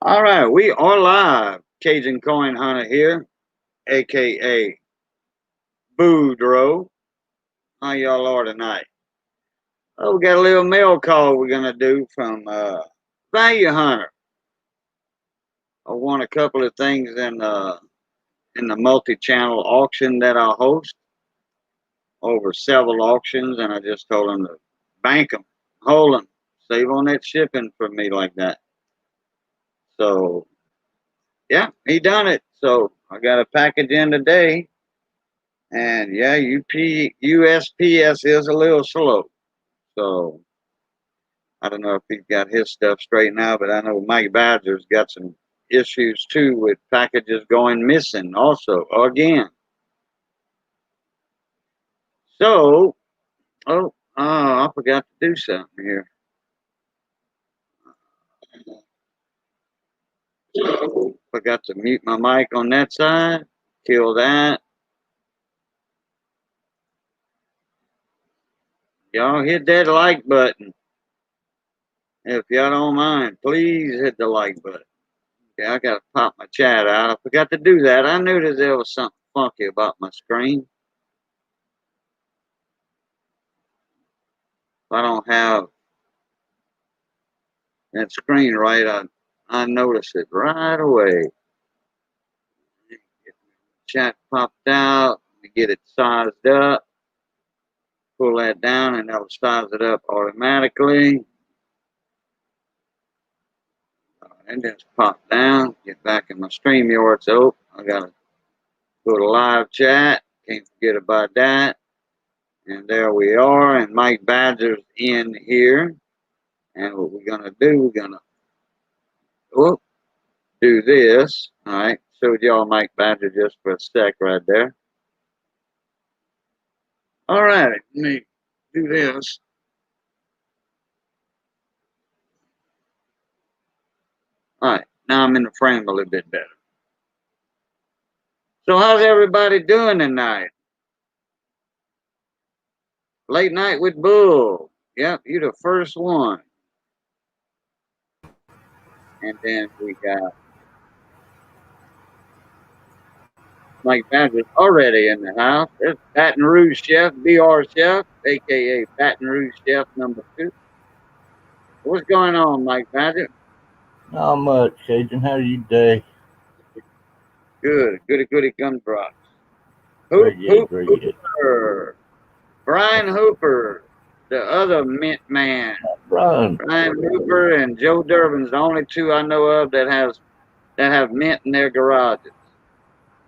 All right, we are live. Cajun Coin Hunter here, aka Boudreaux. How y'all are tonight? Oh, we got a little mail call we're gonna do from Bayou Hunter. I won a couple of things in the multi-channel auction that I host over several auctions, and I just told him to bank them, hold them, save on that shipping for me like that. So yeah, he done it. So I got a package in today. And yeah, USPS is a little slow. So I don't know if he's got his stuff straight now, but I know Mike Badger's got some issues too with packages going missing also again. So, I forgot to do something here. Forgot to mute my mic on that side. Kill that. Y'all hit that like button. If y'all don't mind, please hit the like button. Okay, I gotta pop my chat out. I forgot to do that. I knew that there was something funky about my screen. If I don't have that screen right, I notice it right away. Chat popped out. We get it sized up. Pull that down, and that'll size it up automatically. And then pop down. Get back in my StreamYard. So I gotta go to live chat. Can't forget about that. And there we are. And Mike Badger's in here. And what we're gonna do, we're gonna do this. All right, showed y'all Mike Badger just for a sec right there. All right, let me do this. All right, now I'm in the frame a little bit better. So how's everybody doing tonight? Late night with Bull. Yep, you're the first one. And then we got Mike Badger already in the house. There's Baton Rouge Chef, BR Chef, aka Baton Rouge Chef #2. What's going on, Mike Badger? Not much, Cajun. How are you today? Good, goody gumdrops. Hooper. Brian Hooper, the other mint man. Brian Hooper and Joe Durbin's the only two I know of that have mint in their garages.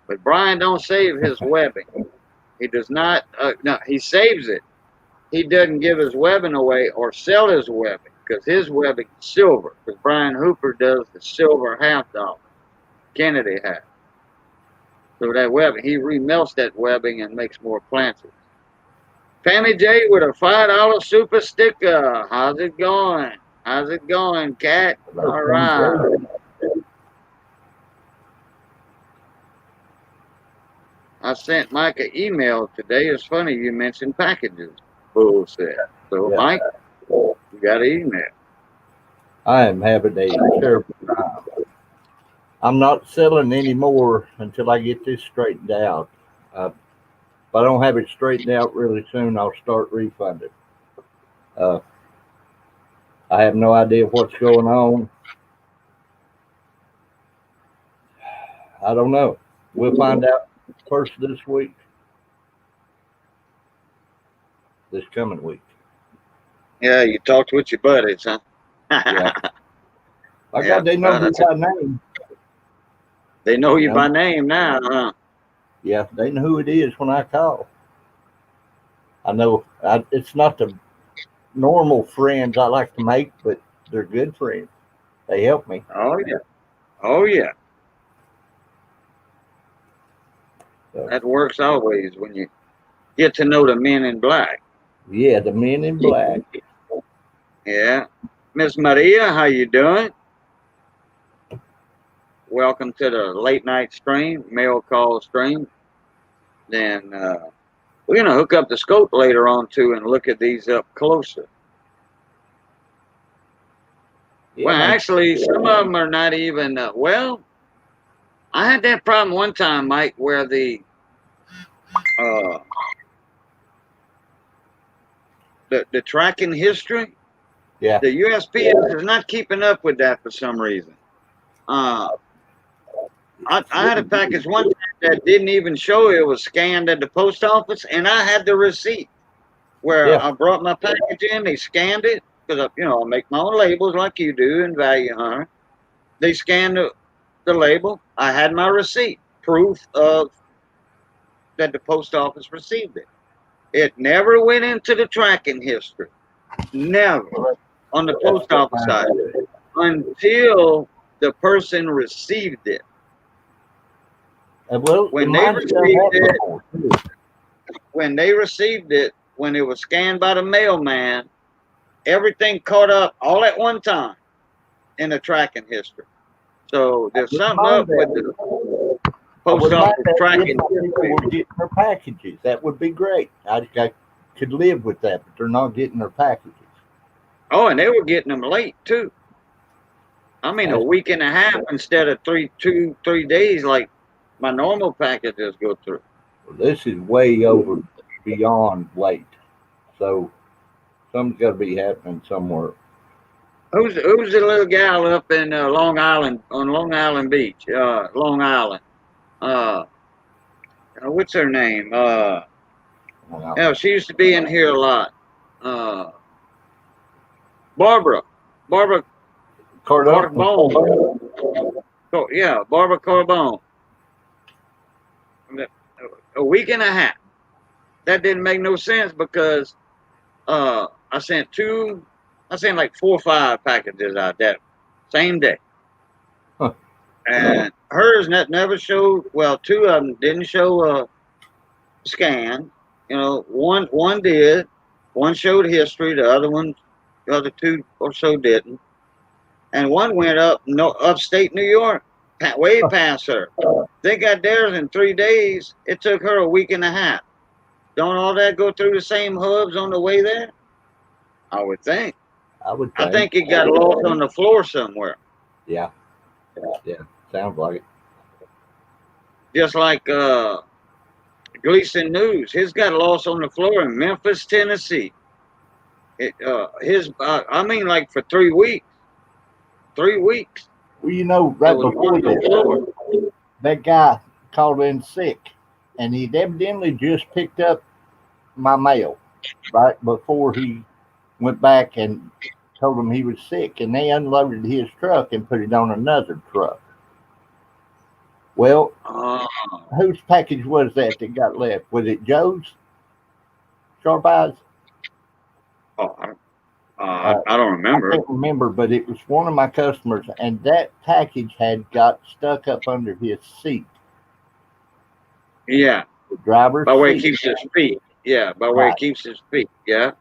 But Brian don't save his webbing. He does not. No, he saves it. He doesn't give his webbing away or sell his webbing because his webbing is silver. Because Brian Hooper does the silver $50 Kennedy hat. So that webbing, he remelts that webbing and makes more planches. Pammy J with a $5 super sticker. How's it going? How's it going, Cat? All right. I sent Mike an email today. It's funny you mentioned packages. Bullshit. So, yeah. Mike, you got an email. I am having a terrible time. I'm not selling anymore until I get this straightened out. If I don't have it straightened out really soon, I'll start refunding. I have no idea what's going on. I don't know. We'll find out first this week. This coming week. Yeah, you talked with your buddies, huh? Yeah. I got they know me by name. They know you by name now, huh? Yeah, they know who it is when I call. I know it's not the normal friends I like to make, but they're good friends. They help me. Oh, yeah. Oh, yeah. So, that works always when you get to know the men in black. Yeah, the men in black. Yeah. Miss Maria, how you doing? Welcome to the late night stream, mail call stream. Then we're going to hook up the scope later on, too, and look at these up closer. Yeah, Well, man. actually, some of them are not even. Well, I had that problem one time, Mike, where uh, the tracking history, Yeah. the USPS is not keeping up with that for some reason. Uh, I had a package one time that didn't even show it was scanned at the post office, and I had the receipt where Yeah. I brought my package in. They scanned it because I make my own labels like you do in Value Hunter. They scanned the label. I had my receipt, proof of that the post office received it. It never went into the tracking history. Never on the That's post what office mine side did. until the person received it. Well, When they mine's done received that it, before too. when it was scanned by the mailman, everything caught up all at one time in the tracking history. So I there's wouldn't something mind up with that. the I post wouldn't mind office that if tracking my people history. were getting their packages. That would be great. I could live with that, but they're not getting their packages. Oh, and they were getting them late too. I mean, a That's, week and a half instead of 3 days like my normal packages go through. this is way over beyond late. So something's got to be happening somewhere. Who's the little gal up in Long Island on Long Island Beach, Long Island? Uh, what's her name? Well, Yeah, she used to be in here a lot. Uh, Barbara, Barbara Cardone, Carbone. Oh, yeah, Barbara Carbone. A week and a half. That didn't make no sense because I sent like 4 or 5 packages out that same day, huh, and hers never showed. Well, 2 of them didn't show a scan. One did. One showed history. The other 2 or so didn't. And one went up upstate New York, way huh. past her. They got theirs in 3 days. It took her a week and a half. Don't all that go through the same hubs on the way there? I would think. I would I think. think it got lost on the floor somewhere. Yeah, yeah. Sounds like it. Just like Gleason News. His got lost on the floor in Memphis, Tennessee. I mean, like for 3 weeks. 3 weeks. Well, It right was before on the this, floor. that guy called in sick, and he'd evidently just picked up my mail right before he went back and told him he was sick, and they unloaded his truck and put it on another truck. Well, Uh, whose package was that got left? Was it Joe's? Sharp Eyes? oh, Uh, I don't I remember. can't remember, but it was one of my customers, and that package had got stuck up under his seat, Yeah, the driver's by where he seat. keeps his feet. Yeah, by where he Right. keeps his feet. Yeah.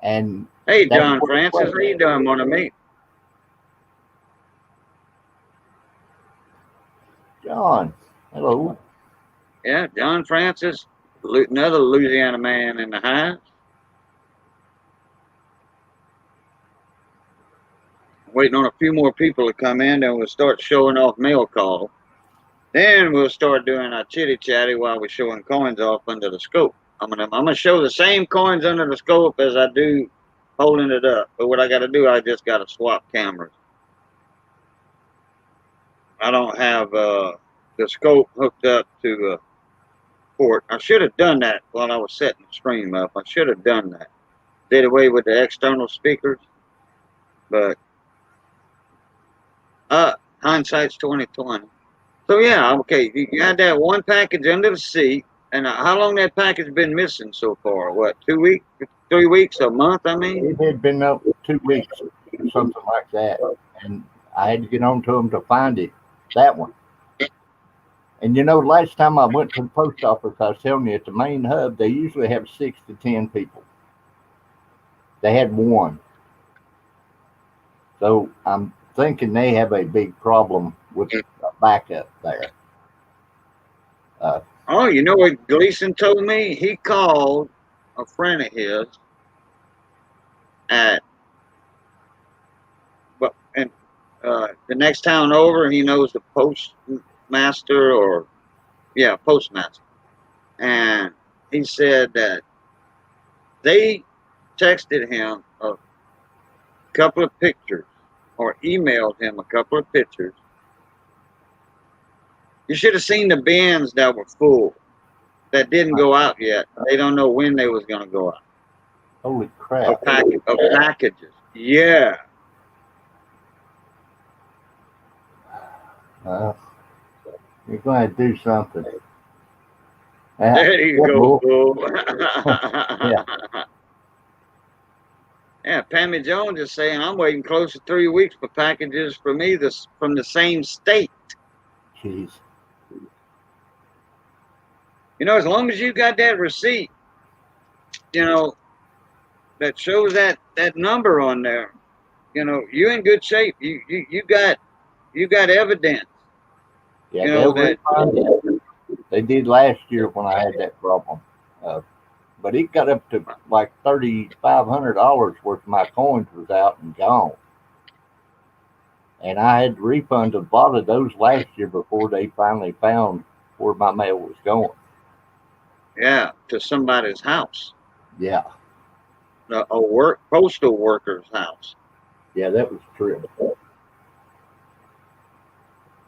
And Hey, that's John what it Francis, was. how you doing, mon ami? John, hello. Yeah, John Francis, another Louisiana man in the house. Waiting on a few more people to come in, then we'll start showing off mail call. Then we'll start doing our chitty chatty while we're showing coins off under the scope. I'm gonna show the same coins under the scope as I do holding it up. But what I got to do, I just got to swap cameras. I don't have the scope hooked up to port. I should have done that while I was setting the stream up. I should have done that. Did away with the external speakers, but hindsight's 2020. So yeah, okay. You had that one package under the seat, and how long that package been missing so far? What, 2 weeks, 3 weeks, a month? I mean, It had been up 2 weeks or something like that, and I had to get on to him to find it. That one. And last time I went to the post office, I was telling you at the main hub, they usually have 6 to 10 people. They had one. So I'm thinking they have a big problem with a backup there. Uh, oh, you know what Gleason told me? He called a friend of his at the next town over, he knows the postmaster postmaster. And he said that they texted him a couple of pictures or emailed him a couple of pictures. You should have seen the bins that were full that didn't go out yet. They don't know when they was going to go out. Holy crap. Of packages. Yeah. You're going to do something. There you go, fool. Yeah. Yeah, Pammy Jones is saying, I'm waiting close to 3 weeks for packages for me from the same state. Jeez. You know, as long as you got that receipt, you know, that shows that number on there, you know, you're in good shape. You got evidence. Yeah, you know they'll refund it. They did last year when I had that problem. But it got up to like $3,500 worth of my coins was out and gone. And I had to refund a lot of those last year before they finally found where my mail was going. Yeah, to somebody's house. Yeah. A postal worker's house. Yeah, that was true.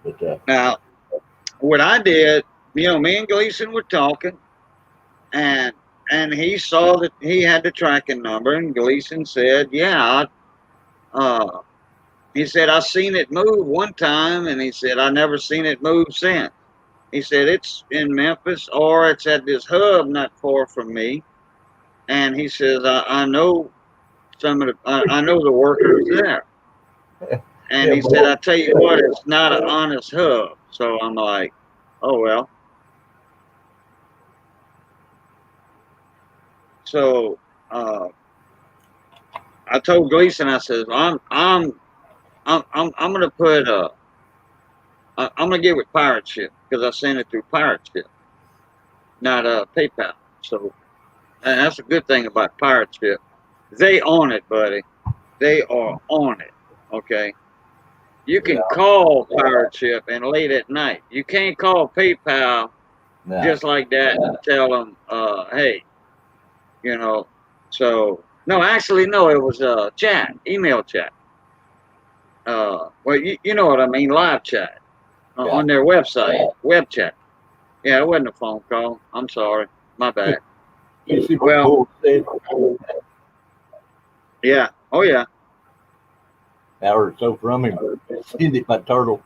But now, what I did, you know, me and Gleason were talking, and he saw that he had the tracking number, and Gleason said, "Yeah, he said I seen it move one time, and he said I never seen it move since. He said it's in Memphis or it's at this hub not far from me, and he says I know I know the workers there." And he said, "I tell you what, it's not an honest hub." So I'm like, "Oh well." So I told Gleason, I said, I'm gonna put I'm gonna get with Pirate Ship because I sent it through Pirate Ship, not PayPal. So and that's a good thing about Pirate Ship. They own it, buddy. They are on it. Okay. You can call Pirate Ship and late at night. You can't call PayPal just like that and tell them, hey, you know. So no, actually, no, it was chat, email chat. Well, you know what I mean, live chat on their website, web chat. Yeah, it wasn't a phone call. I'm sorry, my bad. Well, yeah, oh yeah. Hour or so from him, send it by turtle.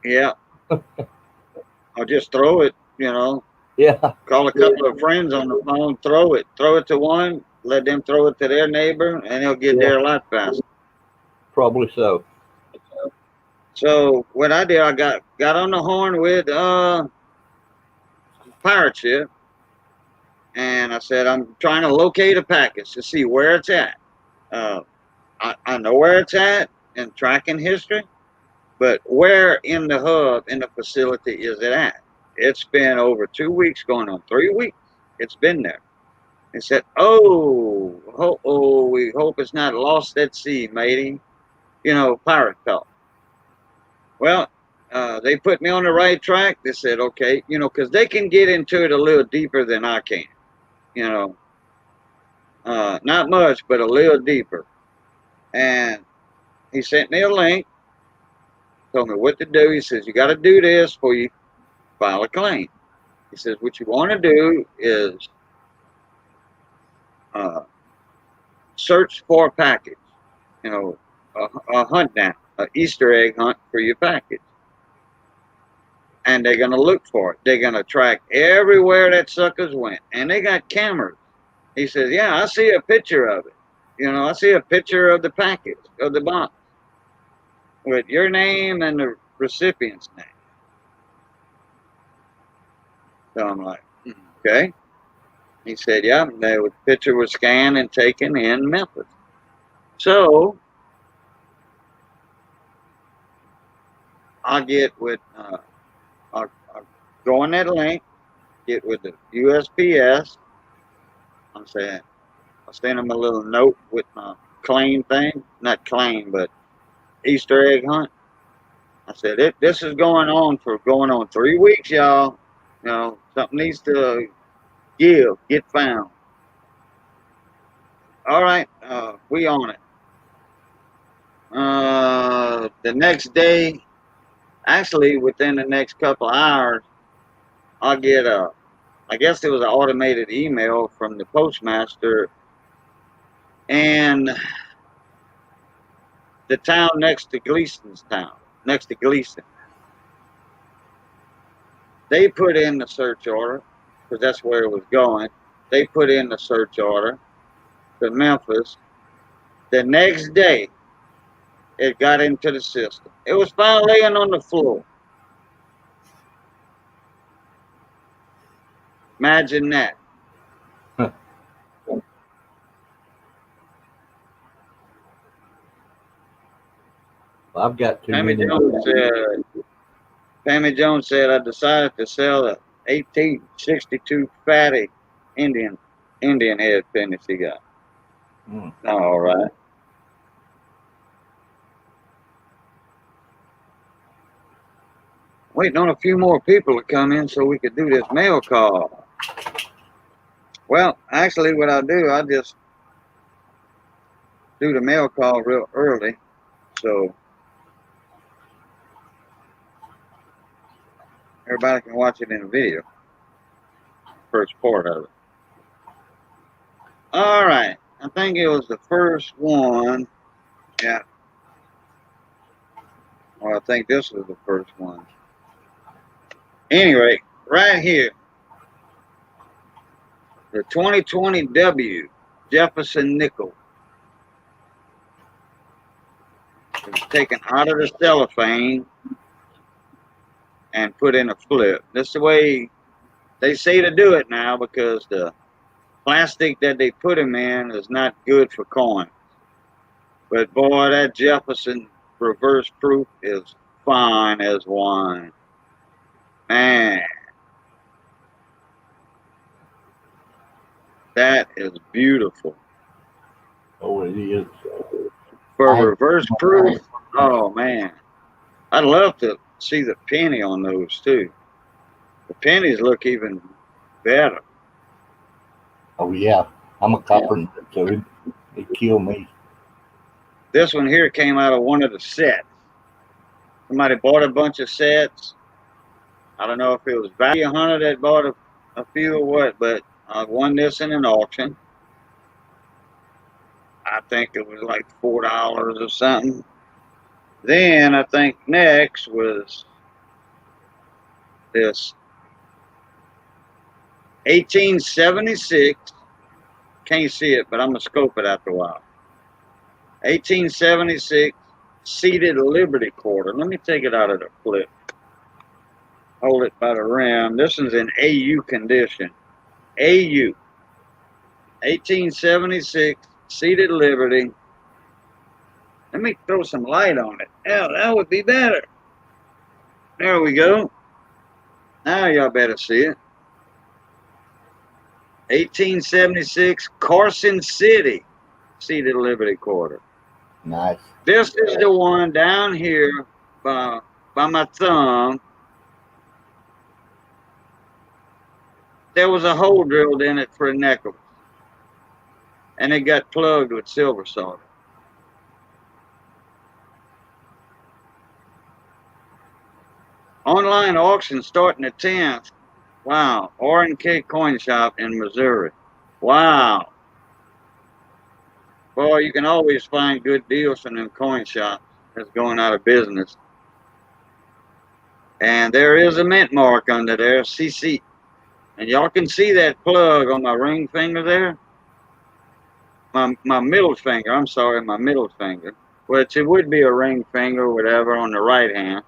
Yeah. I'll just throw it, you know. Yeah. Call a couple of friends on the phone, throw it to one, let them throw it to their neighbor, and they'll get there a lot faster. Probably so. So what I did, I got on the horn with Pirate Ship, and I said I'm trying to locate a package to see where it's at. I know where it's at in tracking history, but where in the hub in the facility is it at? It's been over 2 weeks, going on 3 weeks. It's been there. They said, we hope it's not lost at sea, matey. You know, pirate talk. Well, they put me on the right track. They said, okay, you know, because they can get into it a little deeper than I can. You know, not much, but a little deeper. And he sent me a link, told me what to do. He says, you got to do this before you file a claim. He says, what you want to do is search for a package, you know, a hunt down, an Easter egg hunt for your package. And they're going to look for it. They're going to track everywhere that suckers went. And they got cameras. He says, yeah, I see a picture of it. You know, I see a picture of the package, of the box, with your name and the recipient's name. So I'm like, okay. He said, yeah, the picture was scanned and taken in Memphis. So I'll get with, I'll go on that link, get with the USPS. I'm saying, I'll send them a little note with my claim thing. Not claim, but Easter egg hunt. I said, this is going on 3 weeks, y'all. You know, something needs to get found. All right, we on it. The next day, actually within the next couple of hours, I'll get I guess it was an automated email from the postmaster and the town next to Gleason's town, next to Gleason. They put in the search order because that's where it was going. They put in the search order to Memphis. The next day, it got into the system. It was found laying on the floor. Imagine that. I've got too Pammy many. Jones said, I decided to sell a 1862 fatty Indian head finish he got. Mm. All right. Waiting on a few more people to come in so we could do this mail call. Well, actually, what I do, I just do the mail call real early, so everybody can watch it in a video. First part of it. All right. I think it was the first one. Yeah. Well, I think this was the first one. Anyway, right here, the 2020 W Jefferson nickel was taken out of the cellophane and put in a flip. That's the way they say to do it now because the plastic that they put them in is not good for coins. But boy, that Jefferson reverse proof is fine as wine. Man, that is beautiful. Oh, it is. For reverse proof, oh man. I'd love to see the penny on those too. The pennies look even better. Oh yeah, I'm a copper, so it killed me. This one here came out of one of the sets. Somebody bought a bunch of sets. I don't know if it was Bayou Hunter that bought a few or what, but I won this in an auction. I think it was like $4 or something. Then I think next was this 1876. Can't see it, but I'm gonna scope it after a while. 1876 seated Liberty quarter. Let me take it out of the flip. Hold it by the rim. This one's in AU condition. AU. 1876 seated Liberty. Let me throw some light on it. Yeah, that would be better. There we go. Now y'all better see it. 1876 Carson City seated Liberty quarter. Nice. This is the one down here by my thumb. There was a hole drilled in it for a necklace, and it got plugged with silver solder. Online auction starting the 10th. Wow. R&K Coin Shop in Missouri. Wow. Boy, you can always find good deals from them coin shops that's going out of business. And there is a mint mark under there, CC. And y'all can see that plug on my ring finger there. My middle finger, I'm sorry, my middle finger. Which it would be a ring finger or whatever on the right hand.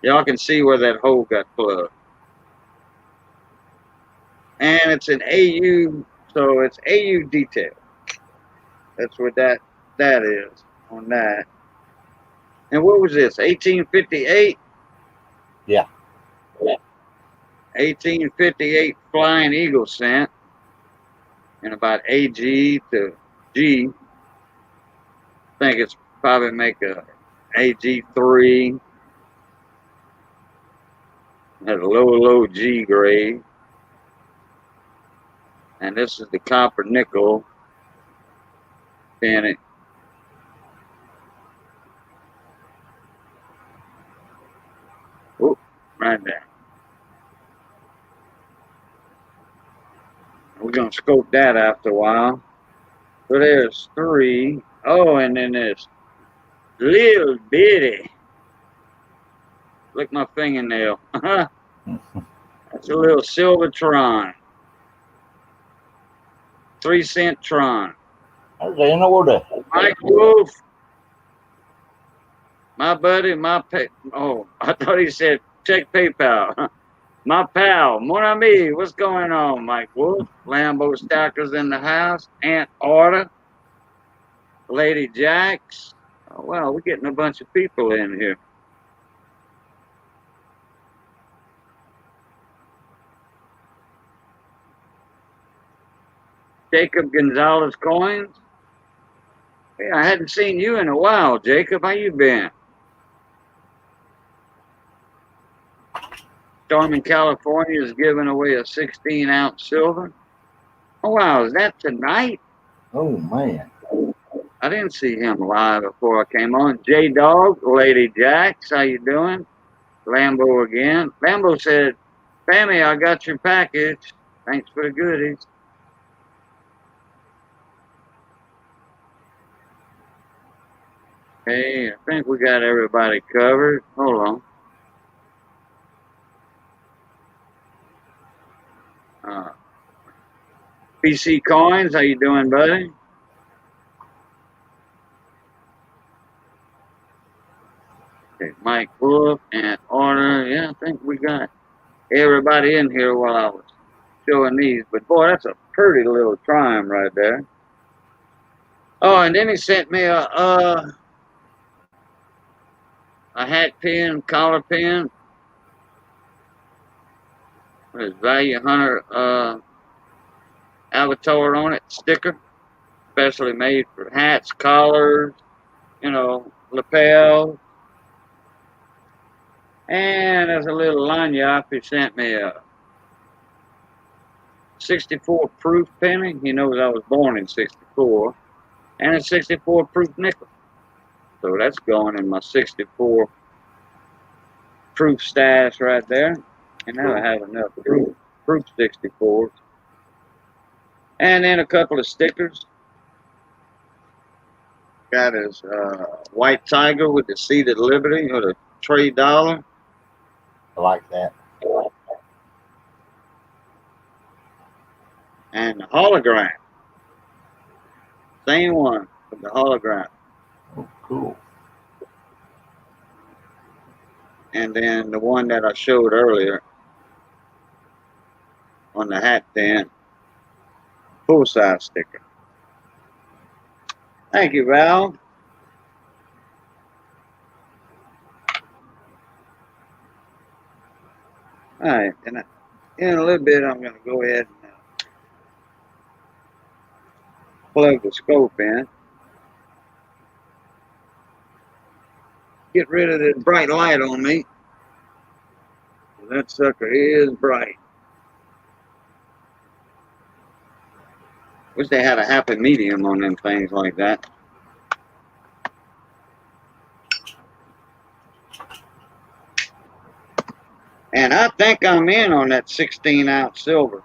Y'all can see where that hole got plugged. And it's an AU, so it's AU detail. That's what that is on that. And what was this, 1858? Yeah. 1858 Flying Eagle cent. And about AG to G. I think it's probably make a AG3. Has a low G grade. And this is the copper nickel penny. Oh, right there. We're gonna scope that after a while. So there's 3. Oh, and then there's little bitty. Look my fingernail. That's a little Silvertron. 3-cent Tron. That's in order. Mike Wolf. My buddy, oh, I thought he said check PayPal. My pal, mon ami, what's going on, Mike Wolf? Lambo Stackers in the house. Aunt Orta. Lady Jacks. Oh, wow, we're getting a bunch of people in here. Jacob Gonzalez Coins. Yeah, I hadn't seen you in a while, Jacob. How you been? Storm in California is giving away a 16-ounce silver. Oh, wow, is that tonight? Oh, man. I didn't see him live before I came on. J-Dog, Lady Jacks, how you doing? Lambo again. Lambo said, Fammy, I got your package. Thanks for the goodies. Hey, I think we got everybody covered. Hold on. PC Coins, how you doing, buddy? Okay, Mike Wolf and Order. Yeah, I think we got everybody in here while I was showing these. But boy, that's a pretty little Trime right there. Oh, and then he sent me a hat pin, collar pin. With Value Hunter avatar on it, sticker, specially made for hats, collars, you know, lapels. And as a little lanyard, he sent me a 64 proof penny. He knows I was born in 64. And a 64 proof nickel. So that's going in my 64 proof stash right there. And now I have enough proof 64s. And then a couple of stickers. Got his white tiger with the seated liberty or the trade dollar. I like that. And the hologram. Same one with the hologram. Oh, cool. And then the one that I showed earlier on the hat pin, full size sticker. Thank you, Val. All right, and in a little bit, I'm going to go ahead and plug the scope in. Get rid of this bright light on me. That sucker is bright. Wish they had a happy medium on them things like that. And I think I'm in on that 16-ounce silver.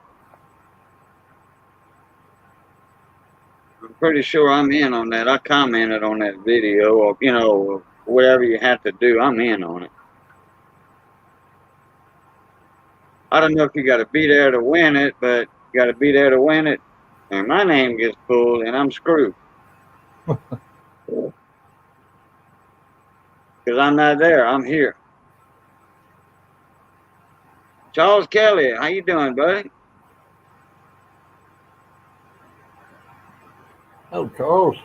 I'm pretty sure I'm in on that. I commented on that video, or, you know, whatever you have to do, I'm in on it. I don't know if you got to be there to win it, but you got to be there to win it. And my name gets pulled, and I'm screwed. Because I'm not there. I'm here. Charles Kelly, how you doing, buddy? Oh, Charles.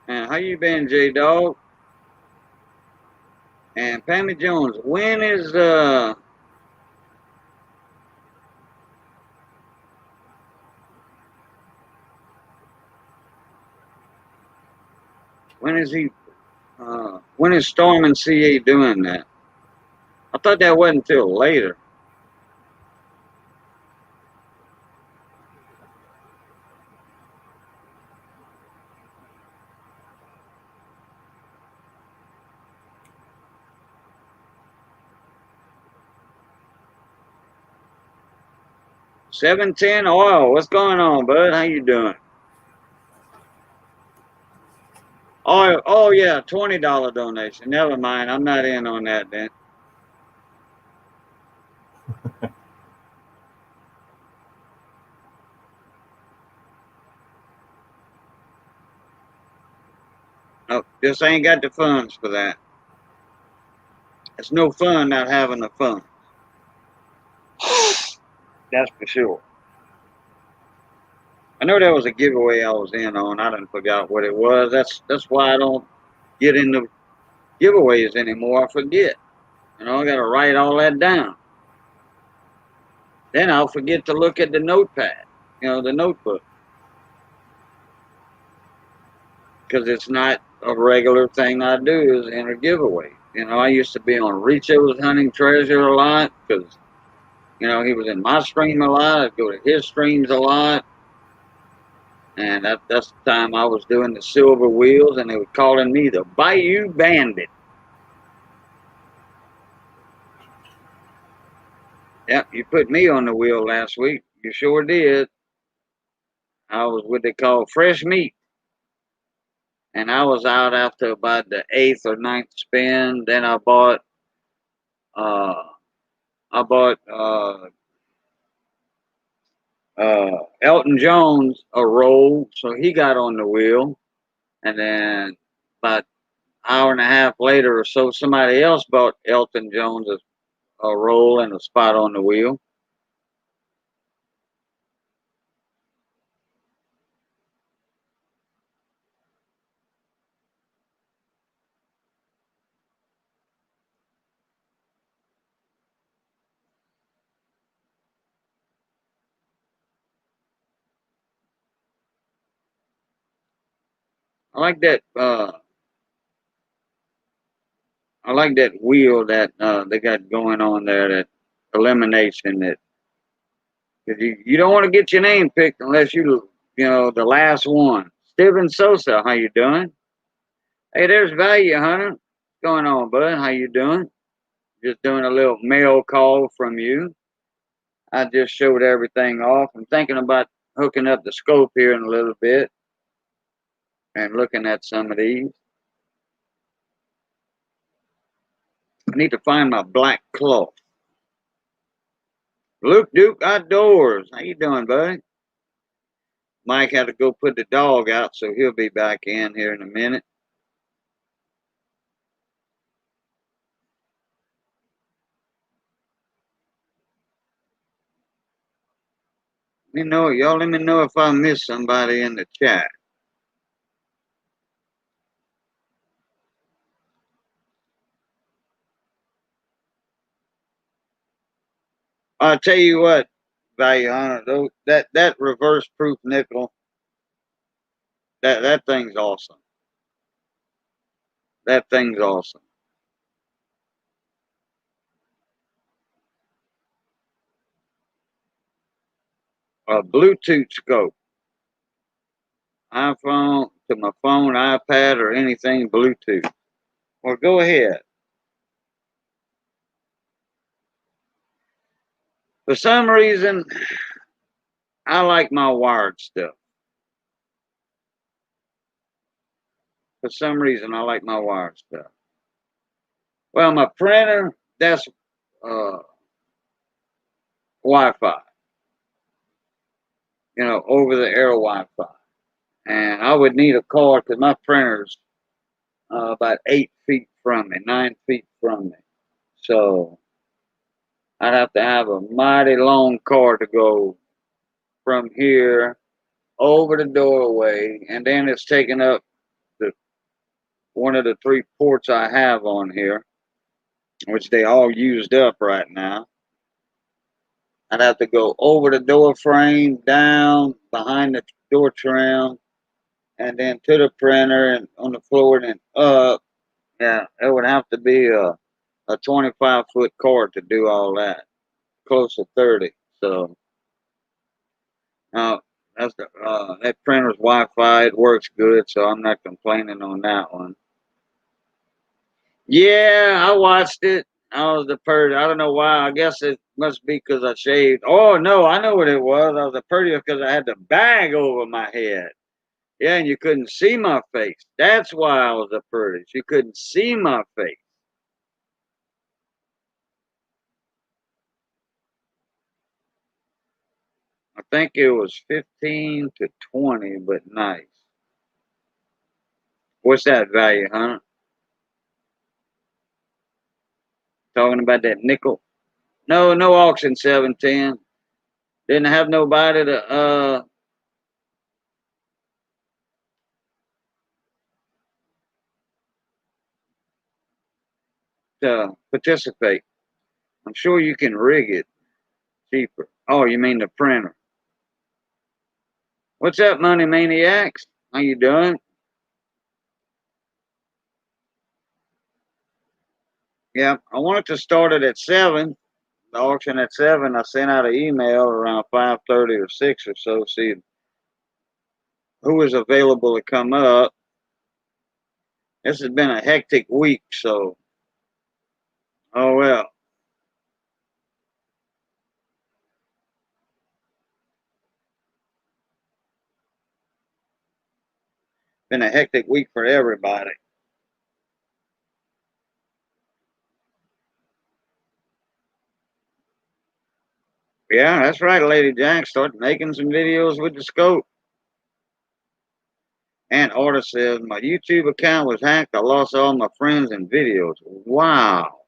And how you been, J-Dog? And Pammy Jones, when is When is he? When is Storm and CA doing that? I thought that wasn't until later. $7.10 oil. What's going on, bud? How you doing? Oh yeah, $20 donation. Never mind. I'm not in on that then. Nope, just ain't got the funds for that. It's no fun not having the fun. That's for sure. I know there was a giveaway I was in on. I done forgot what it was. That's why I don't get into giveaways anymore. I forget. I gotta write all that down. Then I'll forget to look at the notepad, the notebook. Because it's not a regular thing I do is enter giveaways. I used to be on Richo's Hunting Treasure a lot because, he was in my stream a lot. I'd go to his streams a lot. And that's the time I was doing the silver wheels, and they were calling me the Bayou Bandit. Yep, you put me on the wheel last week. You sure did. I was what they call fresh meat. And I was out after about the 8th or 9th spin. Then I bought uh, Elton Jones a roll, so he got on the wheel. And then about an hour and a half later or so, somebody else bought Elton Jones a roll and a spot on the wheel. I like that. I like that wheel that they got going on there. That elimination. That cause you don't want to get your name picked unless the last one. Steven Sosa, how you doing? Hey, there's Value Hunter. What's going on, bud? How you doing? Just doing a little mail call from you. I just showed everything off. I'm thinking about hooking up the scope here in a little bit and looking at some of these. I need to find my black cloth. Luke Duke Outdoors. How you doing, buddy? Mike had to go put the dog out, so he'll be back in here in a minute. Y'all let me know if I miss somebody in the chat. I'll tell you what, Value Hunter, that reverse proof nickel, that thing's awesome. That thing's awesome. A Bluetooth scope. iPhone to my phone, iPad, or anything Bluetooth. Well, go ahead. For some reason, I like my wired stuff. For some reason, I like my wired stuff. Well, my printer, that's Wi-Fi. Over the air Wi-Fi. And I would need a cord because my printer's about 8 feet from me, 9 feet from me. So I'd have to have a mighty long cord to go from here over the doorway, and then it's taking up one of the 3 ports I have on here, which they all used up right now. I'd have to go over the door frame, down behind the door trim, and then to the printer and on the floor and then up. Yeah, it would have to be a 25-foot cord to do all that, close to 30. So now that's that printer's Wi-Fi. It works good, so I'm not complaining on that one. Yeah, I watched it. I was the purdy. I don't know why. I guess it must be because I shaved. Oh no, I know what it was. I was the purdiest because I had the bag over my head. Yeah, and you couldn't see my face. That's why I was the prettiest. You couldn't see my face. I think it was 15 to 20, but nice. What's that value, huh? Talking about that nickel? No, no auction 710. Didn't have nobody to participate. I'm sure you can rig it cheaper. Oh, you mean the printer? What's up, Money Maniacs? How you doing? Yeah, I wanted to start it at 7. The auction at 7. I sent out an email around 5:30 or 6 or so, see who is available to come up. This has been a hectic week, so oh well. Been a hectic week for everybody. Yeah, that's right, Lady Jack. Start making some videos with the scope. And artist says my YouTube account was hacked. I lost all my friends and videos. Wow.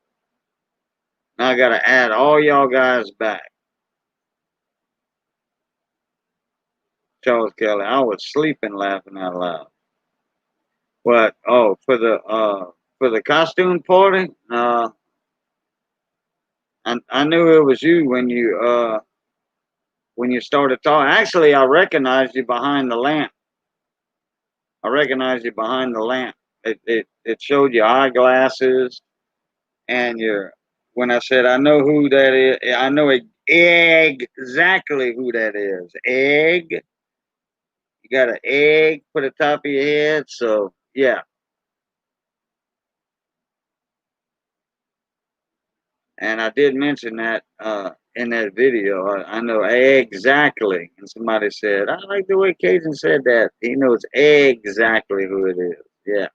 Now I gotta add all y'all guys back. Charles Kelly. I was sleeping laughing out loud. What? Oh, for the costume party? I knew it was you when you started talking. Actually, I recognized you behind the lamp. I recognized you behind the lamp. It showed your eyeglasses and your. When I said I know who that is, I know exactly who that is. Egg. You got an egg for the top of your head, so yeah. And I did mention that in that video. I know exactly. And somebody said, I like the way Cajun said that. He knows exactly who it is. Yeah.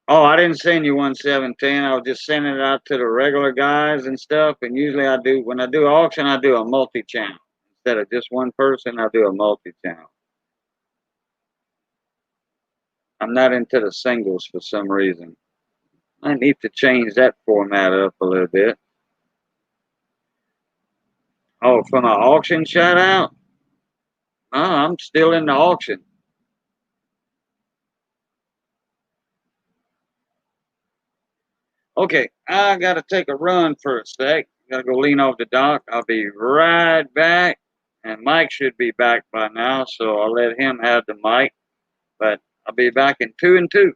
Oh, I didn't send you 117. I was just sending it out to the regular guys and stuff. And usually I do, when I do auction, I do a multi channel. Instead of just one person, I do a multi channel. I'm not into the singles for some reason. I need to change that format up a little bit. Oh, for my auction shout out? I'm still in the auction. Okay, I gotta take a run for a sec. Gotta go lean off the dock. I'll be right back. And Mike should be back by now, so I'll let him have the mic. But I'll be back in 2 and 2.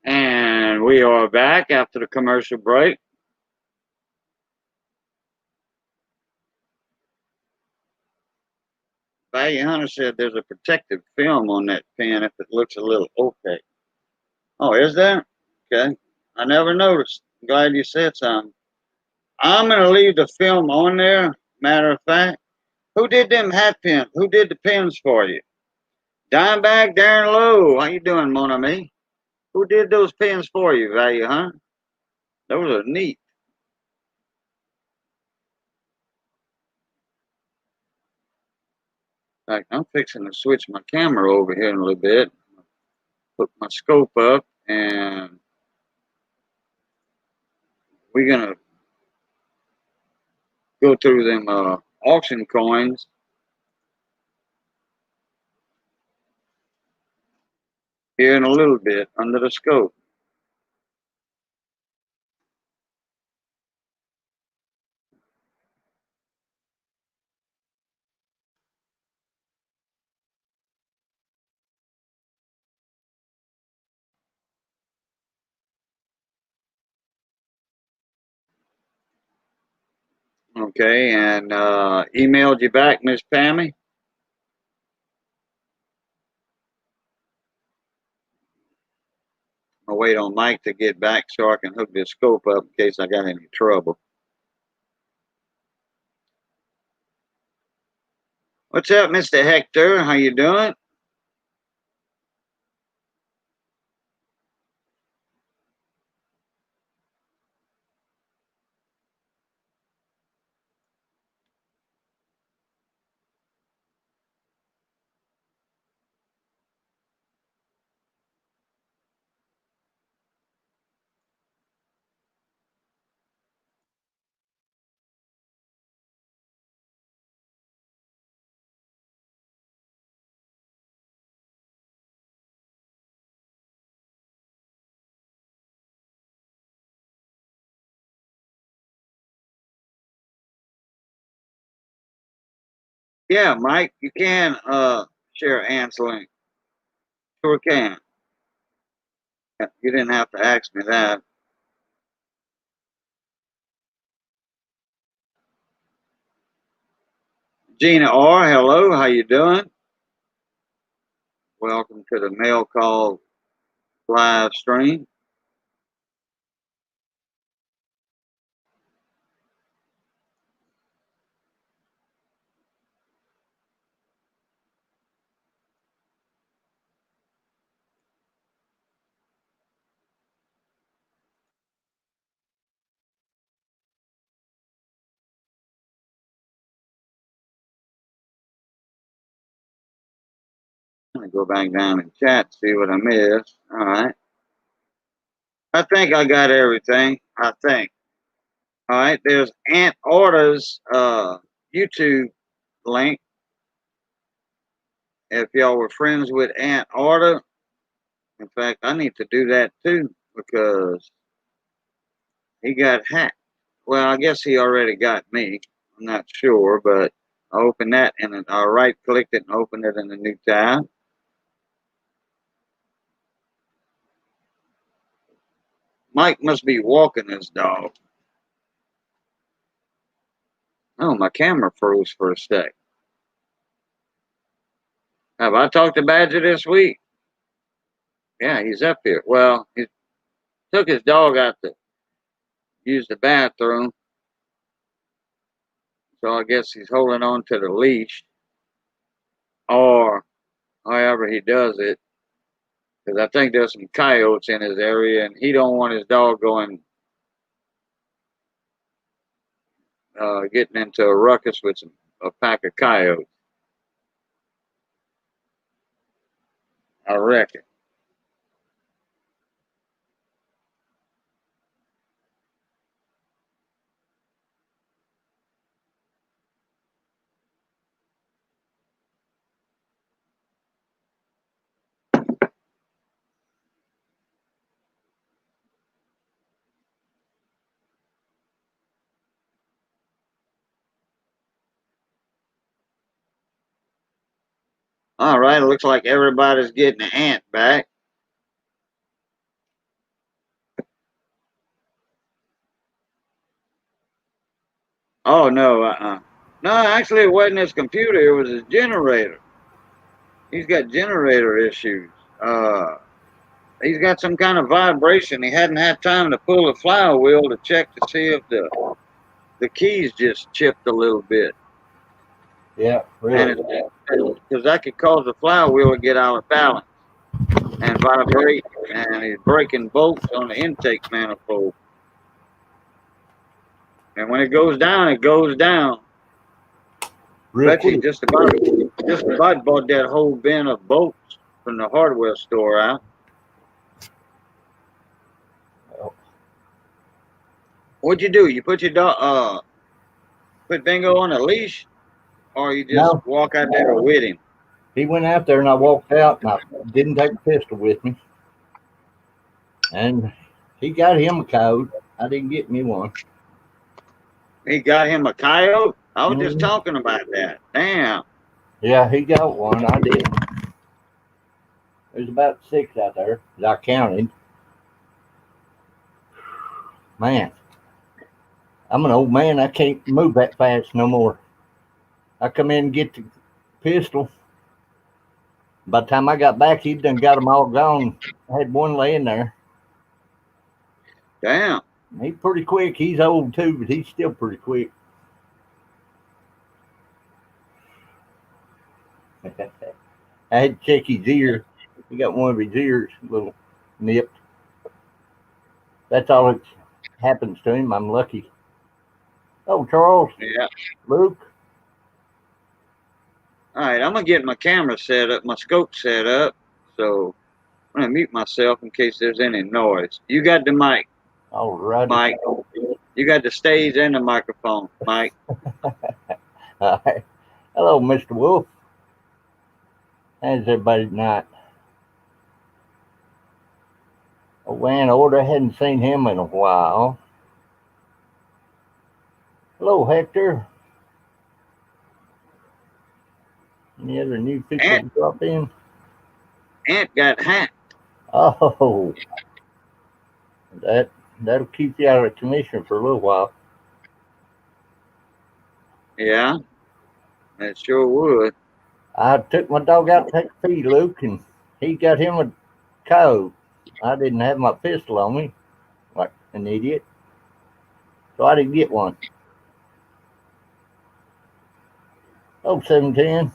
And we are back after the commercial break. Bayou Hunter said there's a protective film on that pen if it looks a little opaque. Oh, is there? Okay. I never noticed. I'm glad you said something. I'm going to leave the film on there. Matter of fact, who did them hat pins? Who did the pins for you? Dimebag, Darren Lowe. How you doing, mon ami? Who did those pins for you, Value, huh? Those are neat. In fact, I'm fixing to switch my camera over here in a little bit. Put my scope up, and we're going to go through them auction coins here in a little bit under the scope. Okay, and emailed you back, Miss Pammy. I'll wait on Mike to get back so I can hook this scope up in case I got any trouble. What's up, Mr. Hector? How you doing? Yeah, Mike, you can share Ant's link. Sure can. You didn't have to ask me that. Gina R, hello, how you doing? Welcome to the mail call live stream. I'm gonna go back down and chat, see what I missed. All right. I think I got everything. I think. All right. There's Ant Order's YouTube link. If y'all were friends with Ant Order, in fact, I need to do that too because he got hacked. Well, I guess he already got me. I'm not sure, but I opened that and I right clicked it and opened it in a new tab. Mike must be walking his dog. Oh, my camera froze for a sec. Have I talked to Badger this week? Yeah, he's up here. Well, he took his dog out to use the bathroom. So I guess he's holding on to the leash or however he does it. Because I think there's some coyotes in his area and he don't want his dog going getting into a ruckus with a pack of coyotes. I reckon. All right, it looks like everybody's getting an ant back. Oh no, no. Actually, it wasn't his computer. It was his generator. He's got generator issues. He's got some kind of vibration. He hadn't had time to pull the flywheel to check to see if the keys just chipped a little bit, Yeah, and really. because that could cause the flywheel to get out of balance and vibrate, and he's breaking bolts on the intake manifold. And when it goes down, it goes down. Real Bet you quick. just about bought that whole bin of bolts from the hardware store out. Oh, What'd you do? You put your dog, put Bingo on a leash, or you just no, walk out there with him? he went out there and I walked out and I didn't take a pistol with me. And he got him a code. I didn't get me one. He got him a coyote. I was just Mhm. talking about that. Damn. Yeah, he got one. I didn't. There's about 6 out there that I counted. Man, I'm an old man. I can't move that fast no more. I come in and get the pistol. By the time I got back, he'd done got them all gone. I had one laying there. Damn. He's pretty quick. He's old too, but he's still pretty quick. I had to check his ear. He got one of his ears a little nipped. That's all that happens to him. I'm lucky. Oh, Charles, Yeah. Luke. All right. I'm gonna get my camera set up, my scope set up. So I'm gonna mute myself in case there's any noise. You got the mic, All righty. Mike. You got the stage and the microphone, Mike. Hi. Hello, Mr. Wolf. How's everybody tonight? Oh, Van Order. Hadn't seen him in a while. Hello, Hector. Any other new people Ant, drop in? Ant got hacked. Oh, that that'll keep you out of commission for a little while. Yeah, it sure would. I took my dog out to take a pee, Luke, and he got him a coat. I didn't have my pistol on me, like an idiot, so I didn't get one. Oh, 710.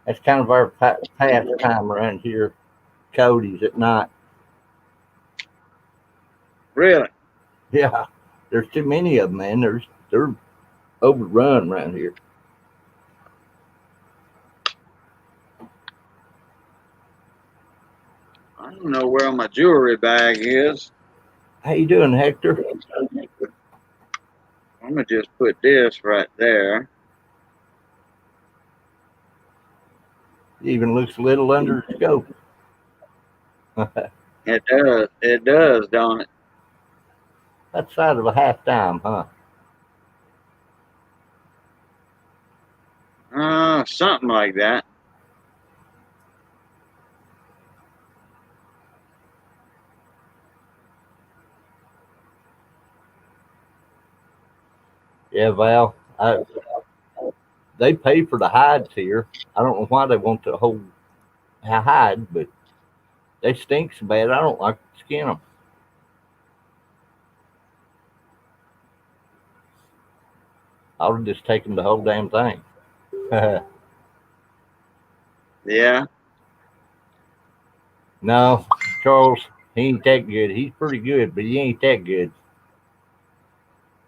That's kind of our pastime around here. Cody's at night. Really? Yeah, there's too many of them, man. They're overrun around here. I don't know where my jewelry bag is. How you doing, Hector? I'm gonna just put this right there. It even looks a little under the scope. It does. It does, don't it? That's side of a half dime, huh? Something like that. Yeah, Val. They pay for the hides here. I don't know why they want the whole hide, but they stink so bad. I don't like to skin them. I would just take them the whole damn thing. Yeah. No, Charles, he ain't that good. He's pretty good, but he ain't that good.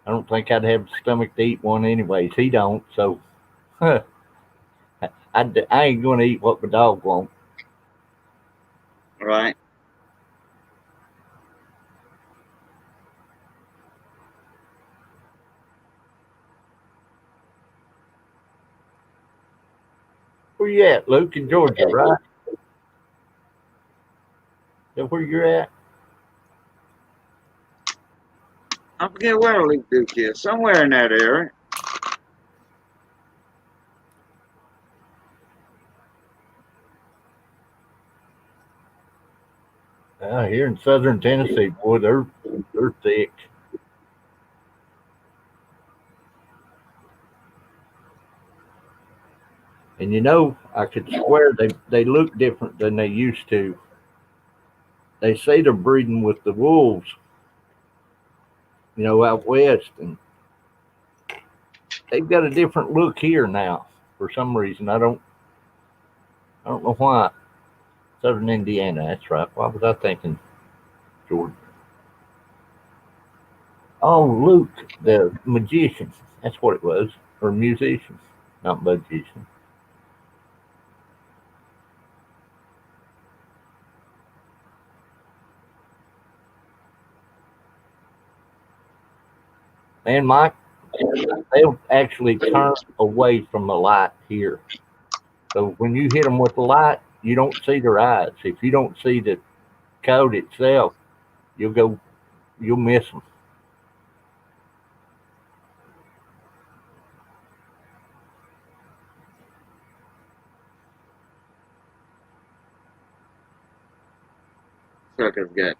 I don't think I'd have the stomach to eat one anyways. He don't, so I ain't going to eat what my dog wants. Right. Where you at, Luke? In Georgia, right? Is that where you're at? I forget where Luke Duke is. Somewhere in that area. Here in southern Tennessee, boy, they're thick. And I could swear they look different than they used to. They say they're breeding with the wolves, out west, and they've got a different look here now for some reason. I don't know why. Southern Indiana, that's right. Why was I thinking Georgia? Oh, Luke, the magician. That's what it was, or musician, not magician. And Mike, they'll actually turn away from the light here. So when you hit them with the light, you don't see their eyes. If you don't see the code itself, you'll miss them. Sucker's got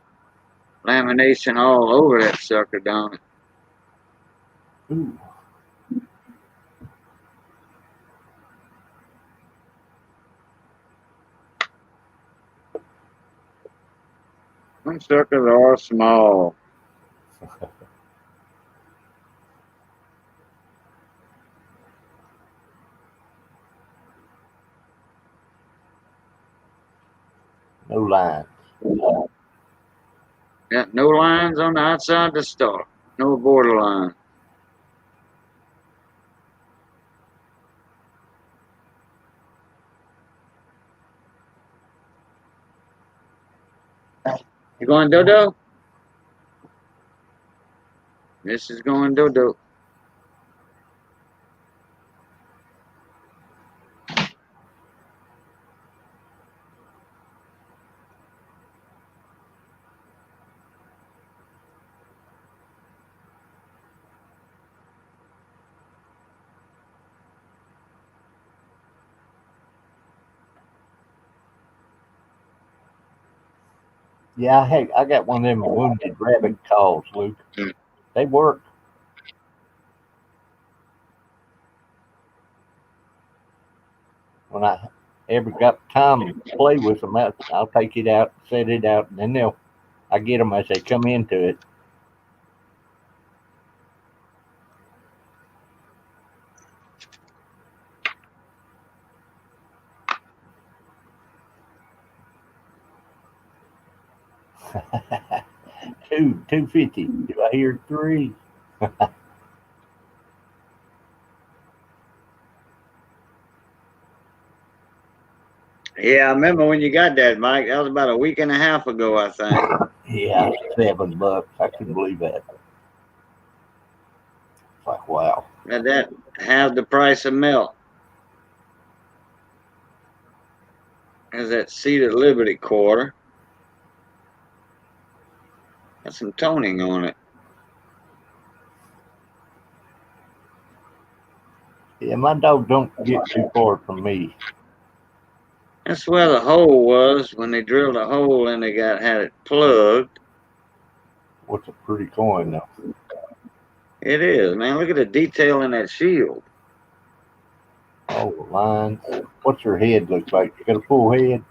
lamination all over that sucker, don't it? Ooh. Some suckers are small. No lines. Got no lines on the outside to start. No borderline. You going dodo? This is going dodo. Yeah, I got one of them wounded rabbit calls, Luke. They work. When I ever got time to play with them, I'll take it out, set it out, and then I get them as they come into it. $250. Do I hear three? Yeah, I remember when you got that, Mike. That was about a week and a half ago, I think. Yeah, $7. I couldn't believe that. It's like, wow. Got that half the price of milk. Has that seated Liberty quarter. Got some toning on it. Yeah, my dog don't get too far from me. That's where the hole was when they drilled a hole and they had it plugged. What's a pretty coin, though? It is, man. Look at the detail in that shield. Oh, the lines. What's her head look like? You got a full head?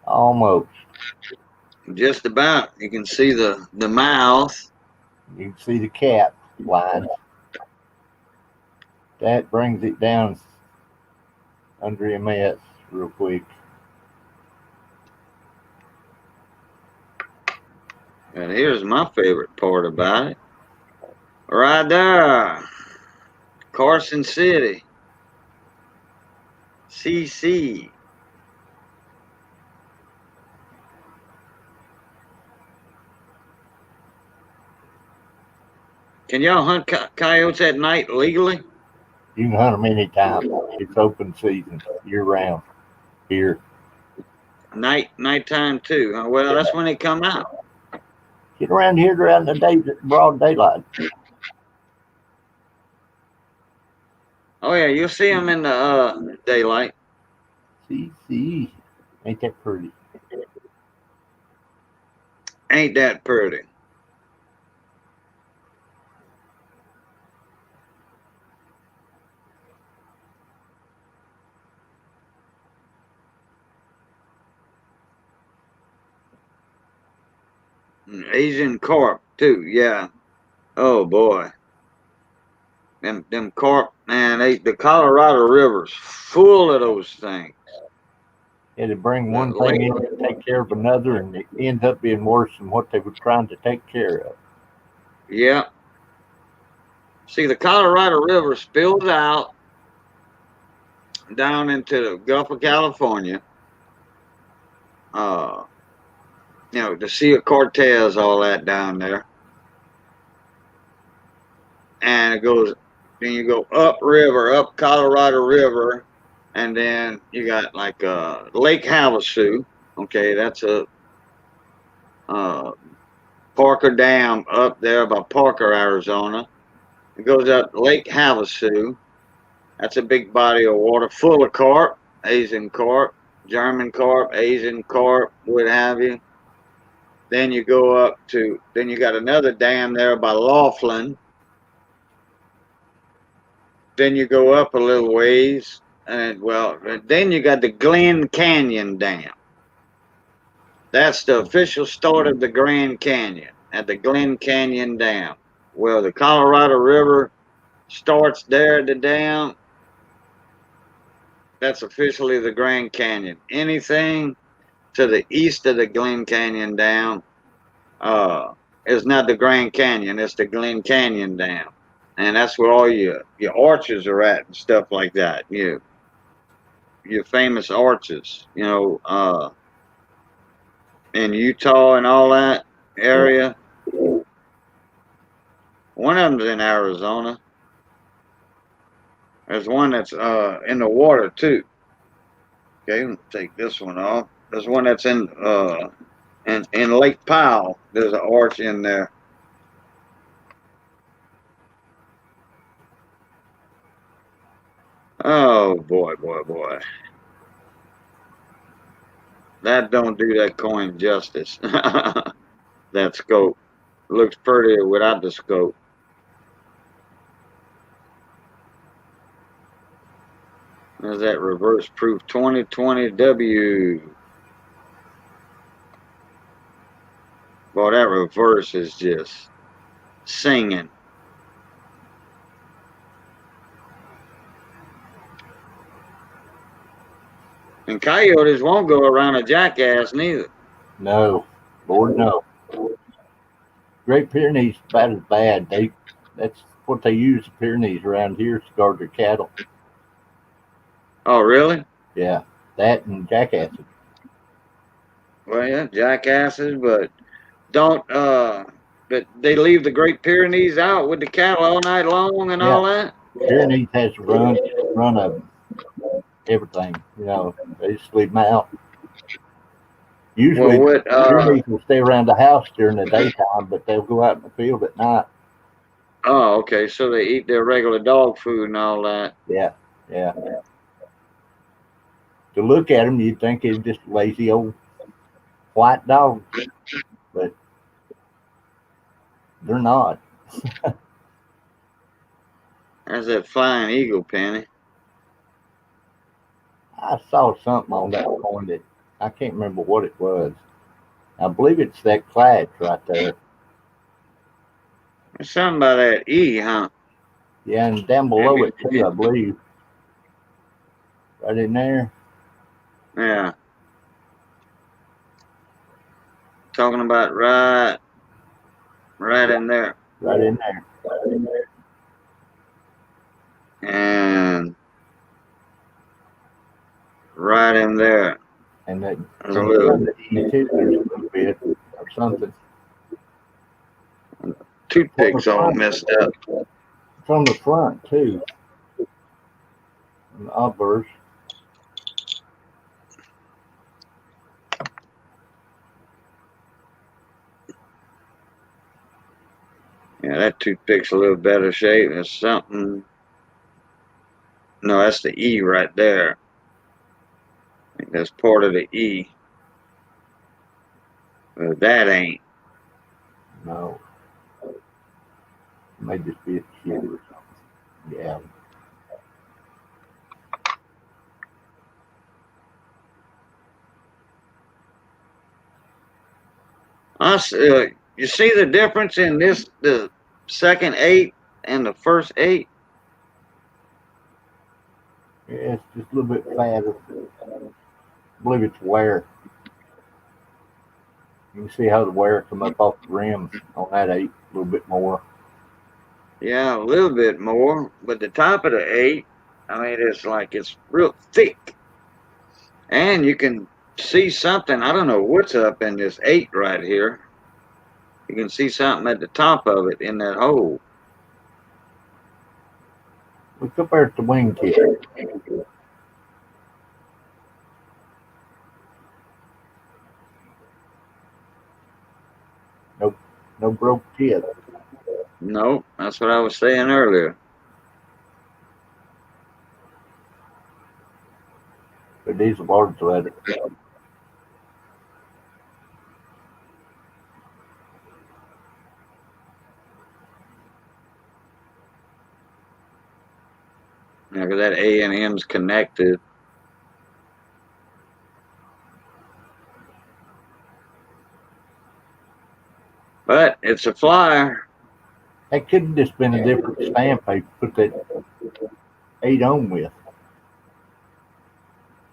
Almost. Just about. You can see the mouth. You can see the cap lines. That brings it down under MS real quick. And here's my favorite part about it. Right there. Carson City. CC. Can y'all hunt coyotes at night legally? You can hunt them anytime. It's open season year round here. Nighttime too. Well, that's when they come out. Get around here around the day, broad daylight. Oh yeah, you'll see them in the daylight. See, ain't that pretty? Ain't that pretty? Asian carp too, yeah. Oh boy. Them carp, man, the Colorado River's full of those things. Yeah, they bring The one thing lake, in to take care of another, and it ends up being worse than what they were trying to take care of. yeah. See, the Colorado River spills out down into the Gulf of California. Uh, the Sea of Cortez, all that down there, and it goes. Then you go up Colorado River, and then you got like Lake Havasu. Okay, that's a uh, Parker Dam up there by Parker, Arizona. It goes up Lake Havasu. That's a big body of water full of carp, Asian carp, German carp, Asian carp, what have you. Then you got another dam there by Laughlin. Then you go up a little ways, and then you got the Glen Canyon Dam. That's the official start of the Grand Canyon at the Glen Canyon Dam. Well, the Colorado River starts there at the dam. That's officially the Grand Canyon. Anything to the east of the Glen Canyon Dam is not the Grand Canyon. It's the Glen Canyon Dam, and that's where all your arches are at and stuff like that. Your famous arches. In Utah and all that Yeah. area. One of them's in Arizona. There's one that's in the water too. Okay, let's take this one off. There's one that's in Lake Powell. There's an arch in there. Oh boy, boy, boy. That don't do that coin justice. That scope looks prettier without the scope. There's that reverse proof 2020W. Boy, that reverse is just singing. And coyotes won't go around a jackass neither. No, Lord no. Great Pyrenees about as bad. That's what they use the Pyrenees around here to guard their cattle. Oh, really? Yeah, that and jackasses. Well, yeah, jackasses, but don't but they leave the Great Pyrenees out with the cattle all night long and Yeah, all that. Pyrenees has to run of everything. They just leave them out. Well, Usually, what? Pyrenees will stay around the house during the daytime, but they'll go out in the field at night. Oh, okay. So they eat their regular dog food and all that. Yeah, yeah. To look at them, you'd think they're just lazy old white dogs, but they're not. There's that flying eagle, Penny. I saw something on that coin that I can't remember what it was. I believe it's that class right there. There's something about that E, huh? Yeah, and down below it too, I believe. Right in there. Yeah. Talking about right in there. Right in there. And right in there. And that There's a little there's a little bit or something. toothpicks all messed up. It's on the front too. On the obverse. Yeah, that toothpick's a little better shape. There's something. No, that's the E right there. I think that's part of the E. But that ain't. No, it may just be a chip or something. Yeah. You see the difference in this, the second 8 and the first 8? Yeah, it's just a little bit fatter. I believe it's wear. You can see how the wear come up off the rim on that 8 a little bit more. Yeah, a little bit more, but the top of the 8, I mean, it's like it's real thick. And you can see something, I don't know what's up in this 8 right here. You can see something at the top of it in that hole. We compare it to wingtip. No, no broke tip. No, that's what I was saying earlier. But these are large letter. Yeah, because that A and M's connected. But it's a flyer. That could have just been a different stamp they put that 8 on with.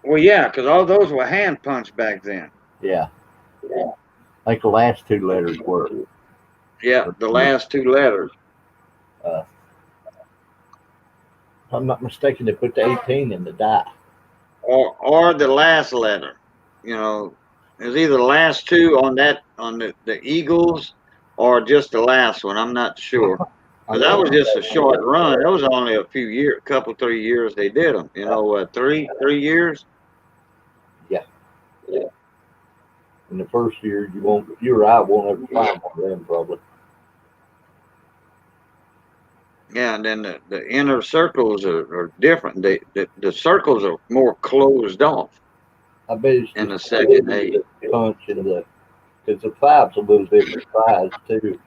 Well, yeah, because all those were hand punched back then. Yeah. Like the last 2 letters were. Yeah, the last 2 letters. If I'm not mistaken, they put the 18 in the die. Or the last letter. You know, it's either the last 2 on the Eagles or just the last one. I'm not sure. Because that was just a short run. It was only a few years, couple, 3 years they did them. You know what, 3 years? Yeah. In the first year, you or I won't ever find one of them probably. Yeah, and then the inner circles are different. The circles are more closed off I bet it's in the just second 8. the punch and because the 5's a little different size too.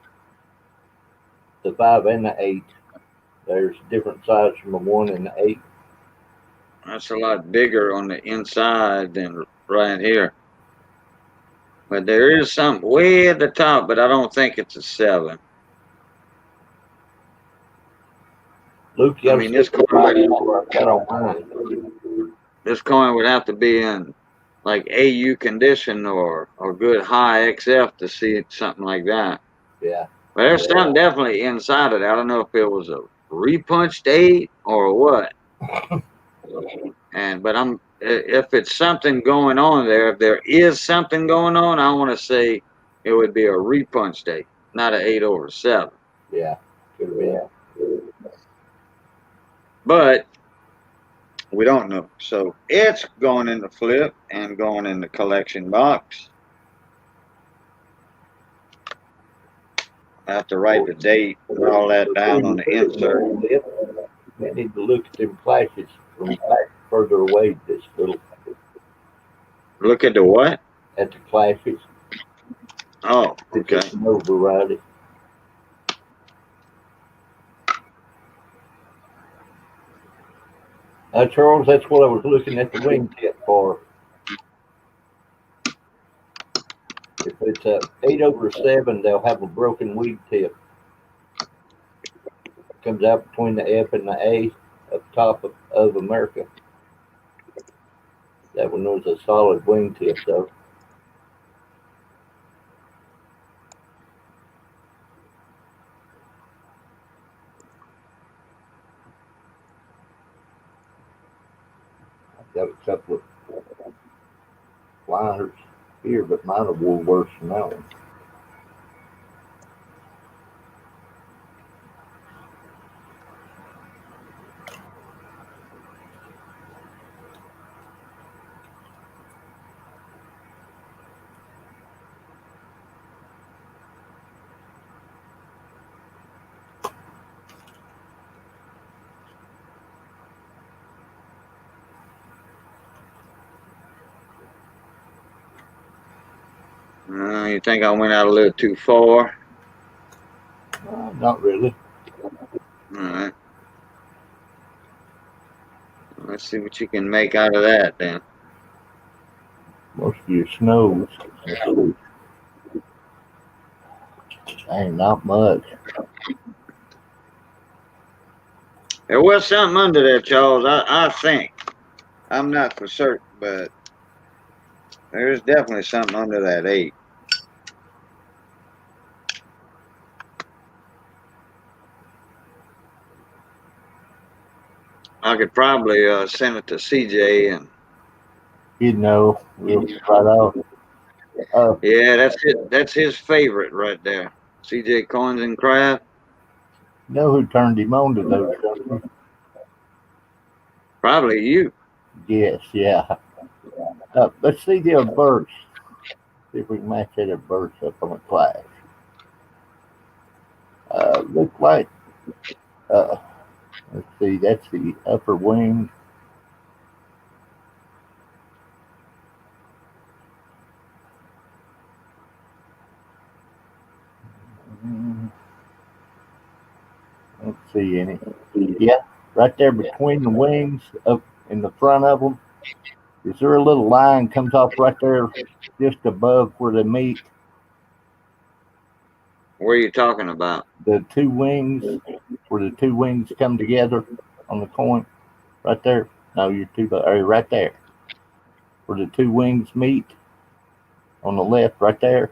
The 5 and the 8, there's different size from the 1 and the 8. That's a lot bigger on the inside than right here. But there is something way at the top, but I don't think it's a 7. Luke, you I gotta mean, see this coin would have to be in like AU condition or good high XF to see something like that. Yeah. But there's something definitely inside of it. I don't know if it was a repunched 8 or what. But if it's something going on there, if there is something going on, I want to say it would be a repunched 8, not an 8/7. Yeah. Could be. But we don't know. So it's going in the flip and going in the collection box. I have to write the date and all that down on the insert. I need to look at them flashes from further away just a little. Look at the what? At the flashes. Oh, okay. It's no variety. Charles, that's what I was looking at the wingtip for. If it's a 8/7, they'll have a broken wingtip. It comes out between the F and the A up top of America. That one was a solid wingtip, though. I've got a couple of liners here, but mine are worse than that one. You think I went out a little too far? Not really. All right. Let's see what you can make out of that then. Most of your snows. Ain't not much. There was something under there, Charles. I think. I'm not for certain, but there's definitely something under that 8. I could probably send it to CJ and. You know, we'll right off. Yeah, that's it. That's his favorite right there. CJ Coins and Craft. You know who turned him on to those? Probably you. Yes, yeah. Let's see the verse. See if we can match that verse up on a class. Look like. Uh, let's see. That's the upper wing. Mm, Let's see any. Yeah, right there between the wings, up in the front of them. Is there a little line comes off right there, just above where they meet? What are you talking about? The two wings, where the two wings come together on the coin, right there. No, you're too low. Right there, where the two wings meet on the left, right there.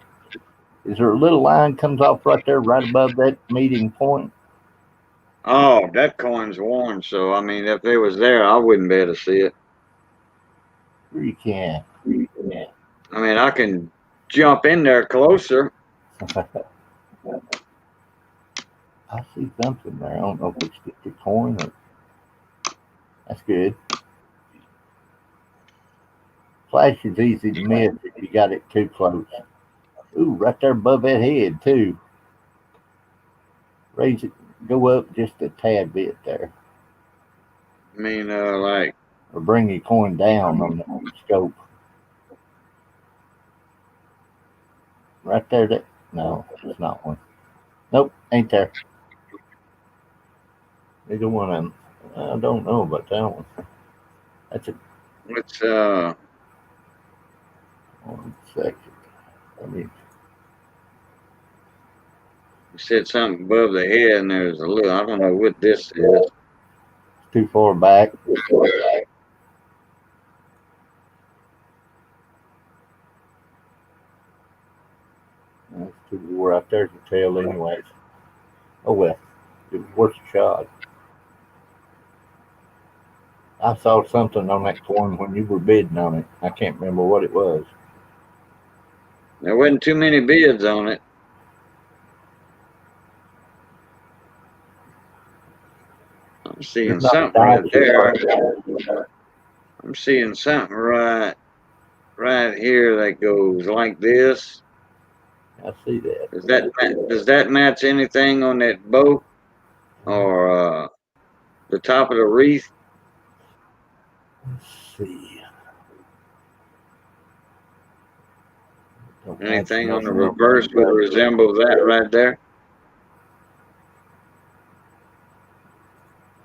Is there a little line comes off right there, right above that meeting point? Oh, that coin's worn. So I mean, if it was there, I wouldn't be able to see it. Sure you can. I mean, I can jump in there closer. I see something there. I don't know if it's just a coin or. That's good. Flash is easy to miss if you got it too close. Ooh, right there above that head too. Raise it, go up just a tad bit there, I mean, like. or bring your coin down on the scope. Right there. That no, it's not one. Nope, ain't there. Neither one of them. I don't know about that one. That's a Let's 1 second. I mean, you said something above the head, and there's a little. I don't know what this is. too far back. That's too right there's the tail, anyways. Oh well, it was worth a shot. I saw something on that coin when you were bidding on it. I can't remember what it was. There wasn't too many bids on it. I'm seeing It's not something right there. diamond. I'm seeing something right here that goes like this. I see that. Does that match anything on that boat or the top of the wreath? Let's see. Don't match Anything on the nothing on reverse would resemble that right there?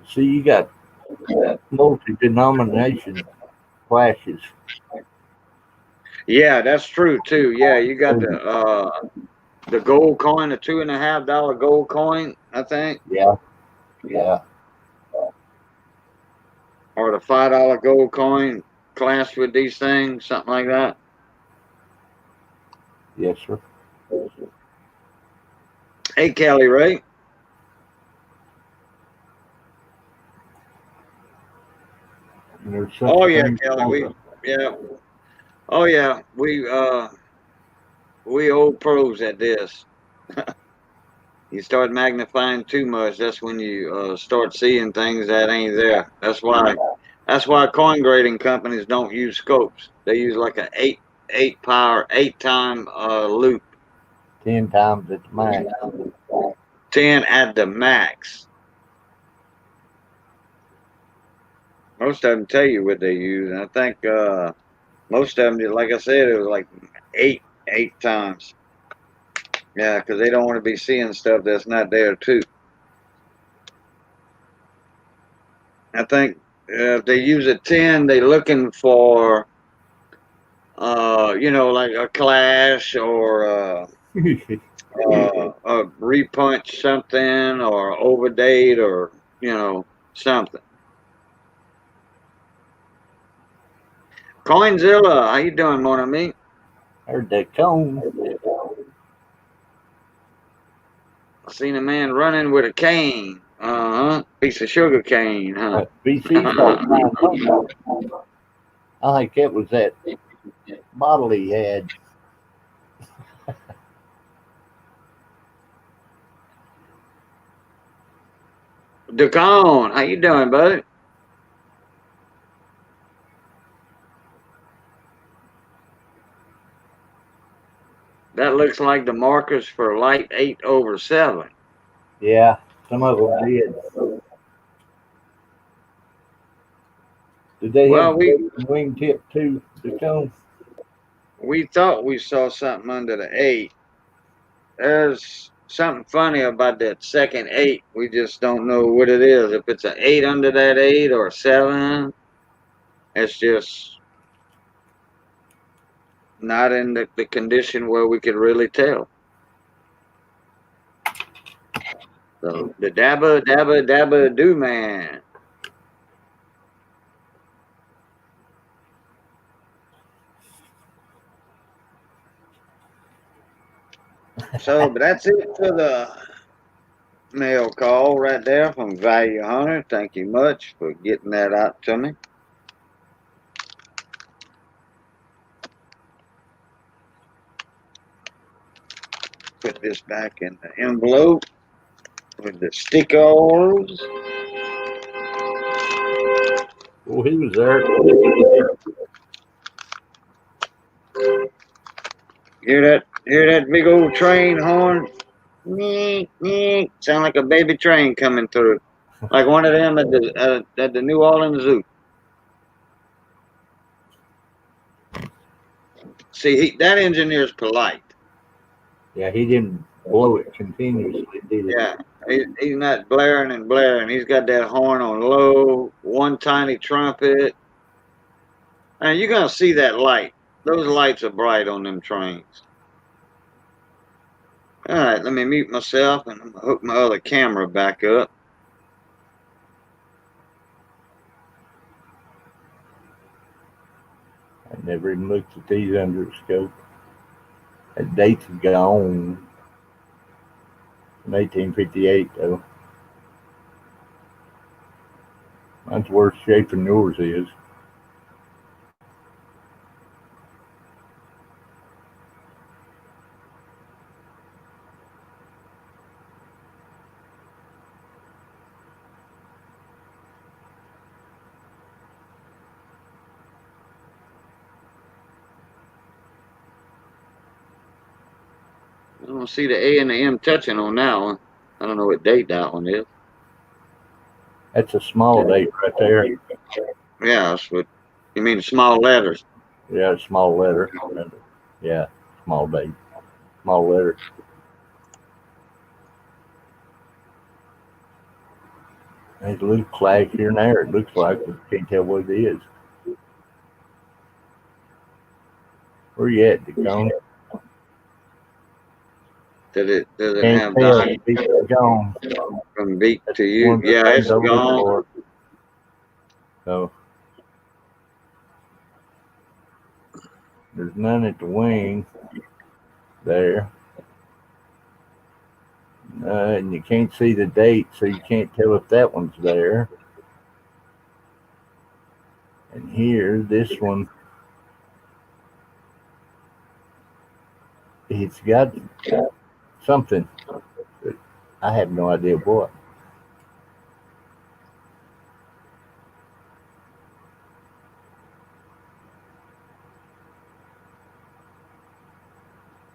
See, you got multi-denomination flashes. Yeah, that's true too. Yeah, you got the gold coin, the $2.50 gold coin, I think, Yeah, yeah, or the $5 gold coin classed with these things, something like that. yes, sir. Hey, Kelly, Ray. And there's Oh something yeah, things Kelly. on Yeah. Oh yeah, we old pros at this. You start magnifying too much, that's when you start seeing things that ain't there. That's why coin grading companies don't use scopes. They use like a eight power 8-time loop. 10 times at the max. 10 at the max. Most of them tell you what they use, and I think most of them, like I said, it was like eight times. Yeah, because they don't want to be seeing stuff that's not there too. I think if they use a 10, they're looking for, like a clash or a repunch something or overdate or, something. Coinzilla, how you doing, mon ami? Heard that cone. I seen a man running with a cane. Piece of sugar cane, huh? BC called Fine Hunter. I think that was that bottle he had. Ducon, how you doing, bud? That looks like the markers for light 8/7. Yeah, some of them did. Did they have Well, we wingtip too, the cone? we thought we saw something under the 8. There's something funny about that second 8. We just don't know what it is. If it's an 8 under that 8 or a 7, it's just not in the condition where we could really tell. So the dabba dabba dabba do man. So, but that's it for the mail call right there from Value Hunter. Thank you much for getting that out to me. Put this back in the envelope with the stickers. Well, he was there. Hear that big old train horn? Nee, nee. Sound like a baby train coming through. Like one of them at the New Orleans Zoo. See, that engineer's polite. Yeah, he didn't blow it continuously, did he? Yeah, he's not blaring and blaring. He's got that horn on low, one tiny trumpet. And you're gonna see that light. Those lights are bright on them trains. All right, let me mute myself and I'm gonna hook my other camera back up. I never even looked at these under the scope. That date's gone. From 1858, though. Mine's worse shape than yours is. I don't see the A and the M touching on that one. I don't know what date that one is. That's a small date right there. Yeah, that's what you mean. Small letters. Yeah, small letter. Yeah, small date. Small letter. There's a little flag here and there. It looks like, but can't tell what it is. Where you at, Decon? Does it Can't have tell. the It's gone. from beat to you? One of the Yeah, things it's I look gone. for. So there's none at the wing there. And you can't see the date, so you can't tell if that one's there. And here, this one, it's got something. But I have no idea what.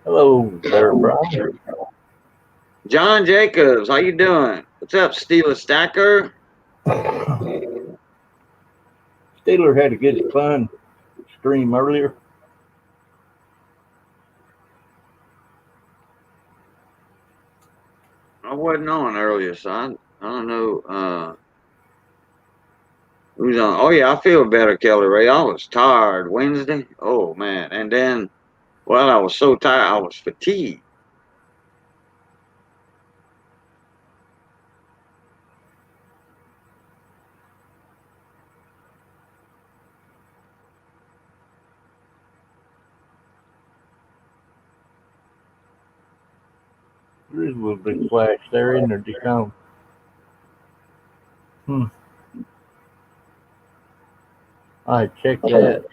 Hello there, Brian. John Jacobs, how you doing? What's up, Steeler Stacker? Steeler had a good fun stream earlier. I wasn't on earlier, so I don't know who's on. Oh yeah, I feel better, Kelly Ray. I was tired Wednesday. Oh man, and then well, I was so tired, I was fatigued. There's a little bit flash there, isn't there, Decon? I check that.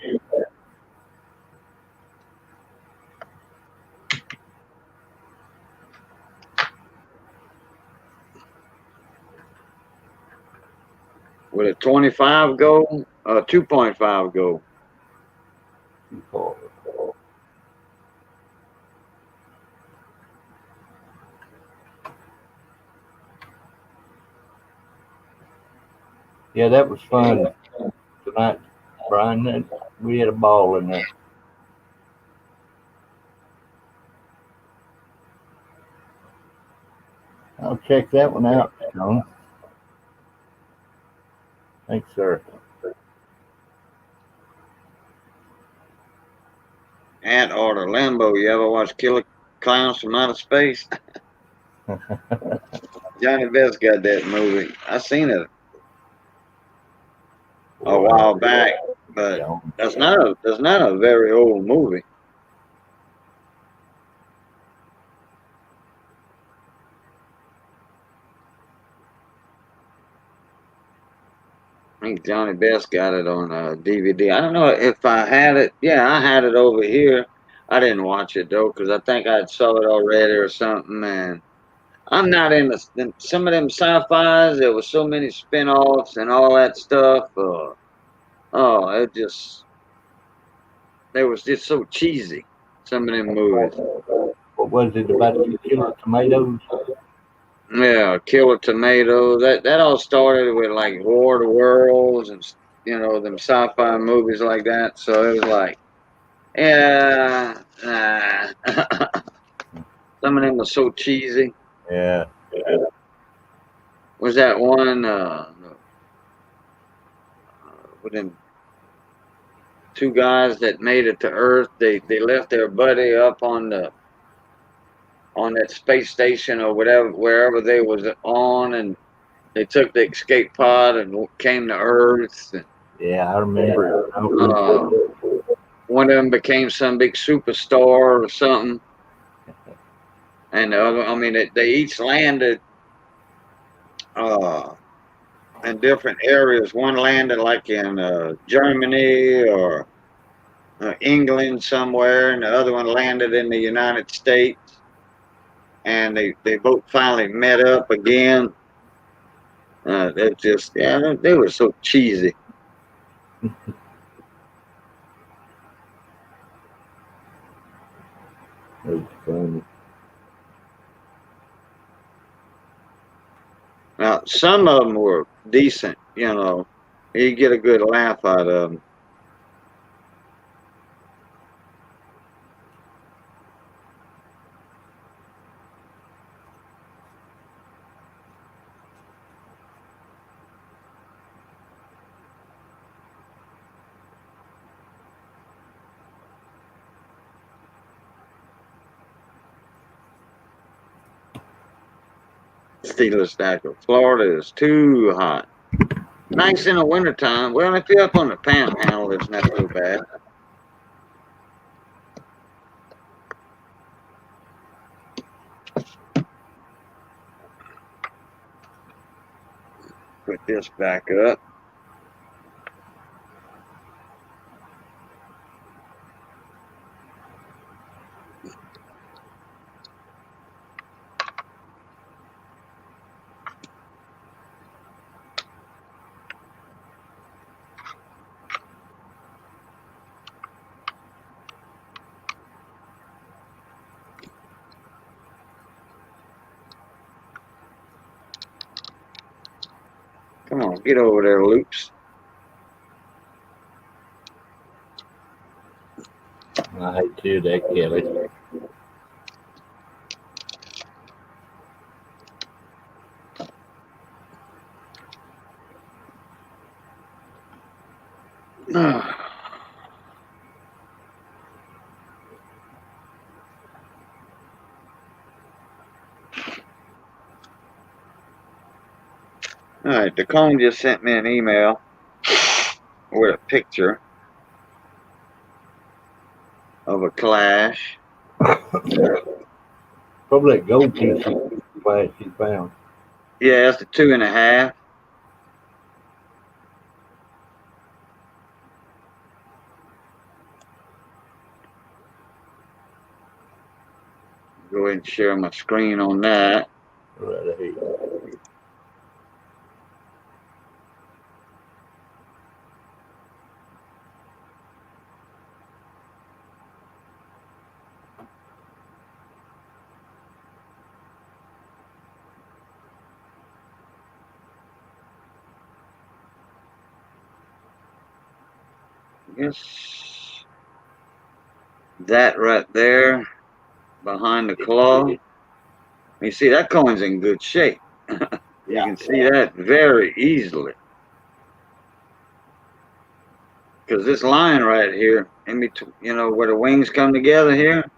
With a 25 go, 2.5 go. Yeah, that was fun tonight, Brian. We had a ball in there. I'll check that one out, John. Thanks, sir. Ant Order Limbo. You ever watch Killer Clowns from Outer Space? Johnny Best got that movie. I seen it a while back, but that's not a very old movie. I think Johnny Best got it on DVD. I don't know if I had it. Yeah, I had it over here. I didn't watch it though because I think I saw it already or something. And I'm not in some of them sci-fis. There was so many spin-offs and all that stuff. Oh, it was just so cheesy. Some of them movies. What was it about the killer tomatoes? Yeah, Killer Tomato. That all started with like War of the Worlds and them sci-fi movies like that. So it was like, yeah, nah. Some of them were so cheesy. Yeah. Was that one with them two guys that made it to Earth? They left their buddy up on that space station or whatever wherever they was on, and they took the escape pod and came to Earth. And, Yeah, I remember. one of them became some big superstar or something, and the other, I mean, they each landed uh, in different areas. One landed like in Germany or England somewhere, and the other one landed in the United States. And they both finally met up again. They just they were so cheesy. It was funny. Now some of them were decent, you get a good laugh out of them. Steelers stacker. Florida is too hot. Nice in the wintertime. Well, if you're up on the panhandle, it's not so bad. Put this back up. Come on, get over there, Loops. I hate to do that, Kelly. All right, the cone just sent me an email with a picture of a clash. Probably that gold piece flash he found. Yeah, it's a 2.5. Go ahead and share my screen on that. Right ahead. I guess that right there behind the claw. You see, that coin's in good shape. You can see that very easily. Because this line right here, in between, you know, where the wings come together here,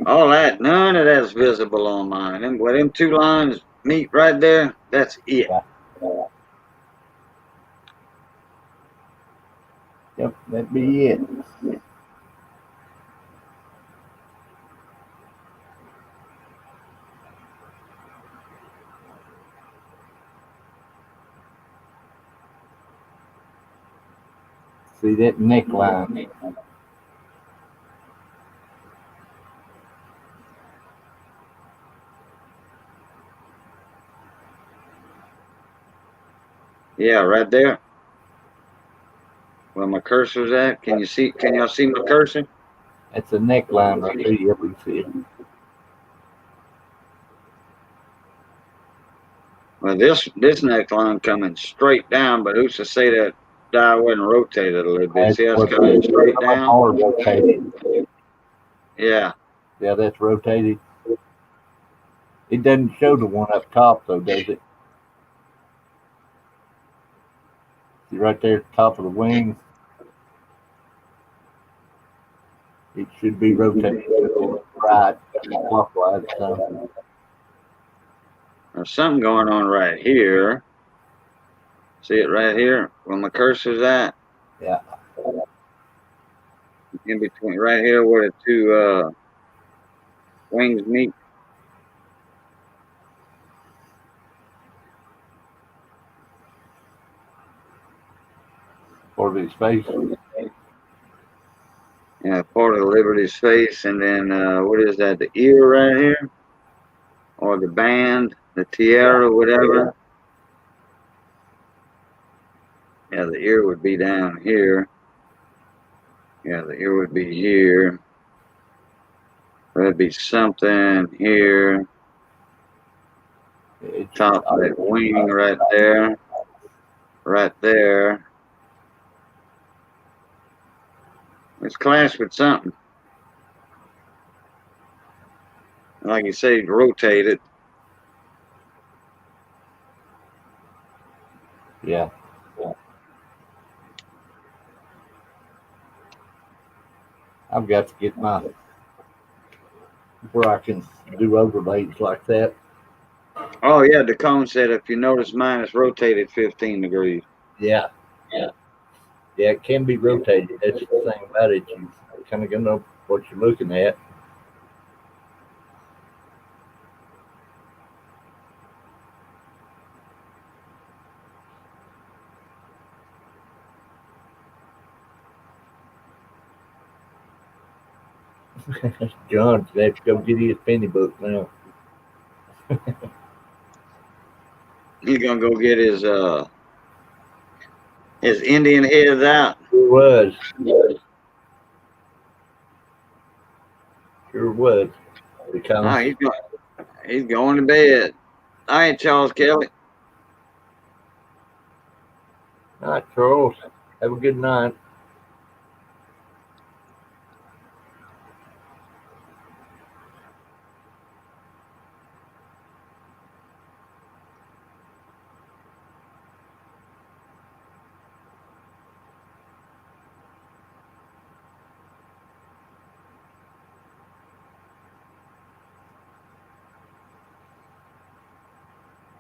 all that, none of that's visible on mine. And where them two lines meet right there, that's it. Yep, that'd be it. See that neckline? Yeah, right there. Where my cursor's at. Can you see? Can y'all see my cursor? That's a neckline right there. Yep, we see it. Well, this neckline coming straight down, but who's to say that die wasn't rotated a little bit? That's See how it's what coming straight down? All rotated. Yeah. Yeah, that's rotated. It doesn't show the one up top though, does it? See right there at the top of the wing. It should be rotated right clockwise. There's something going on right here. See it right here where my cursor's at? Yeah. In between, right here where the two wings meet. Part of his face. Yeah, part of Liberty's face, and then what is that? The ear right here, or the band, the tiara, whatever. Yeah, the ear would be down here. Yeah, the ear would be here. There'd be something here. Top of that wing right there. Right there. It's clashed with something. Like you say, rotate it. Yeah. I've got to get my where I can do overlays like that. Oh yeah, the cone said if you notice mine is rotated 15 degrees. Yeah. Yeah. Yeah, it can be rotated. That's the thing about it. You kind of gonna know what you're looking at. John's gonna have to go get his penny book now. He's gonna go get his Indian heads out. Sure was. Sure was. Oh, he's going to bed. All right, Charles Kelly. All right, Charles. Have a good night.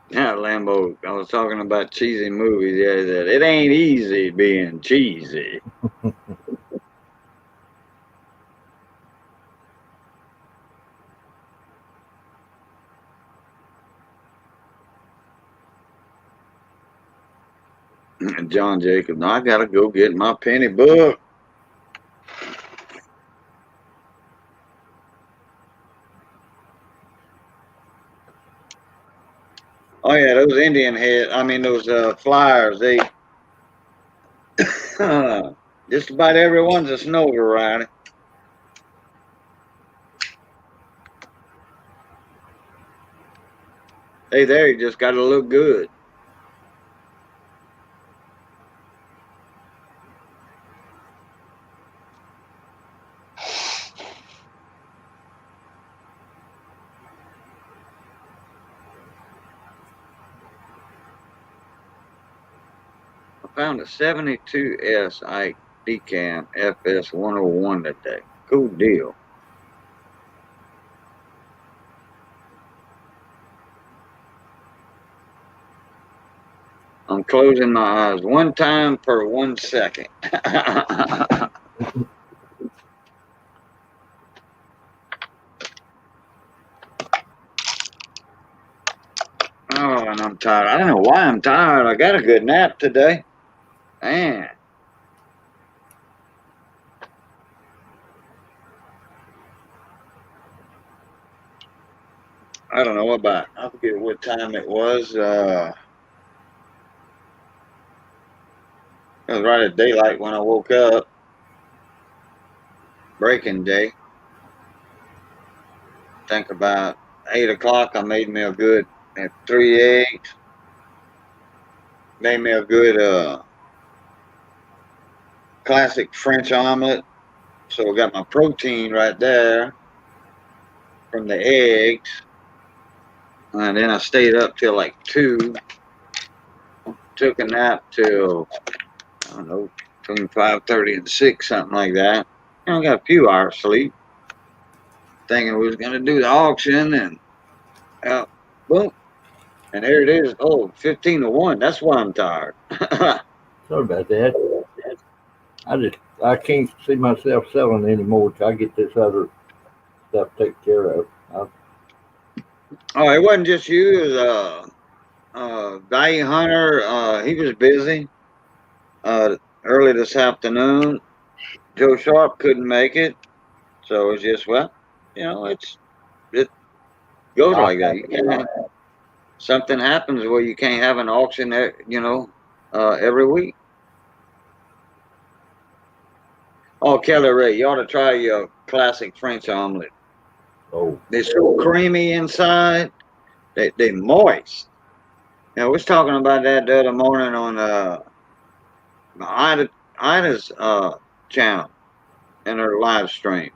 Yeah, Lambo. I was talking about cheesy movies. Yeah, that it ain't easy being cheesy. And John Jacob. No, I gotta go get my penny book. Oh yeah, those Indian head. I mean those flyers. They just about everyone's a snow variety. Hey, there you just gotta look good. I found a 72S Ike Decam FS 101 today. Cool deal. I'm closing my eyes one time per 1 second. Oh, and I'm tired. I don't know why I'm tired. I got a good nap today. Man, I don't know about. I forget what time it was. It was right at daylight when I woke up. Breaking day. Think about 8 o'clock. I made me a good 3 eggs. Made me a good classic French omelet. So I got my protein right there from the eggs. And then I stayed up till like 2. Took a nap till, I don't know, between 5:30 and 6, something like that. And I got a few hours sleep. Thinking we was going to do the auction and, boom. And there it is. Oh, 15 to 1. That's why I'm tired. Sorry about that. I can't see myself selling anymore till I get this other stuff taken care of. Oh, it wasn't just you. It was Bayou Hunter. He was busy early this afternoon. Joe Sharp couldn't make it. So it's just, well, it goes I, like that. You can't, something happens where you can't have an auction, every week. Oh, Kelly Ray, you ought to try your classic French omelet. oh, They're so creamy inside. They moist. I was talking about that the other morning on Ida's channel in her live stream.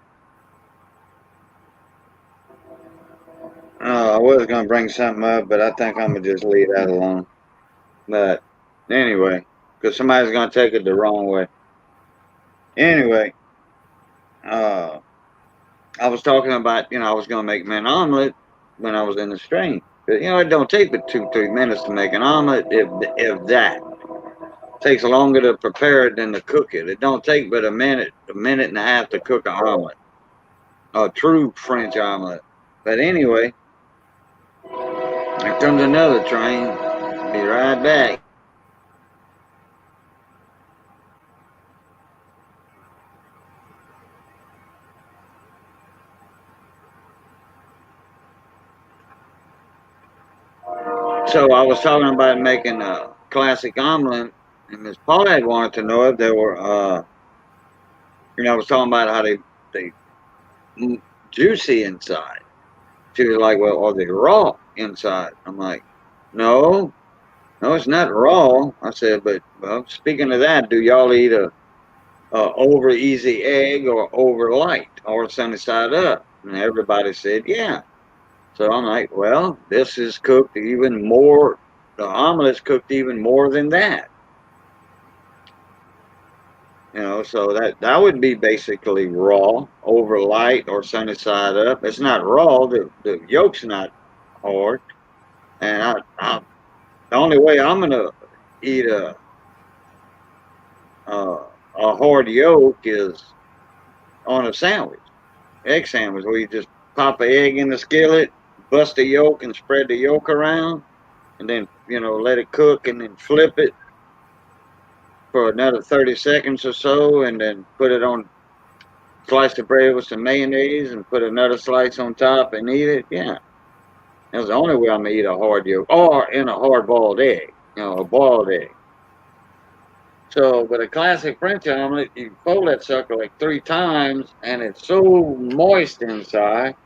I was gonna bring something up, but I think I'm gonna just leave that alone. But anyway, because somebody's gonna take it the wrong way. Anyway, uh, I was talking about, I was gonna make me an omelet when I was in the stream. But, it don't take but 2, 3 minutes to make an omelet, if that. It takes longer to prepare it than to cook it. It don't take but a minute and a half to cook an omelet, a true French omelet. But anyway, here comes another train. Be right back. So I was talking about making a classic omelet, and Miss Paulette wanted to know if there were, I was talking about how they juicy inside. She was like, well, are they raw inside? I'm like, no, no, it's not raw. I said, but well, speaking of that, do y'all eat a over easy egg or over light or sunny side up? And everybody said, yeah. So I'm like, well, this is cooked even more. The omelet's cooked even more than that. So that would be basically raw, over light, or sunny side up. It's not raw. The yolk's not hard. And the only way I'm gonna eat a hard yolk is on a sandwich, egg sandwich, where you just pop an egg in the skillet, bust the yolk, and spread the yolk around, and then let it cook, and then flip it for another 30 seconds or so, and then put it on slice the bread with some mayonnaise, and put another slice on top and eat it. Yeah, that's the only way I'm gonna eat a hard yolk, or in a hard boiled egg, a boiled egg. So, but a classic French omelet, you fold that sucker like 3 times, and it's so moist inside.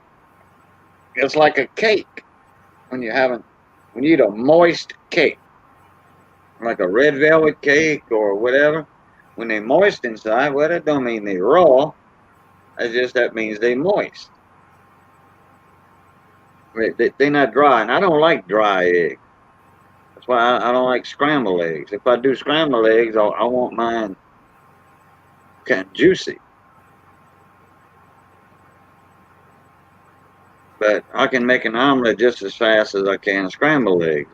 It's like a cake when you eat a moist cake, like a red velvet cake or whatever. When they moist inside, well, that don't mean they raw. That means they moist. They're not dry, and I don't like dry eggs. That's why I don't like scrambled eggs. If I do scrambled eggs, I want mine kind of juicy. But I can make an omelet just as fast as I can scrambled eggs.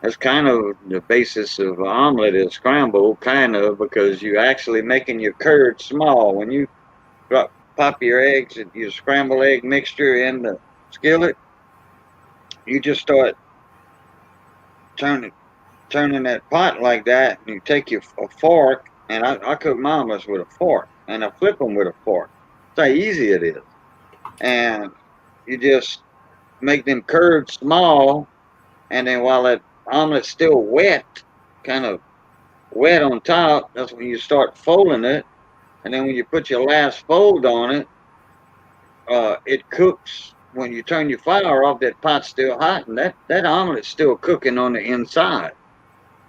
That's kind of the basis of an omelet is scrambled, kind of, because you're actually making your curd small. When you pop your eggs and your scrambled egg mixture in the skillet, you just start turning that pot like that, and you take a fork, and I cook my omelets with a fork, and I flip them with a fork. That's how easy it is. And you just make them curds small, and then while that omelet's still wet, kind of wet on top, that's when you start folding it. And then when you put your last fold on it, it cooks. When you turn your fire off, that pot's still hot, and that omelet's still cooking on the inside.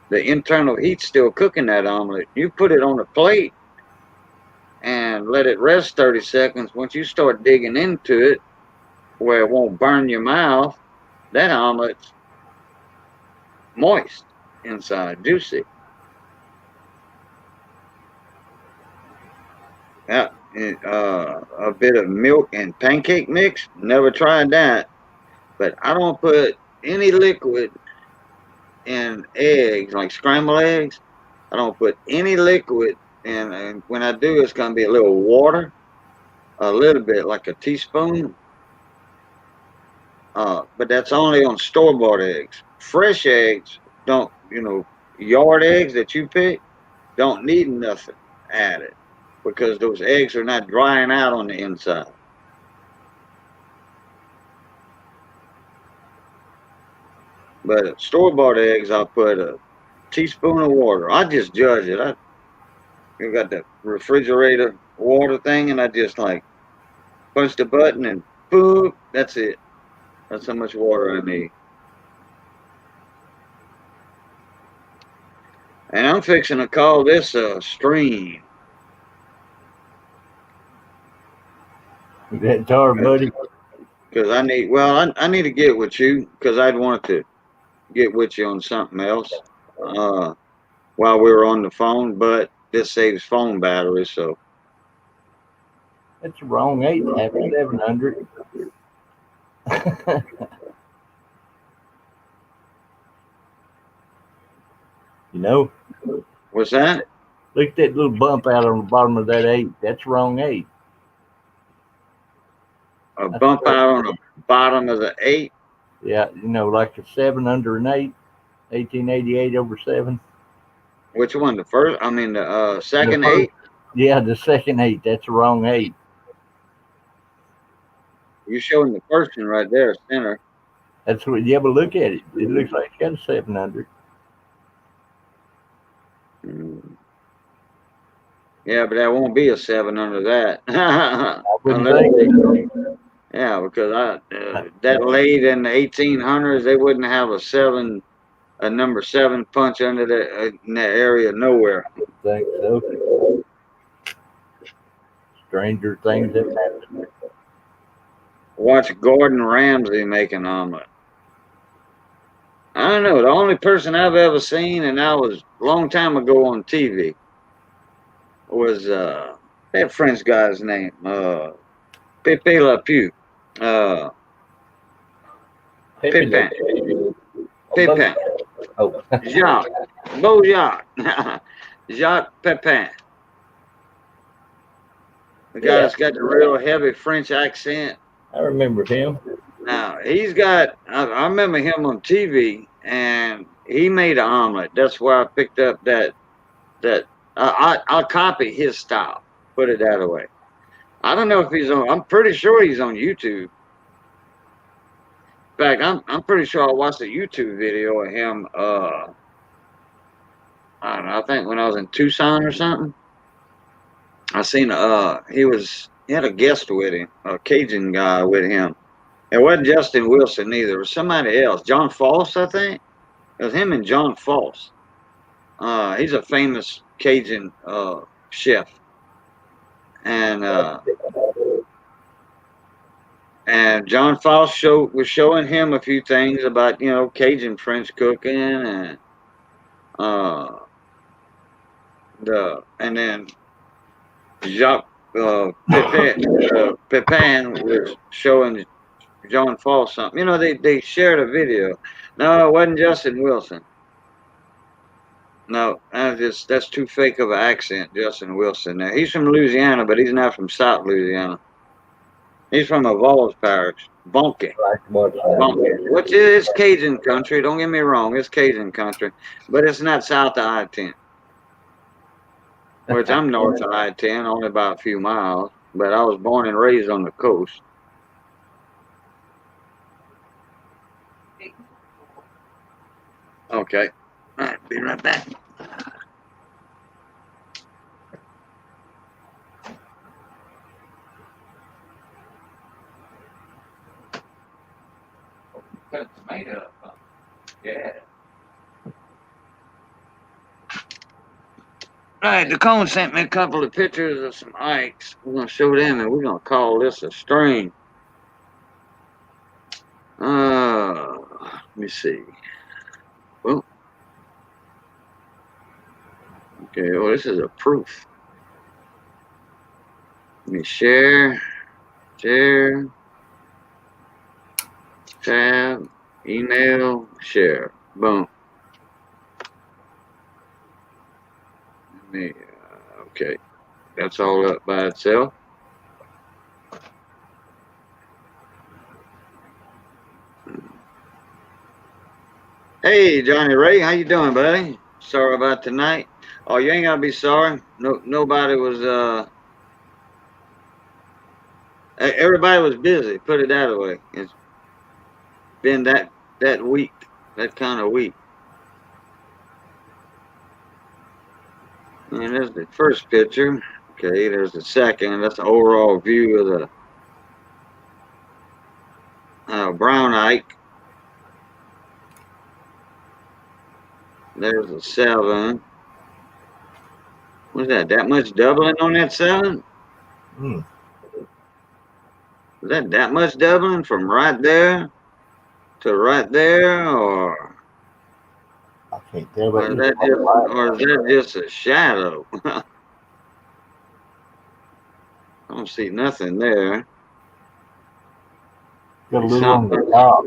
The internal heat's still cooking that omelet. You put it on a plate and let it rest 30 seconds. Once you start digging into it, where it won't burn your mouth, that omelet's moist inside, juicy. Yeah, a bit of milk and pancake mix. Never tried that, but I don't put any liquid in eggs, like scrambled eggs. I don't put any liquid in, and when I do, it's gonna be a little water, a little bit, like a teaspoon. But that's only on store-bought eggs. Fresh eggs don't, yard eggs that you pick don't need nothing added because those eggs are not drying out on the inside. But store-bought eggs, I'll put a teaspoon of water. I just judge it. I got the refrigerator water thing, and I just like push the button and boom, that's it. That's how much water I need. And I'm fixing to call this a stream. That tar, buddy. Because I need to get with you because I'd want to get with you on something else while we were on the phone, but this saves phone battery, so. That's the wrong 8. Happy 700. You know? What's that? Look at that little bump out on the bottom of that 8. That's wrong 8. A bump out on the bottom of the 8? Yeah, like a 7 under an 8. 1888 over 7. Which one? The second The first, 8? yeah, the second 8. That's the wrong 8. You're showing the first one right there, center. That's what. Yeah, but look at it. It looks like it's got a 700. Yeah, but that won't be a 7 under that. I wouldn't think. Yeah, because that late in the 1800s, they wouldn't have a number 7 punch under in that area nowhere. I think so. Stranger things have happened. Watch Gordon Ramsay make an omelet. I don't know. The only person I've ever seen, and that was a long time ago on TV, was that French guy's name, Pepe Le Pew. Pepin. Pepin. Oh, Jacques. Beau Jacques. Jacques Pepin. The guy yeah, that's got the real heavy French accent. I remember him. Now, he's got, I remember him on TV, and he made an omelet. That's where I picked up I'll copy his style, put it that way. I don't know if he's on, I'm pretty sure he's on YouTube. In fact, I'm pretty sure I watched a YouTube video of him, I don't know, I think when I was in Tucson or something. I seen, he had a guest with him, a Cajun guy with him. It wasn't Justin Wilson either. It was somebody else. John Foss, I think. It was him and John Foss. He's a famous Cajun chef, and John Foss was showing him a few things about Cajun French cooking and and then Jacques Pepin was showing John Foss something. They shared a video. No, it wasn't Justin Wilson. No, that's too fake of an accent, Justin Wilson. Now he's from Louisiana, but he's not from South Louisiana. He's from a Vols parish, Bonke. Bonke, which is Cajun country. Don't get me wrong, it's Cajun country, but it's not south of I-10. Which I'm north of I-10, only about a few miles. But I was born and raised on the coast. Okay, all right, be right back. Cut tomato up. Yeah. Right, the cone sent me a couple of pictures of some ikes. We're gonna show them, and we're gonna call this a string. Let me see. Well, okay. Well, this is a proof. Let me share, tab, email, share. Boom. Okay, that's all up by itself. Hey, Johnny Ray, how you doing, buddy? Sorry about tonight. Oh, you ain't gotta be sorry. No, nobody was. Everybody was busy. Put it that way. It's been that week, that kind of week. And there's the first picture. Okay, there's the second. That's the overall view of the brown Ike. There's the 7. What's that? That much doubling on that 7? Hmm. Is that much doubling from right there to right there, or I can't tell, or is that just a shadow? I don't see nothing there. got a little on the top.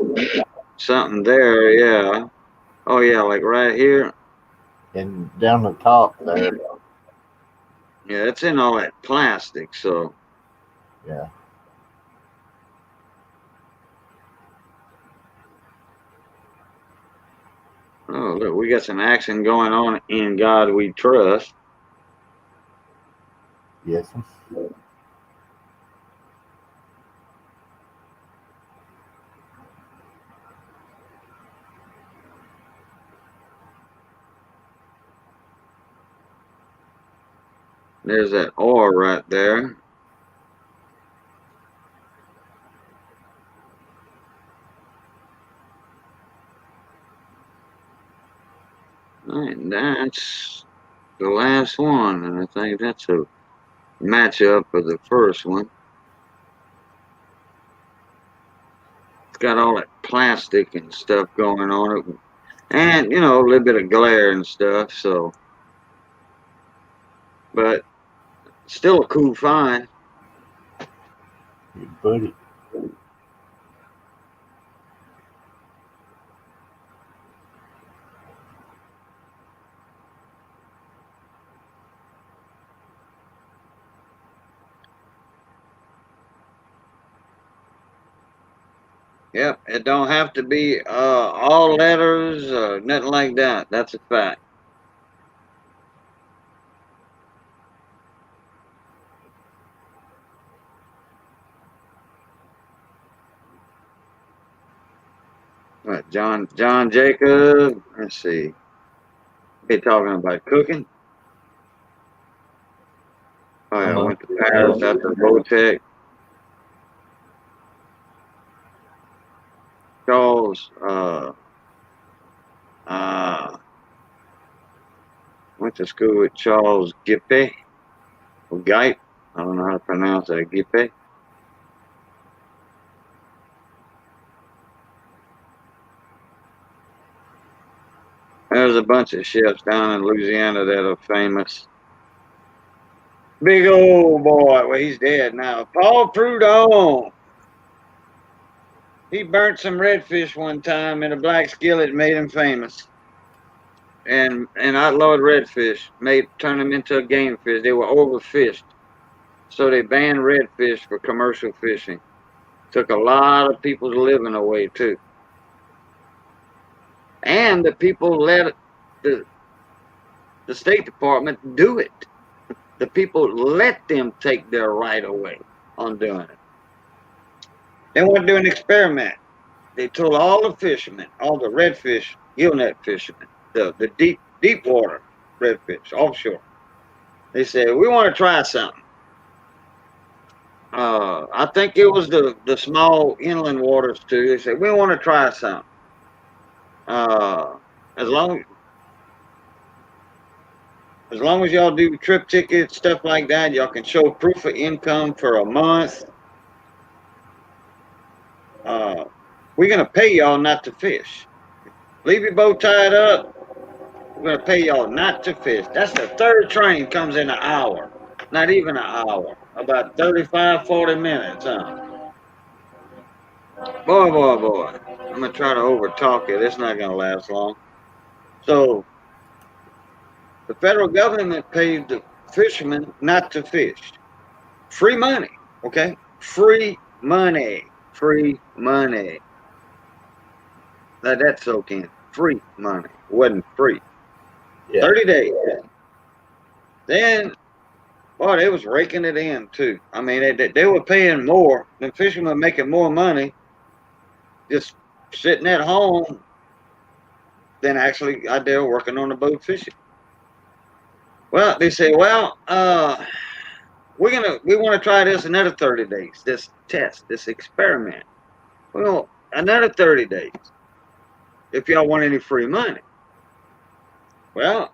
Something there, yeah. Oh yeah, like right here. And down the top there. Yeah, it's in all that plastic, so. Yeah. Oh, look, we got some action going on in God We Trust. Yes. There's that ore right there. And that's the last one, and I think that's a matchup of the first one. It's got all that plastic and stuff going on it, and a little bit of glare and stuff. So, but still a cool find. You put it. Yep, it don't have to be all letters or nothing like that. That's a fact. What, John Jacob? Let's see. They talking about cooking. Oh yeah, Uh-huh. went to Paris after Votech. Charles uh went to school with Charles Gippe or Gipe. I don't know how to pronounce that. Gippe. There's a bunch of chefs down in Louisiana that are famous. Big old boy. Well, he's dead now. Paul Prudhomme. He burnt some redfish one time in a black skillet, made him famous. And outlawed redfish, turned them into a game fish. They were overfished, so they banned redfish for commercial fishing. Took a lot of people's living away too. And the people let the the State Department do it. The people let them take their right away on doing it. They want to do an experiment. They told all the fishermen, all the redfish, gillnet fishermen, the deep water redfish, offshore. They said, we want to try something. I think it was the small inland waters too. They said, we want to try something. Uh, as long as long as y'all do trip tickets, stuff like that, y'all can show proof of income for a month. Uh, we're gonna pay y'all not to fish. Leave your boat tied up. We're gonna pay y'all not to fish. That's the third train comes in an hour. Not even an hour. About 35, 40 minutes, huh? Boy. I'm gonna try to overtalk it. It's not gonna last long. So the federal government paid the fishermen not to fish. Free money, okay? Free money. Free money. Let that soak in. Free money. It wasn't free. Yeah. 30 days. Then, boy, they was raking it in too. I mean, they were paying more. The fishermen were making more money just sitting at home than actually out there working on the boat fishing. Well, they say, well, we want to try this another 30 days. This test, this experiment. Well, another 30 days. If y'all want any free money. Well,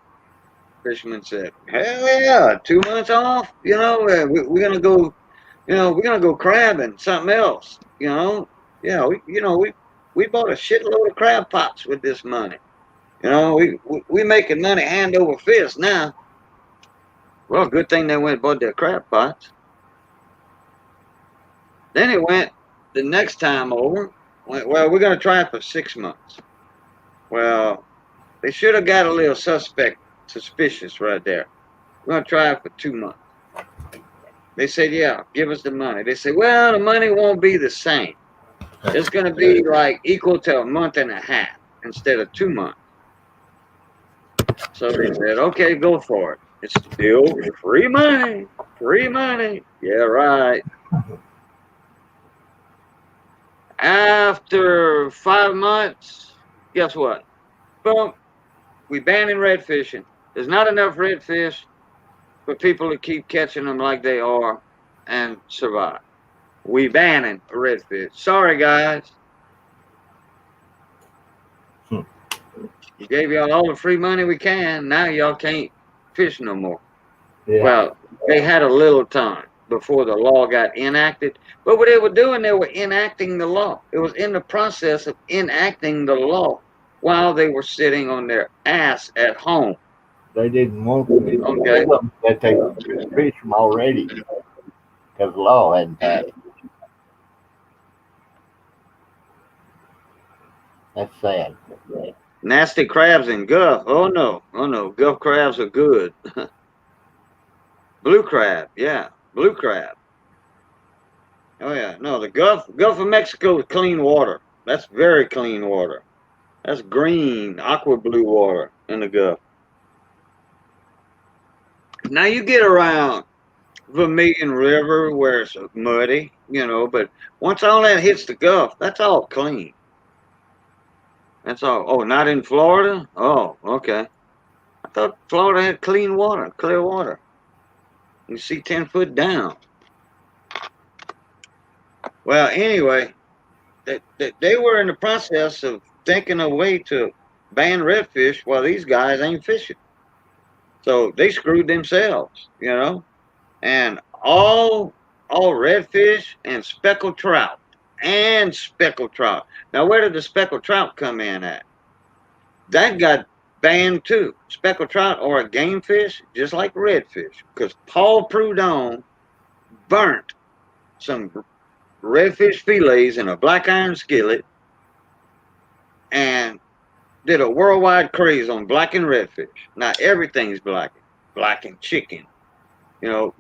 fisherman said, hell yeah, 2 months off. We're gonna go. We're gonna go crabbing, something else. Yeah, we bought a shitload of crab pots with this money. We making money hand over fist now. Well, good thing they went and bought their crab pots. Then it went the next time over. Well, we're gonna try it for 6 months. Well, they should have got a little suspicious right there. We're gonna try it for 2 months. They said, yeah, give us the money. They said, well, the money won't be the same. It's gonna be like equal to a month and a half instead of 2 months. So they said, okay, go for it. It's still free money. Free money. Yeah, right. After 5 months, guess what? Boom. We banning redfishing. There's not enough redfish for people to keep catching them like they are and survive. We banning redfish. Sorry, guys. You gave y'all all the free money we can. Now y'all can't fish no more. Yeah. Well, they had a little time before the law got enacted. But what they were doing, they were enacting the law. It was in the process of enacting the law while they were sitting on their ass at home. They didn't want to. Okay. That they fish them already because the law hadn't passed. That's sad. Nasty crabs in Gulf. Oh no. Gulf crabs are good. Blue crab, yeah. Blue crab. Oh yeah. No, the Gulf of Mexico is clean water. That's very clean water. That's green, aqua blue water in the Gulf. Now you get around Vermilion River where it's muddy, but once all that hits the Gulf, that's all clean. That's all. Oh, not in Florida? Oh, okay. I thought Florida had clean water, clear water. You see 10 foot down. Well, anyway, they were in the process of thinking a way to ban redfish while these guys ain't fishing. So they screwed themselves. And all redfish and speckled trout. And speckled trout. Now, where did the speckled trout come in at? That got banned too. Speckled trout are a game fish, just like redfish, because Paul Prudhomme burnt some redfish fillets in a black iron skillet and did a worldwide craze on blackened redfish. Now everything's blackened. Blackened chicken,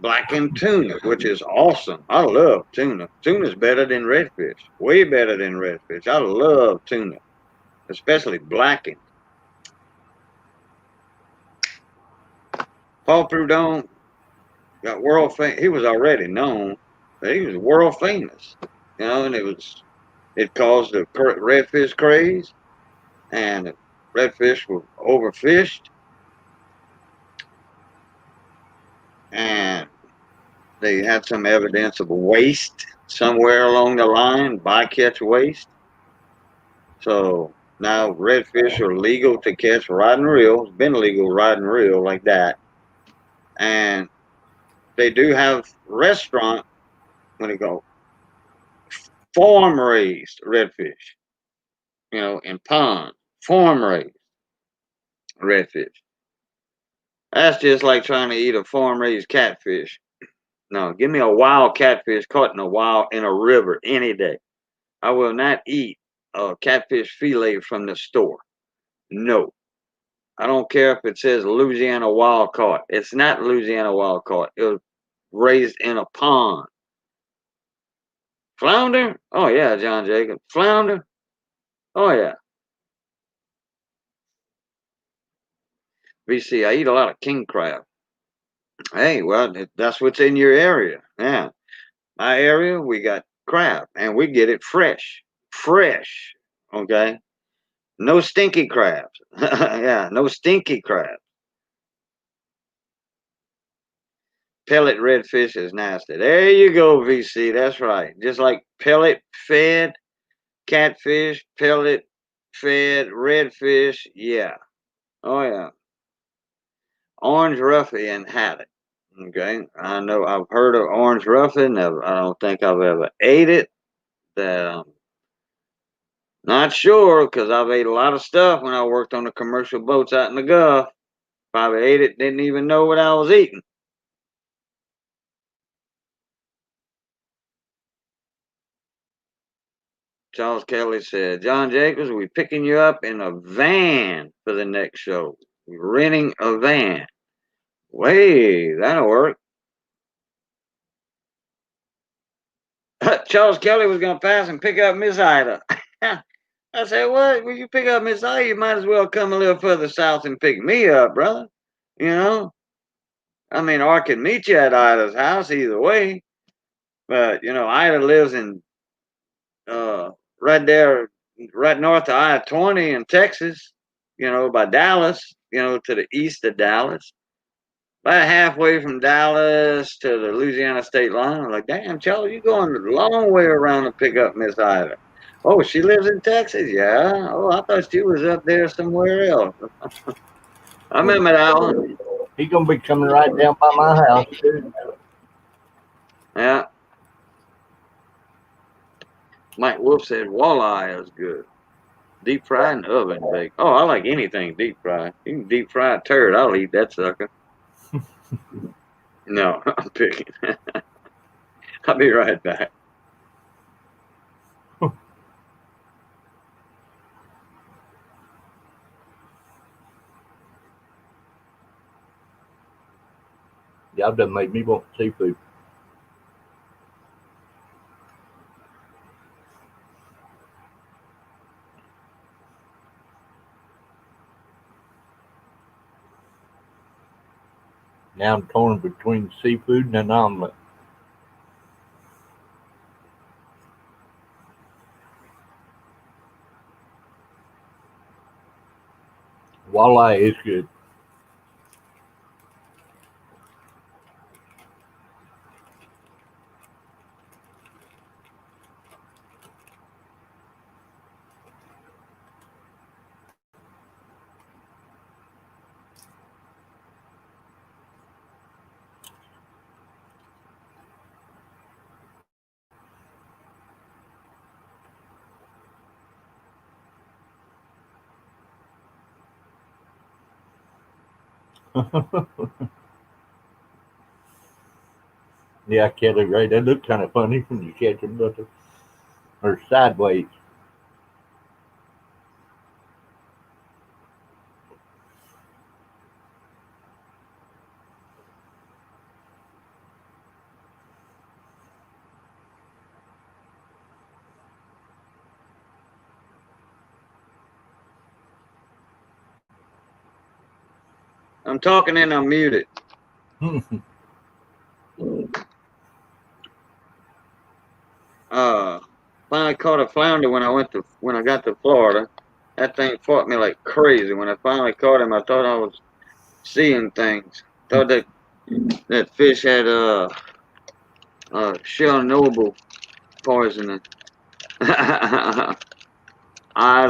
blackened tuna, which is awesome. I love tuna. Tuna's better than redfish. Way better than redfish. I love tuna, especially blackened. Paul Prudhomme got world famous. He was already known, but he was world famous. And it caused the redfish craze, and the redfish were overfished, and they had some evidence of waste somewhere along the line, bycatch waste. So now redfish are legal to catch rod and reel. It's been legal rod and reel like that. And they do have restaurant when they go farm raised redfish, in pond, farm raised redfish. That's just like trying to eat a farm raised catfish. No, give me a wild catfish caught in a river any day. I will not eat a catfish fillet from the store. No. I don't care if it says Louisiana wild caught. It's not Louisiana wild caught. It was raised in a pond. Flounder? Oh yeah, John Jacob. Flounder? Oh yeah. BC, I eat a lot of king crab. Hey, well, that's what's in your area. Yeah. My area, we got crab, and we get it fresh. Fresh. Okay? No stinky crabs. Yeah, no stinky crabs. Pellet redfish is nasty. There you go, VC. That's right. Just like pellet fed catfish, pellet fed redfish. Yeah. Oh, yeah. Orange Ruffian had it. Okay. I know I've heard of Orange Ruffian. I don't think I've ever ate it. Not sure because I've ate a lot of stuff when I worked on the commercial boats out in the Gulf. Probably ate it, didn't even know what I was eating. Charles Kelly said, John Jacobs, we're picking you up in a van for the next show. We're renting a van. Way, that'll work. Charles Kelly was going to pass and pick up Miss Ida. I said, what? When you pick up Miss Ida, you might as well come a little further south and pick me up, brother. I mean, or I can meet you at Ida's house either way. But, Ida lives in right there, right north of I-20 in Texas, by Dallas, to the east of Dallas. About halfway from Dallas to the Louisiana state line. I'm like, damn, Charles, you going a long way around to pick up Miss Ida. Oh, she lives in Texas? Yeah. Oh, I thought she was up there somewhere else. I remember that one. He's going to be coming right down by my house, too. Yeah. Mike Wolf said walleye is good. Deep fried and oven baked. Oh, I like anything deep fried. You can deep fry a turd. I'll eat that sucker. No, I'm picking. I'll be right back. Y'all done made me want seafood. Now I'm torn between seafood and an omelet. Walleye is good. Yeah, Kelly Ray, they look kind of funny when you catch them, but or sideways. I'm talking and I'm muted. Finally caught a flounder when I got to Florida. That thing fought me like crazy. When I finally caught him, I thought I was seeing things. Thought that fish had Chernobyl poisoning. Eyes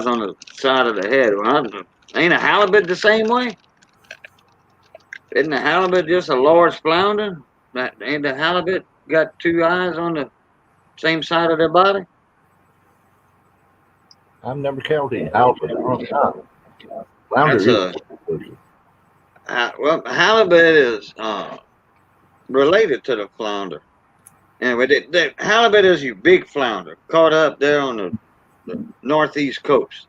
on the side of the head. Well, ain't a halibut the same way? Isn't the halibut just a large flounder? Ain't the halibut got two eyes on the same side of their body? I've never counted halibut. Flounder That's is. well, halibut is related to the flounder. Anyway, the halibut is your big flounder caught up there on the northeast coast.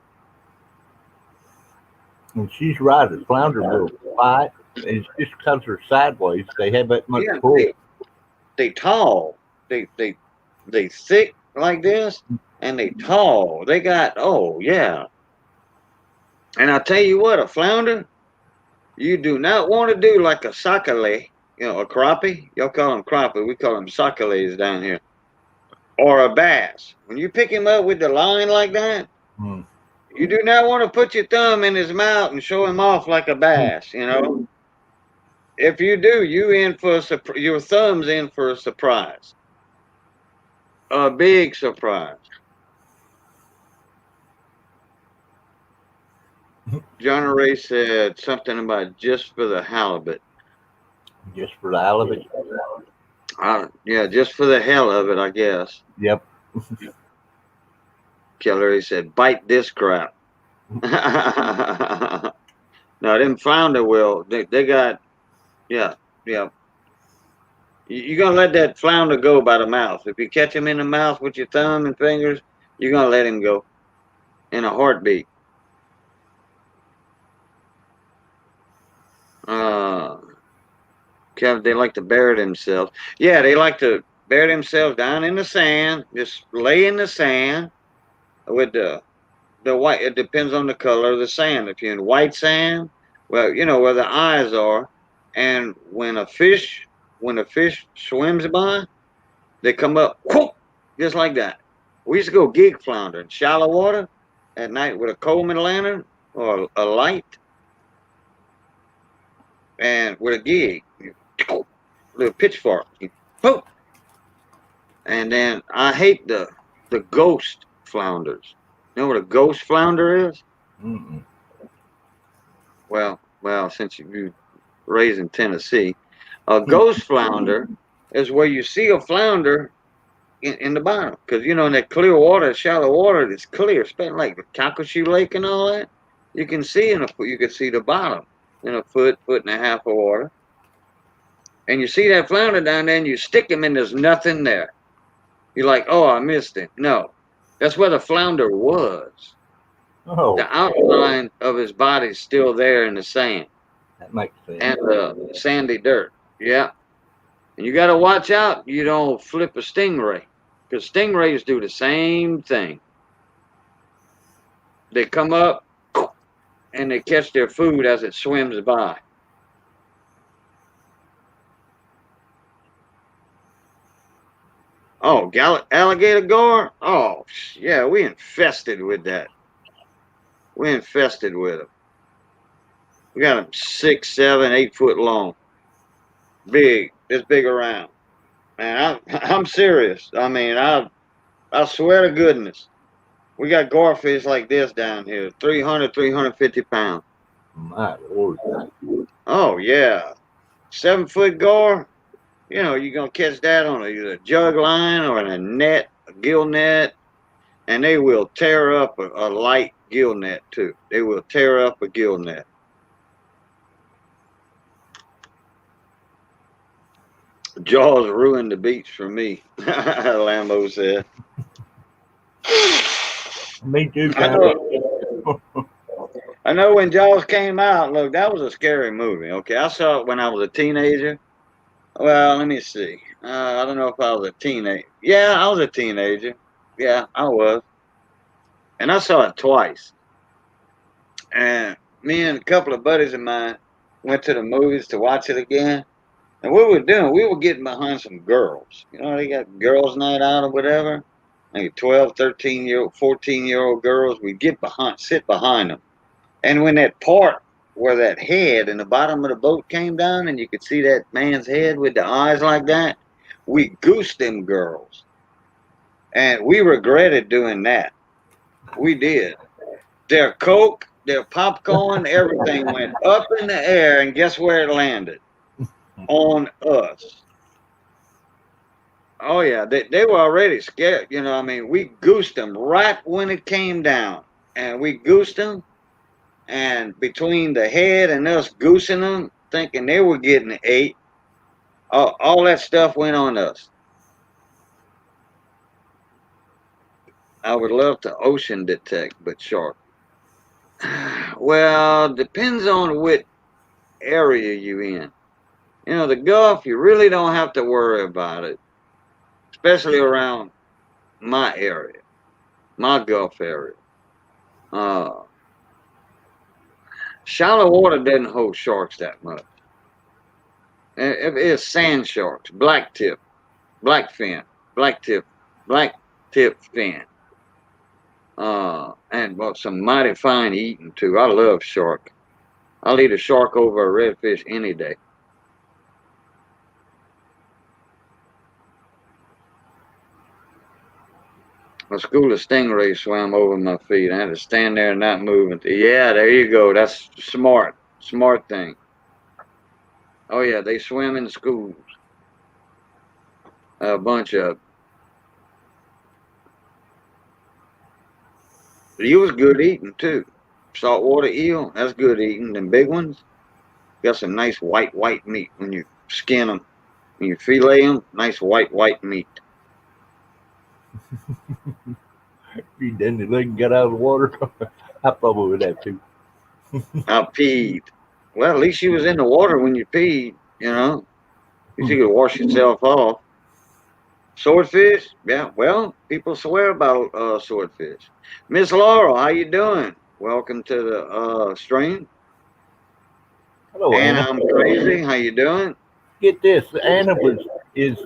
And she's right. The flounder will fight. It's just because they're sideways. They have that much Yeah, pull. they tall. They thick like this, and they tall. They got yeah. And I tell you what, a flounder, you do not want to do like a sakale, a crappie. Y'all call them crappie. We call them sakales down here. Or a bass. When you pick him up with the line like that, you do not want to put your thumb in his mouth and show him off like a bass. If you do, your thumb's in for a surprise, a big surprise. John Ray said something about just for the halibut. Just for the halibut. Yeah, just for the hell of it, I guess. Yep. Kellery said, "Bite this crap." No, them flounder will. They got, yeah, yeah. You're gonna let that flounder go by the mouth. If you catch him in the mouth with your thumb and fingers, you're gonna let him go in a heartbeat. They like to bury themselves. Yeah, they like to bury themselves down in the sand. Just lay in the sand with the white. It depends on the color of the sand. If you're in white sand, well, you know where the eyes are. And when a fish swims by, they come up whoop, just like that. We used to go gig flounder in shallow water at night with a Coleman lantern or a light and with a gig, little pitchfork. Boom. And then I hate the ghost flounders. You know what a ghost flounder is? Mm-mm. Well, since you raised in Tennessee, a ghost flounder is where you see a flounder in the bottom, because in that clear water, shallow water, it's clear, especially like the Calcasieu Lake and all that. You can see you can see the bottom in a foot and a half of water, and you see that flounder down there, and you stick him, and there's nothing there. You're like, oh, I missed him. No, that's where the flounder was. Oh, The outline of his body's still there in the sand that makes sense. and the sandy dirt. Yeah. And you got to watch out you don't flip a stingray, because stingrays do the same thing. They come up and they catch their food as it swims by. Oh, alligator gar? Oh, yeah, we infested with that. We infested with them. We got them 6, 7, 8 foot long, big, this big around. Man, I'm serious. I mean, I swear to goodness, we got garfish like this down here, 300, 350 pounds. My Lord. Oh yeah, 7 foot gar. You know, you're gonna catch that on either a jug line or in a net, a gill net, and they will tear up a light gill net too. They will tear up a gill net. Jaws ruined the beach for me, Lambo said. Me too, I kind know. of. I know when Jaws came out. Look, that was a scary movie. Okay, I saw it when I was a teenager. Well, let me see. I don't know if I was a teenager. Yeah, I was a teenager. Yeah, I was, and I saw it twice. And me and a couple of buddies of mine went to the movies to watch it again. And what we were doing, we were getting behind some girls. You know, they got girls' night out or whatever. Like 12, 13-year-old, 14-year-old girls. We get behind, sit behind them. And when that part where that head in the bottom of the boat came down and you could see that man's head with the eyes like that, we goosed them girls. And we regretted doing that. We did. Their Coke, their popcorn, everything went up in the air, and guess where it landed? On us. Oh yeah, they were already scared. You know, I mean, we goosed them right when it came down, and we goosed them, and between the head and us goosing them, thinking they were getting ate, all that stuff went on us. I would love to ocean detect, but shark. Well, depends on what area you in. You know, the Gulf, you really don't have to worry about it, especially around my area, my Gulf area. Uh, Shallow water doesn't hold sharks that much. It's sand sharks, black tip, black fin, black tip, black tip fin. And well, some mighty fine eating too. I love shark. I'll eat a shark over a redfish any day. A school of stingrays swam over my feet. I had to stand there and not move. Yeah, there you go. That's smart. Smart thing. Oh yeah, they swim in schools. A bunch of. Eel was good eating too. Saltwater eel, that's good eating. Them big ones got some nice white meat when you skin them. When you fillet them, nice white meat. You didn't let him get out of the water. I probably would have too. I peed. Well, at least you was in the water when you peed. You know, at least you could wash yourself off. Swordfish, yeah. Well, people swear about swordfish. Miss Laurel, how you doing? Welcome to the stream. Hello, Anna, Anna. I'm crazy. How you doing? Get this. Anna is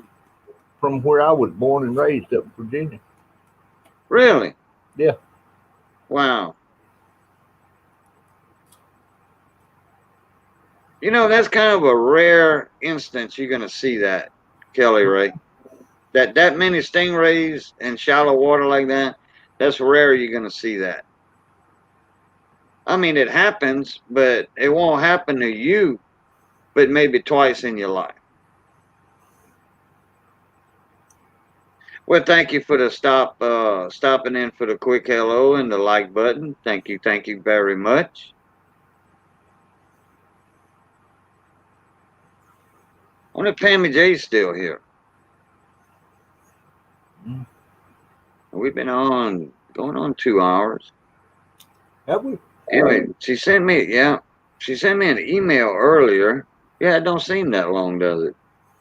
from where I was born and raised up in Virginia. Really? Yeah. Wow. You know, that's kind of a rare instance you're gonna see that, Kelly Ray. That many stingrays in shallow water like that, that's rare you're gonna see that. I mean, it happens, but it won't happen to you, but maybe twice in your life. Well, thank you for the stopping in for the quick hello and the like button. Thank you very much. I wonder if Pammy J's still here. Mm. We've been on going on 2 hours. Have we? Anyway, she sent me an email earlier. Yeah, it don't seem that long, does it?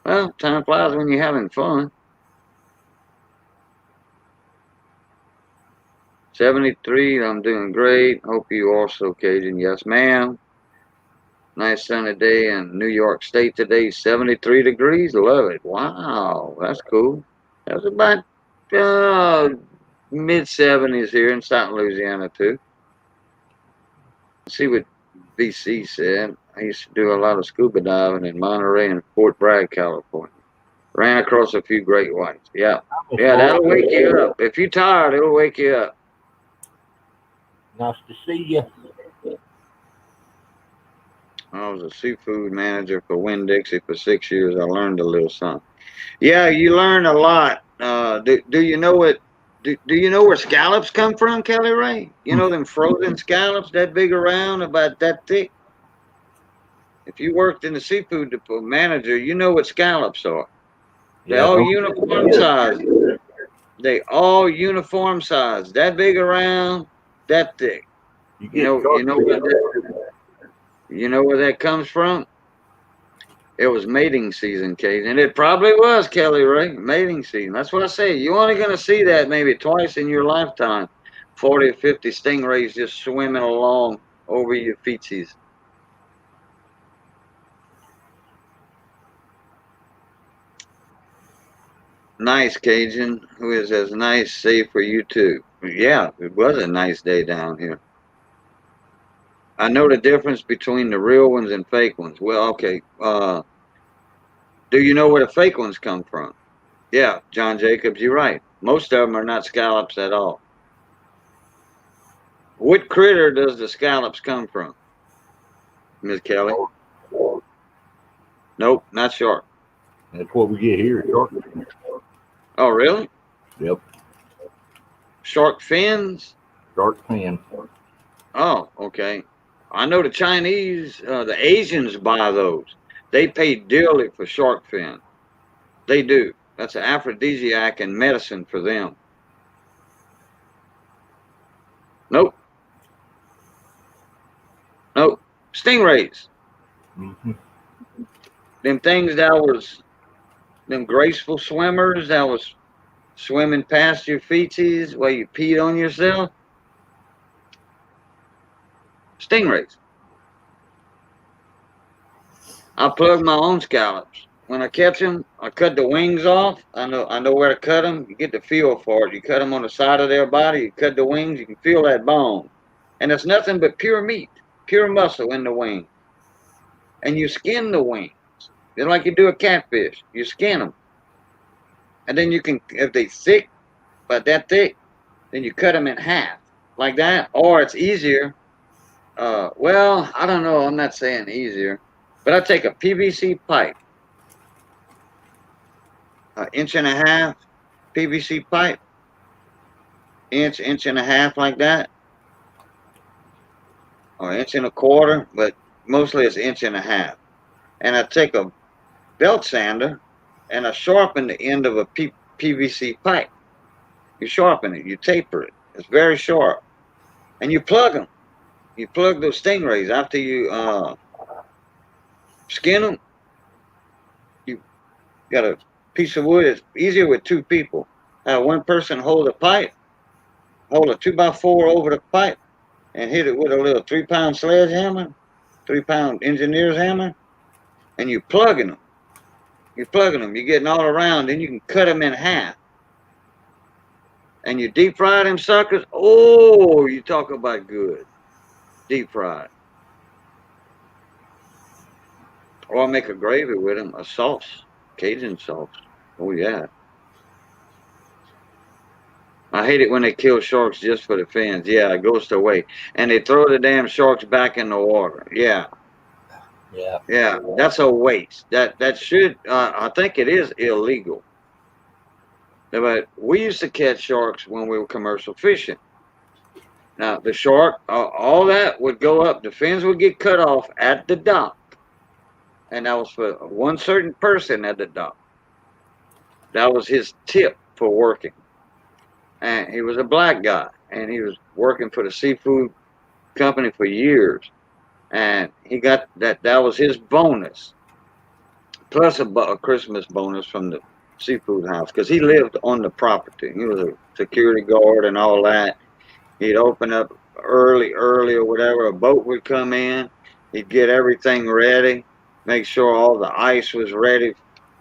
Well, time flies when you're having fun. 73, I'm doing great. Hope you also, Cajun. Yes, ma'am. Nice sunny day in New York State today, 73 degrees. Love it. Wow, that's cool. That was about mid-70s here in South Louisiana too. See what BC said. I used to do a lot of scuba diving in Monterey and Fort Bragg, California. Ran across a few great whites. Yeah. Yeah, that'll wake you up. If you're tired, it'll wake you up. Nice to see you. I was a seafood manager for Winn-Dixie for 6 years. I learned a little something. Yeah, you learn a lot. Do you know what? Do you know where scallops come from, Kelly Ray? You know them frozen scallops that big around, about that thick? If you worked in the seafood depot manager, you know what scallops are. They Yeah, all don't uniform size. They all uniform size. That big around, that thick. you You get know, you know where that, you know where that comes from? It was mating season, Kate, and it probably was, Kelly Ray, mating season. That's what I say. You're only going to see that maybe twice in your lifetime. 40 or 50 stingrays just swimming along over your feetsies. Nice, Cajun. Who is as nice, safe for you too. Yeah, it was a nice day down here. I know the difference between the real ones and fake ones. Well, okay. Do you know where the fake ones come from? Yeah, John Jacobs, you're right. Most of them are not scallops at all. What critter does the scallops come from, Miss Kelly? Nope, not shark. That's what we get here, shark. Oh, really? Yep, Shark fins? shark fin. Oh, okay. I know the Chinese, the Asians buy those. They pay dearly for shark fin. They do. That's an aphrodisiac and medicine for them. Nope, nope. Stingrays. Mm-hmm. Them things that was, them graceful swimmers that was swimming past your feetsies while you peed on yourself. Stingrays. I plug my own scallops. When I catch them, I cut the wings off. I know where to cut them. You get the feel for it. You cut them on the side of their body. You cut the wings. You can feel that bone, and it's nothing but pure meat, pure muscle in the wing. And you skin the wings, just like you do a catfish. You skin them, and then you can, if they thick, but that thick, then you cut them in half like that. Or it's easier. Well, I don't know. I'm not saying easier, but I take a PVC pipe, an inch and a half PVC pipe, inch and a half like that, or inch and a quarter, but mostly it's inch and a half. And I take a belt sander and I sharpen the end of a PVC pipe. You sharpen it, you taper it. It's very sharp, and you plug them. You plug those stingrays after you skin them. You got a piece of wood. It's easier with two people. Have one person hold a pipe, hold a 2x4 over the pipe, and hit it with a little 3-pound sledgehammer, 3-pound engineer's hammer, and you plugging them. You're plugging them. You're getting all around. Then you can cut them in half, and you deep fry them suckers. Oh, you talk about good deep fried. Or I make a gravy with them, a sauce, Cajun sauce. Oh yeah. I hate it when they kill sharks just for the fins. Yeah, it goes to waste, and they throw the damn sharks back in the water. Yeah, Yeah. yeah, that's a waste. That should. I think it is illegal. But we used to catch sharks when we were commercial fishing. Now the shark, all that would go up. The fins would get cut off at the dock, and that was for one certain person at the dock. That was his tip for working. And he was a black guy, and he was working for the seafood company for years. And he got that. That was his bonus, plus a Christmas bonus from the seafood house, because he lived on the property. He was a security guard and all that. He'd open up early or whatever. A boat would come in. He'd get everything ready, make sure all the ice was ready,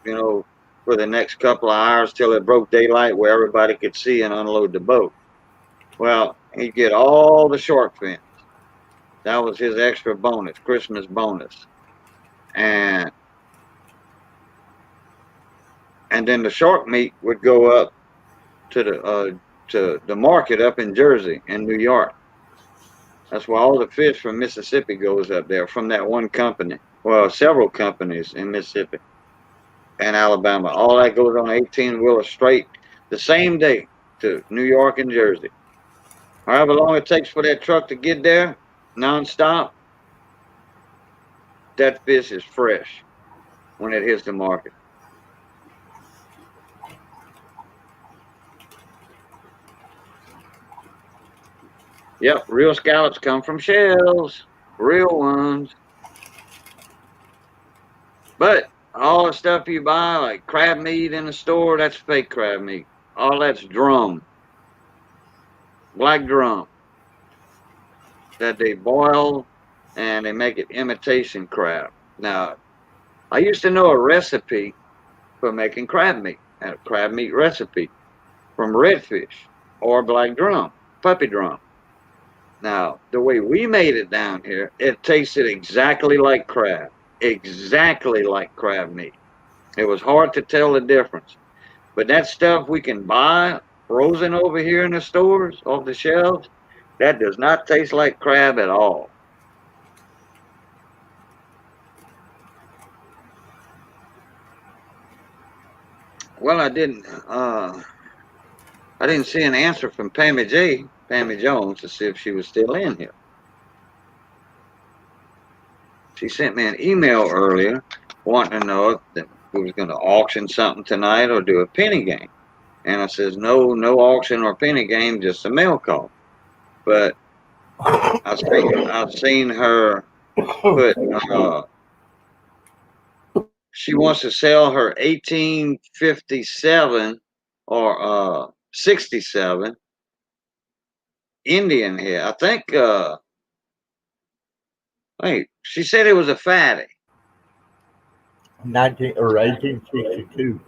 you know, for the next couple of hours till it broke daylight where everybody could see and unload the boat. Well, he'd get all the shark fins. That was his extra bonus, Christmas bonus. And then the shark meat would go up to the market up in Jersey and New York. That's why all the fish from Mississippi goes up there from that one company. Well, several companies in Mississippi and Alabama. All that goes on 18-wheeler straight the same day to New York and Jersey. However long it takes for that truck to get there, nonstop, that fish is fresh when it hits the market. Yep, real scallops come from shells, real ones. But all the stuff you buy, like crab meat in the store, that's fake crab meat. All that's drum, black drum, that they boil and they make it imitation crab. Now, I used to know a recipe for making crab meat, a crab meat recipe from redfish or black drum, puppy drum. Now, the way we made it down here, it tasted exactly like crab meat. It was hard to tell the difference. But that stuff we can buy frozen over here in the stores off the shelves, that does not taste like crab at all. Well, I didn't see an answer from Pammy Jones, to see if she was still in here. She sent me an email earlier wanting to know if we was going to auction something tonight or do a penny game. And I says, no auction or penny game, just a mail call. But I've seen her put, she wants to sell her 1857 or 67 Indian here. I think, wait, she said it was a fatty. 1862.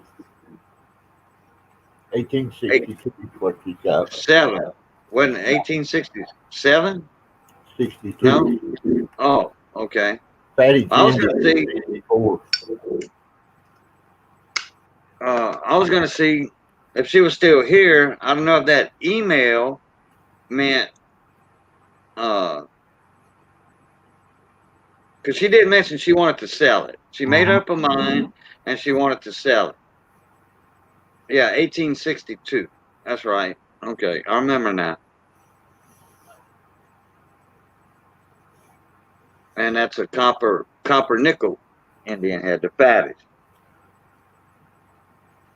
1862 is what she got. 7. Wasn't it 1867? 62. No? Oh, okay. Fatty I was going to see. 84. I was going to see if she was still here. I don't know if that email meant, because she did mention she wanted to sell it. She made up her mind and she wanted to sell it. Yeah, 1862. That's right. Okay, I remember now. And that's a copper nickel Indian head, the fatties.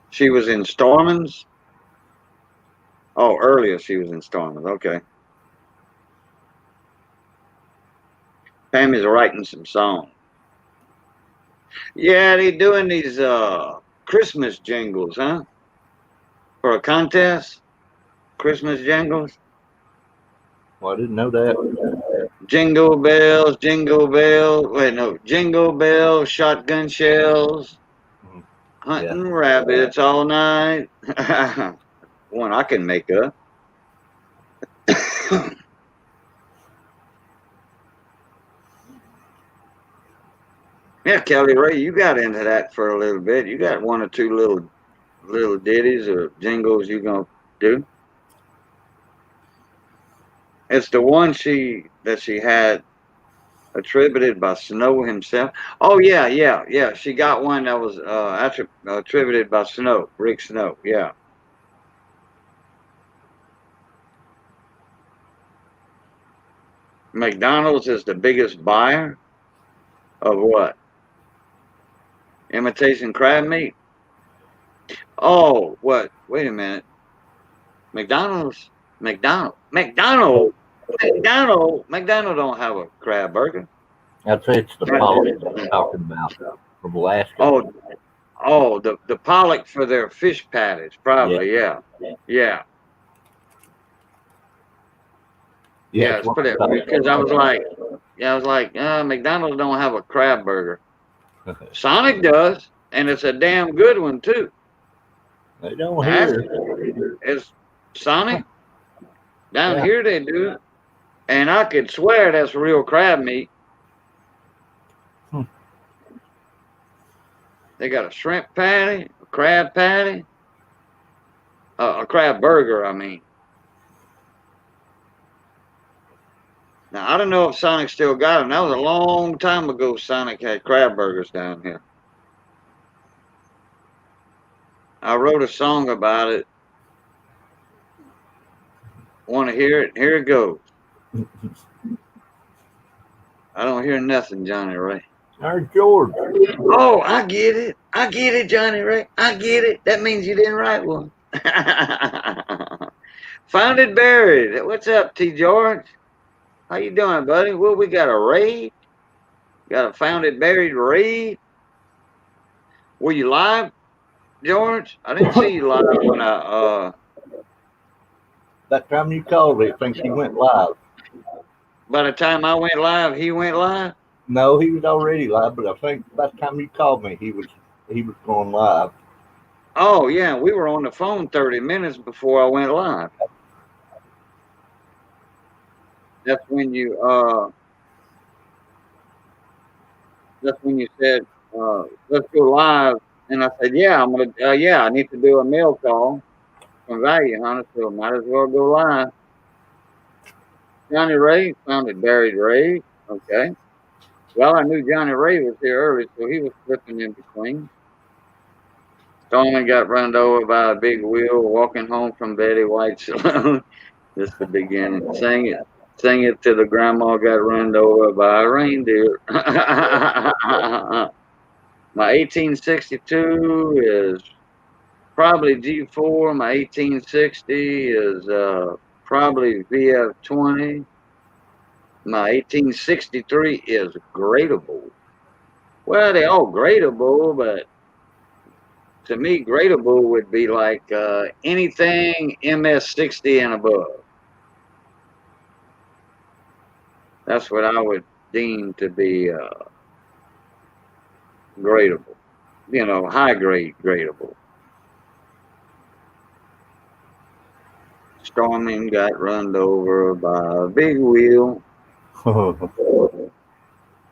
She was in Stormins. Oh, earlier she was in Stormins. Okay. Pammy's writing some songs. Yeah, they doing these Christmas jingles, huh? For a contest? Christmas jingles? Well, I didn't know that. Jingle bells, jingle bells. Wait, no. Jingle bells, shotgun shells. Hunting rabbits all night. One I can make up. Yeah, Kelly Ray, you got into that for a little bit. You got one or two little ditties or jingles you gonna do. It's the one that she had attributed by Snow himself. Oh yeah. She got one that was attributed by Snow, Rick Snow. Yeah. McDonald's is the biggest buyer of what? Imitation crab meat? Oh, what? Wait a minute. McDonald's don't have a crab burger. I'd say it's the pollock I'm talking about from Alaska. Oh, the pollock for their fish patties, probably. Yeah. Yeah, it's pretty, because I was like, McDonald's don't have a crab burger. Sonic does, and it's a damn good one too. They don't That's hear. it's Sonic. Down Yeah. here they do it. And I could swear that's real crab meat. Hmm. They got a shrimp patty, a crab patty, a crab burger, I mean. Now, I don't know if Sonic still got them. That was a long time ago Sonic had crab burgers down here. I wrote a song about it. Want to hear it? Here it goes. I don't hear nothing, Johnny Ray. There's George. Oh, I get it. I get it, Johnny Ray. I get it. That means you didn't write one. Found it buried. What's up, T. George? How you doing, buddy? Well, we got a raid. Got a found it buried raid. Were you live, George? I didn't see you live when That time you called, I think he went live. by the time I went live, he went live. No, he was already live, but I think by the time you called me, he was going live. Oh yeah, we were on the phone 30 minutes before I went live. That's when you said let's go live, and I said yeah, I'm gonna yeah, I need to do a mail call from Value Hunter, so might as well go live. Johnny Ray found it buried Ray. Okay. Well, I knew Johnny Ray was here early, so he was slipping in between. Stormy got run over by a big wheel walking home from Betty White's saloon. This is the beginning. Sing it till the grandma got run over by a reindeer. My 1862 is probably G4. My 1860 is probably VF20. My 1863 is gradable. Well, they all gradable, but to me, gradable would be like anything MS60 and above. That's what I would deem to be gradable. You know, high grade gradable. Storming got run over by a big wheel.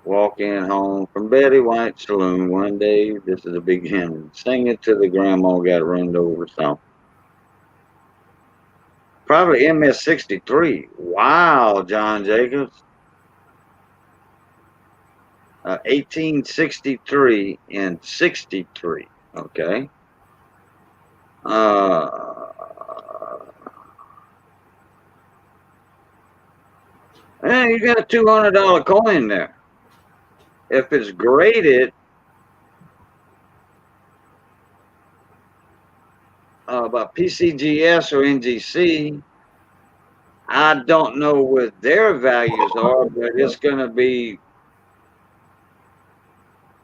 Walking home from Betty White's saloon one day. This is the beginning. Sing it till the grandma got run over. So probably MS63. Wow, John Jacobs. 1863 and 63. Okay. Uh, you got a $200 coin there. If it's graded by PCGS or NGC, I don't know what their values are, but it's going to be,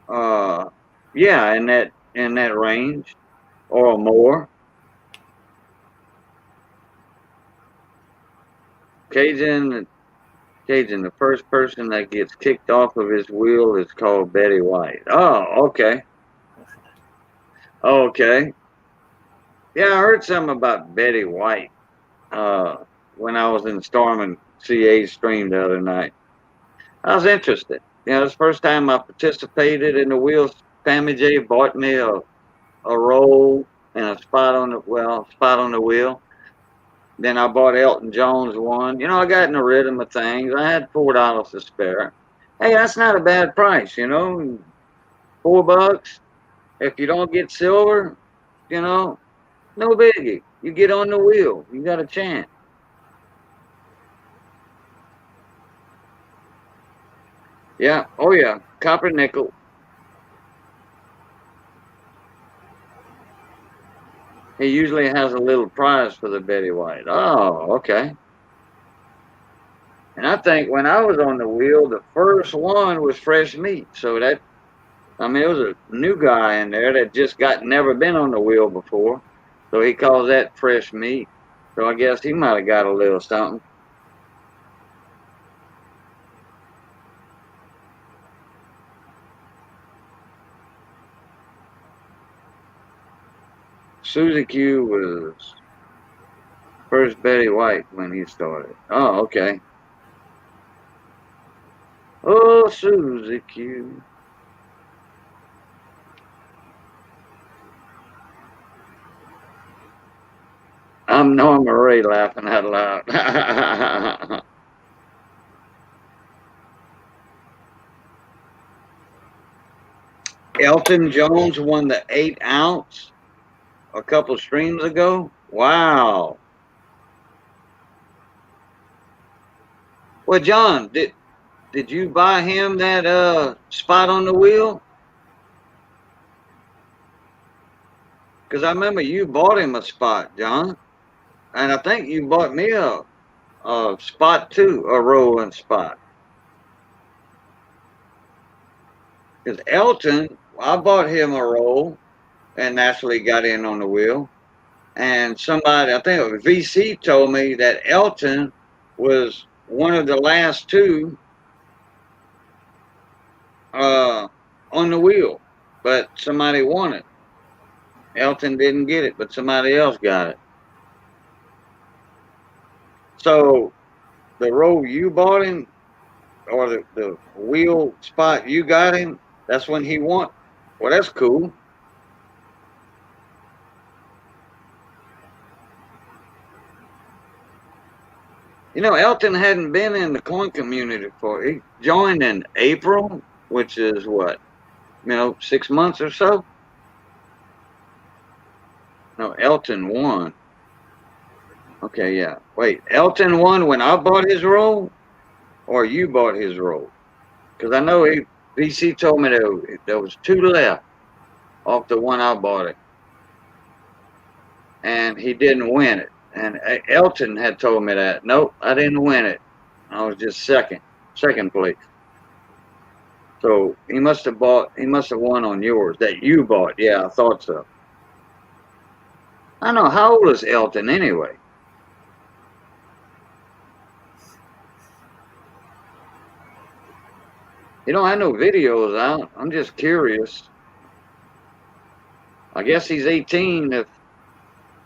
yeah, in that range or more. Cajun, the first person that gets kicked off of his wheel is called Betty White. Oh, okay. Okay. Yeah, I heard something about Betty White when I was in Storm and CA stream the other night. I was interested. You know, it's the first time I participated in the wheels. Sammy J bought me a roll and a spot on the wheel. Then I bought Elton Jones one. You know, I got in the rhythm of things. I had $4 to spare. Hey, that's not a bad price, you know. $4. If you don't get silver, you know, no biggie. You get on the wheel. You got a chance. Yeah. Oh yeah. Copper nickel. He usually has a little prize for the Betty White. Oh, okay. And I think when I was on the wheel, the first one was fresh meat. So that, I mean, it was a new guy in there that just got never been on the wheel before. So he calls that fresh meat. So I guess he might have got a little something. Susie Q was first Betty White when he started. Oh, okay. Oh, Susie Q. I'm Norma Ray laughing out loud. Elton Jones won the 8 ounce a couple streams ago. Wow. Well, John, did you buy him that spot on the wheel? Because I remember you bought him a spot, John, and I think you bought me a spot too, a rolling spot. Because Elton, I bought him a roll and naturally got in on the wheel. And somebody, I think it was VC, told me that Elton was one of the last two on the wheel, but somebody won it. Elton didn't get it, but somebody else got it. So the roll you bought him, or the wheel spot you got him, that's when he won. Well, that's cool. You know, Elton hadn't been in the coin community for, he joined in April, which is what, 6 months or so? No, Elton won. Okay, yeah. Wait, Elton won when I bought his roll, or you bought his roll? Because I know VC told me there was two left off the one I bought it, and he didn't win it. And Elton had told me that. Nope, I didn't win it. I was just second place. So he must have won on yours that you bought. Yeah, I thought so. I know. How old is Elton anyway? You don't have no videos out. I'm just curious. I guess he's 18 if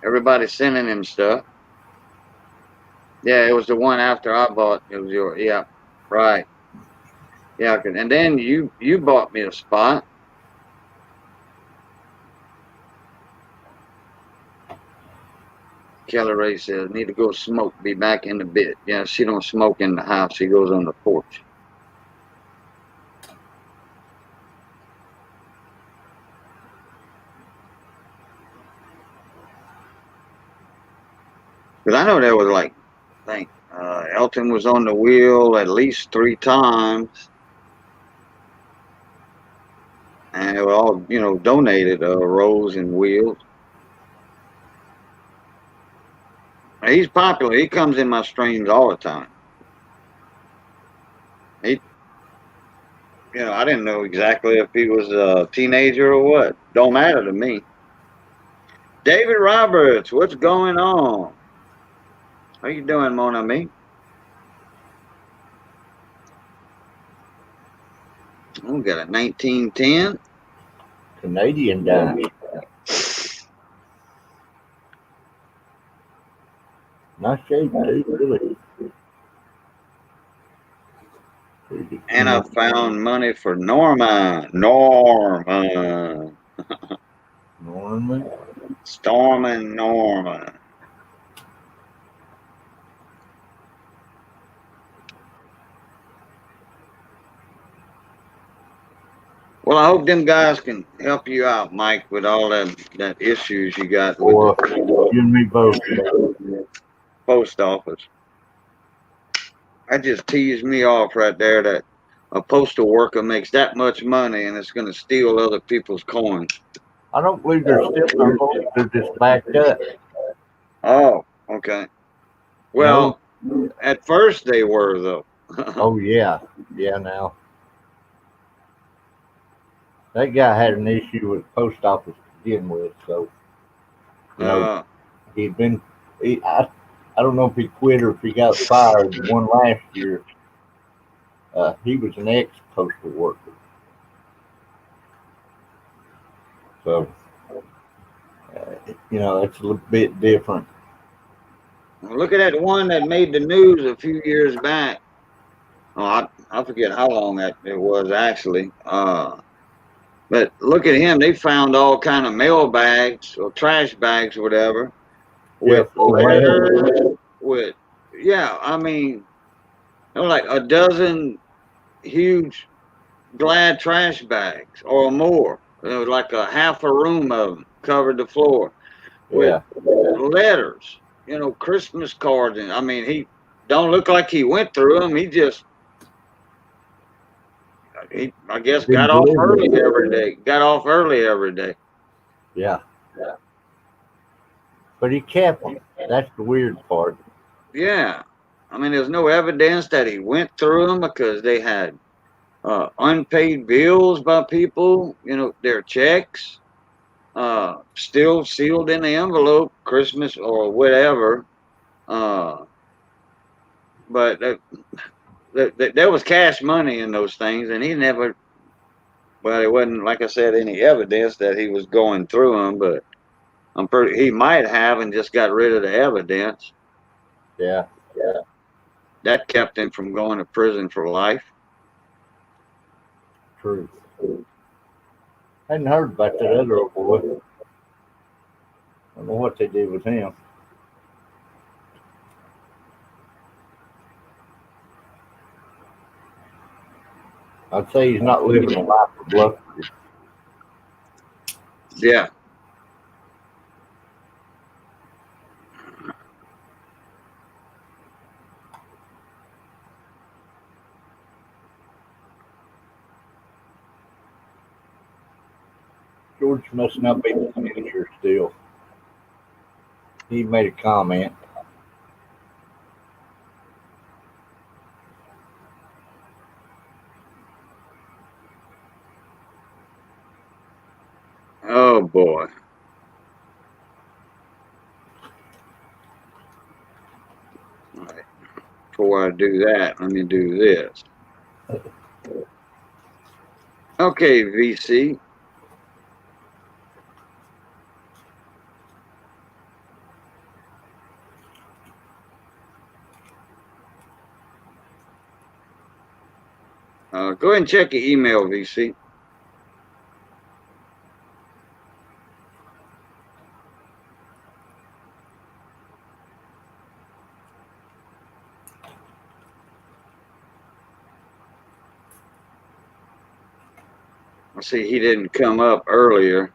everybody's sending him stuff. Yeah, it was the one after I bought. It was yours. Yeah, right. Yeah, and then you bought me a spot. Kelly Ray says, need to go smoke, be back in a bit. Yeah, she don't smoke in the house. She goes on the porch. Because I know there was I think Elton was on the wheel at least 3 times. And they were all, donated rolls and wheels. He's popular. He comes in my streams all the time. I didn't know exactly if he was a teenager or what. Don't matter to me. David Roberts, what's going on? How you doing, mon ami? We got a 1910. Canadian dime. Nice shape, dude. Really. And I found money for Norman. Norman. Norman. Storming Norman. Well, I hope them guys can help you out, Mike, with all that issues you got with you and me both. post office. That just teased me off right there that a postal worker makes that much money and it's going to steal other people's coins. I don't believe they're still. They're just backed up. Oh, okay. Well, at first they were, though. Oh, yeah. Yeah, now. That guy had an issue with the post office to begin with, so, he'd been, I don't know if he quit or if he got fired. One last year, he was an ex-postal worker. So, It's a little bit different. Look at that one that made the news a few years back. Oh, I forget how long that it was actually. But look at him. They found all kind of mail bags or trash bags or whatever Yeah, with full mail. letters. With yeah, I mean, there were like a dozen huge Glad trash bags or more. There was like a half a room of them covered the floor with Yeah, letters. Christmas cards, and I mean, he don't look like he went through them. He I guess didn't got off deliver early it. every day. Got off early every day. Yeah, but he kept them. That's the weird part. Yeah. I mean, there's no evidence that he went through them because they had unpaid bills by people, their checks, still sealed in the envelope, Christmas or whatever. Uh, but there was cash money in those things, and he never, well, it wasn't, like I said, any evidence that he was going through them, but he might have and just got rid of the evidence. Yeah, That kept him from going to prison for life. true. Hadn't heard about that other old boy. I don't know what they did with him. I'd say he's not living a life of luxury. Yeah. George must not be the manager still. He made a comment. Oh boy. All right. Before I do that, let me do this. Okay, VC. Go ahead and check your email, VC. I see he didn't come up earlier,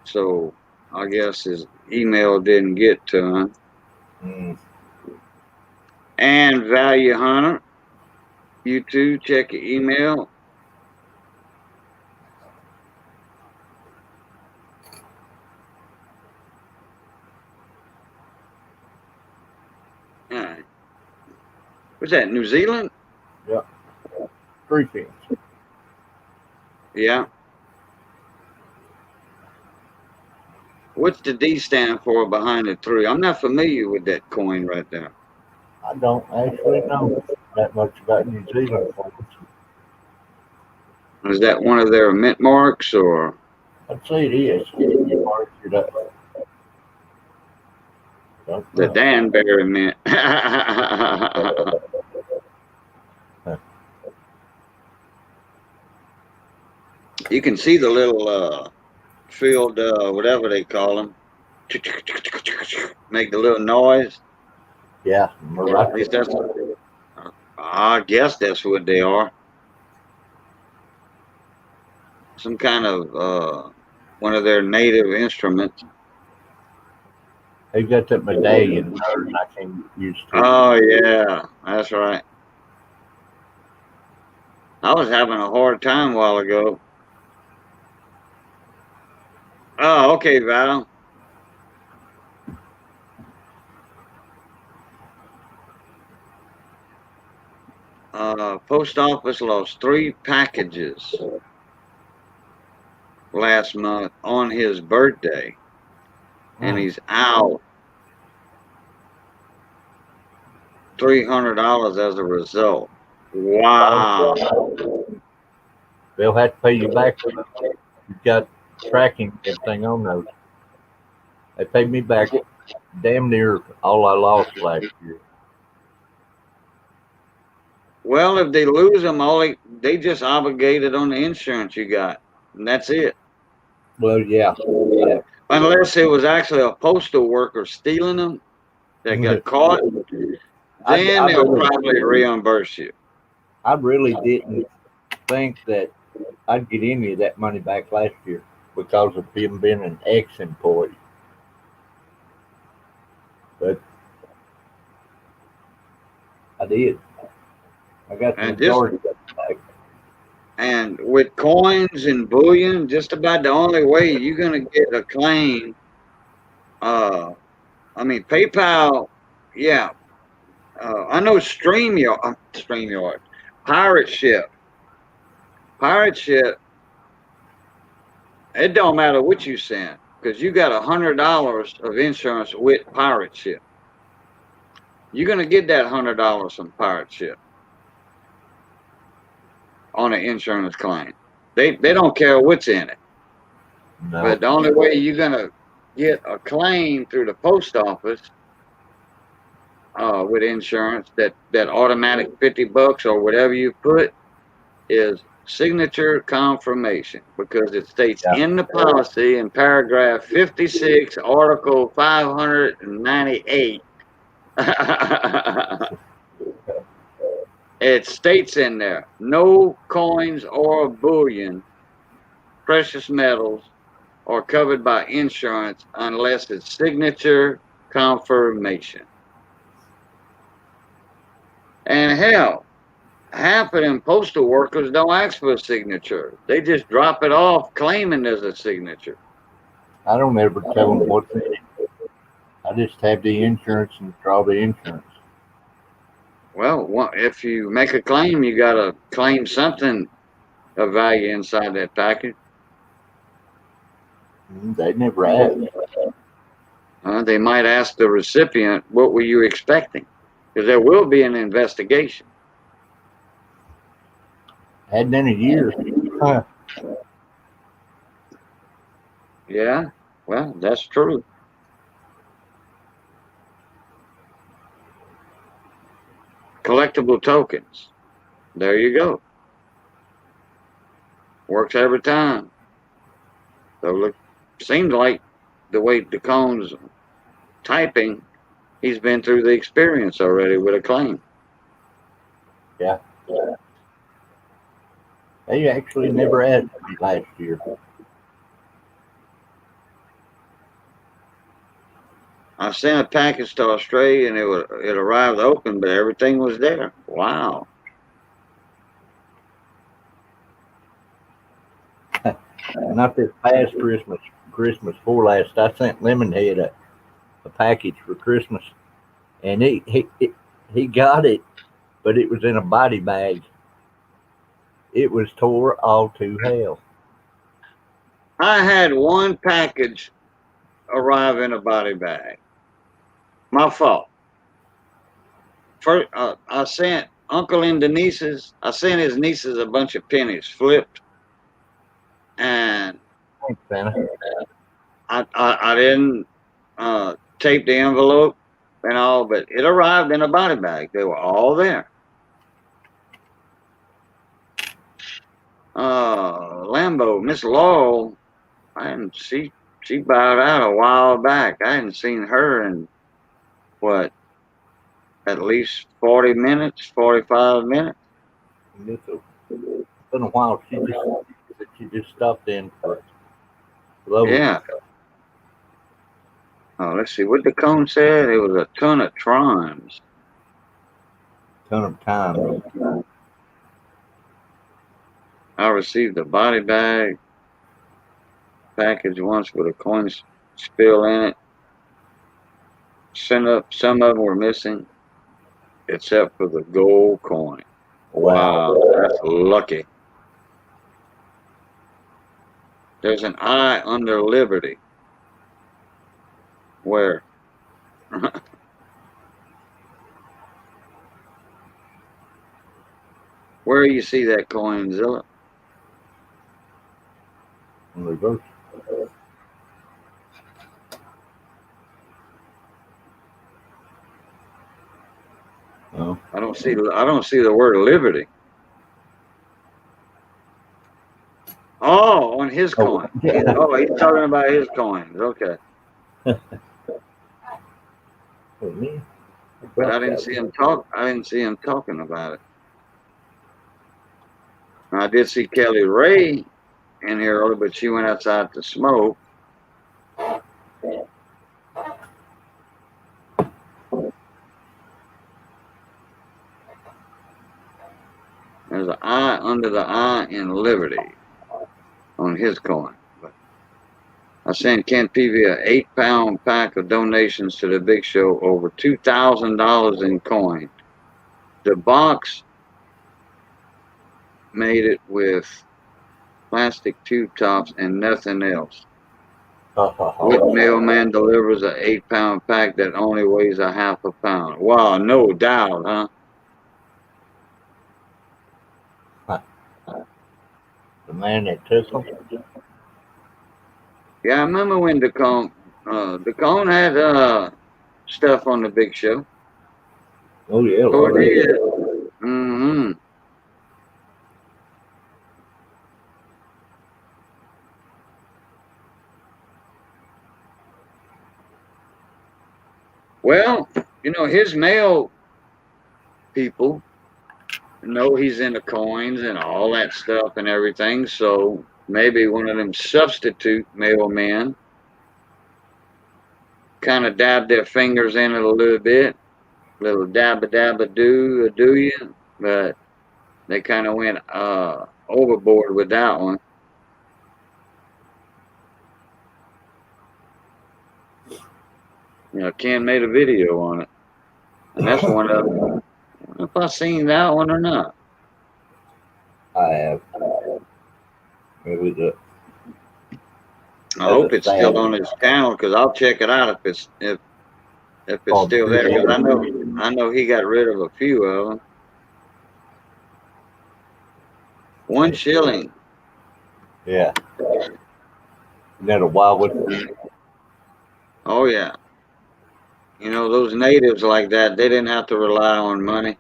so I guess his email didn't get to him. Mm. And Value Hunter, you too, check your email. All right. What's that, New Zealand? Yeah. 3 pence. Yeah. What's the D stand for behind the 3? I'm not familiar with that coin right there. I don't actually know that much about New Zealand coins. Is that one of their mint marks or? I'd say it is. You marked it up. Don't The know. Danbury mint. You can see the little field, whatever they call them, make the little noise. Yeah, At least that's, I guess that's what they are. Some kind of one of their native instruments. They got that medallion pattern I can't use to. Oh yeah, that's right. I was having a hard time a while ago. Oh, okay, Val. Post office lost 3 packages last month on his birthday, and he's out $300 as a result. Wow. They'll have to pay you back for that. You got tracking everything on those. They paid me back damn near all I lost last year. Well, if they lose them, they just obligated on the insurance you got, and that's it. Well, yeah, yeah. Unless it was actually a postal worker stealing them that got caught, then I they'll really, probably reimburse you. I really didn't think that I'd get any of that money back last year because of him being an ex-employee. But I did. I got the And just majority of it back. and with coins and bullion, just about the only way you're gonna get a claim. Uh, I mean PayPal. Yeah, I know StreamYard, Pirate Ship, Pirate Ship. It don't matter what you send because you got $100 of insurance with Pirate Ship. You're gonna get that $100 from Pirate Ship on an insurance claim. They don't care what's in it. No, But the only way you're gonna get a claim through the post office with insurance, that automatic $50 or whatever you put, is signature confirmation, because it states yeah, in the policy in paragraph 56, article 598. It states in there, no coins or bullion, precious metals, are covered by insurance unless it's signature confirmation. And hell, half of them postal workers don't ask for a signature. They just drop it off claiming there's a signature. I don't ever tell them what's in it. I just have the insurance and draw the insurance. Well, if you make a claim, you got to claim something of value inside that package. They never ask. They might ask the recipient, what were you expecting? Because there will be an investigation. Hadn't in a year. Huh. Yeah, well, that's true. Collectible tokens. There you go. Works every time. So look, seems like the way DeCone's typing, he's been through the experience already with a claim. Yeah. They actually never asked me last year. I sent a package to Australia and it arrived open, but everything was there. Wow. Not this past Christmas, Christmas before last, I sent Lemonhead a package for Christmas, and he got it, but it was in a body bag. It was tore all to hell. I had one package arrive in a body bag. My fault. First, I sent Uncle and the nieces. I sent his nieces a bunch of pennies flipped, and Thanks, Santa. I didn't tape the envelope and all, but it arrived in a body bag. They were all there. Lambo, Miss Laurel, I hadn't she bowed out a while back. I hadn't seen her in what, at least 40 minutes, 45 minutes. It's been a while. She just stopped in for love. Yeah. Oh, let's see what the cone said. It was a ton of trons. Ton of time. I received a body bag package once with a coin spill in it. Some of them were missing, except for the gold coin. Wow, that's lucky. There's an I under Liberty. Where? Where you see that coin, Zilla? In reverse. Oh. I don't see the word liberty. Oh, on his Oh, coin. yeah. Oh, he's talking about his coins. Okay. But I didn't see him talk. I didn't see him talking about it. I did see Kelly Ray in here earlier, but she went outside to smoke. There's an I under the I in Liberty on his coin. But I sent Ken Peavy an 8-pound pack of donations to the big show, over $2,000 in coin. The box made it with plastic tube tops and nothing else. Which mailman delivers an 8-pound pack that only weighs a half a pound? Wow, no doubt, huh? The man that took them. Yeah, I remember when DeCone had stuff on the big show. Oh yeah, Oh, Lord. yeah. Mm-hmm. Well, his mail people know he's into coins and all that stuff and everything, so maybe one of them substitute mailmen kind of dabbed their fingers in it a little bit, little dabba dabba do you, but they kind of went overboard with that one. Ken made a video on it, and that's one of them. I don't know if I seen that one or not. I have. Maybe the. I hope it's still on his channel because I'll check it out if it's still there, because I know he got rid of a few of them. 1 shilling. Yeah. Isn't that a wild one? Oh yeah. Those natives like that, they didn't have to rely on money.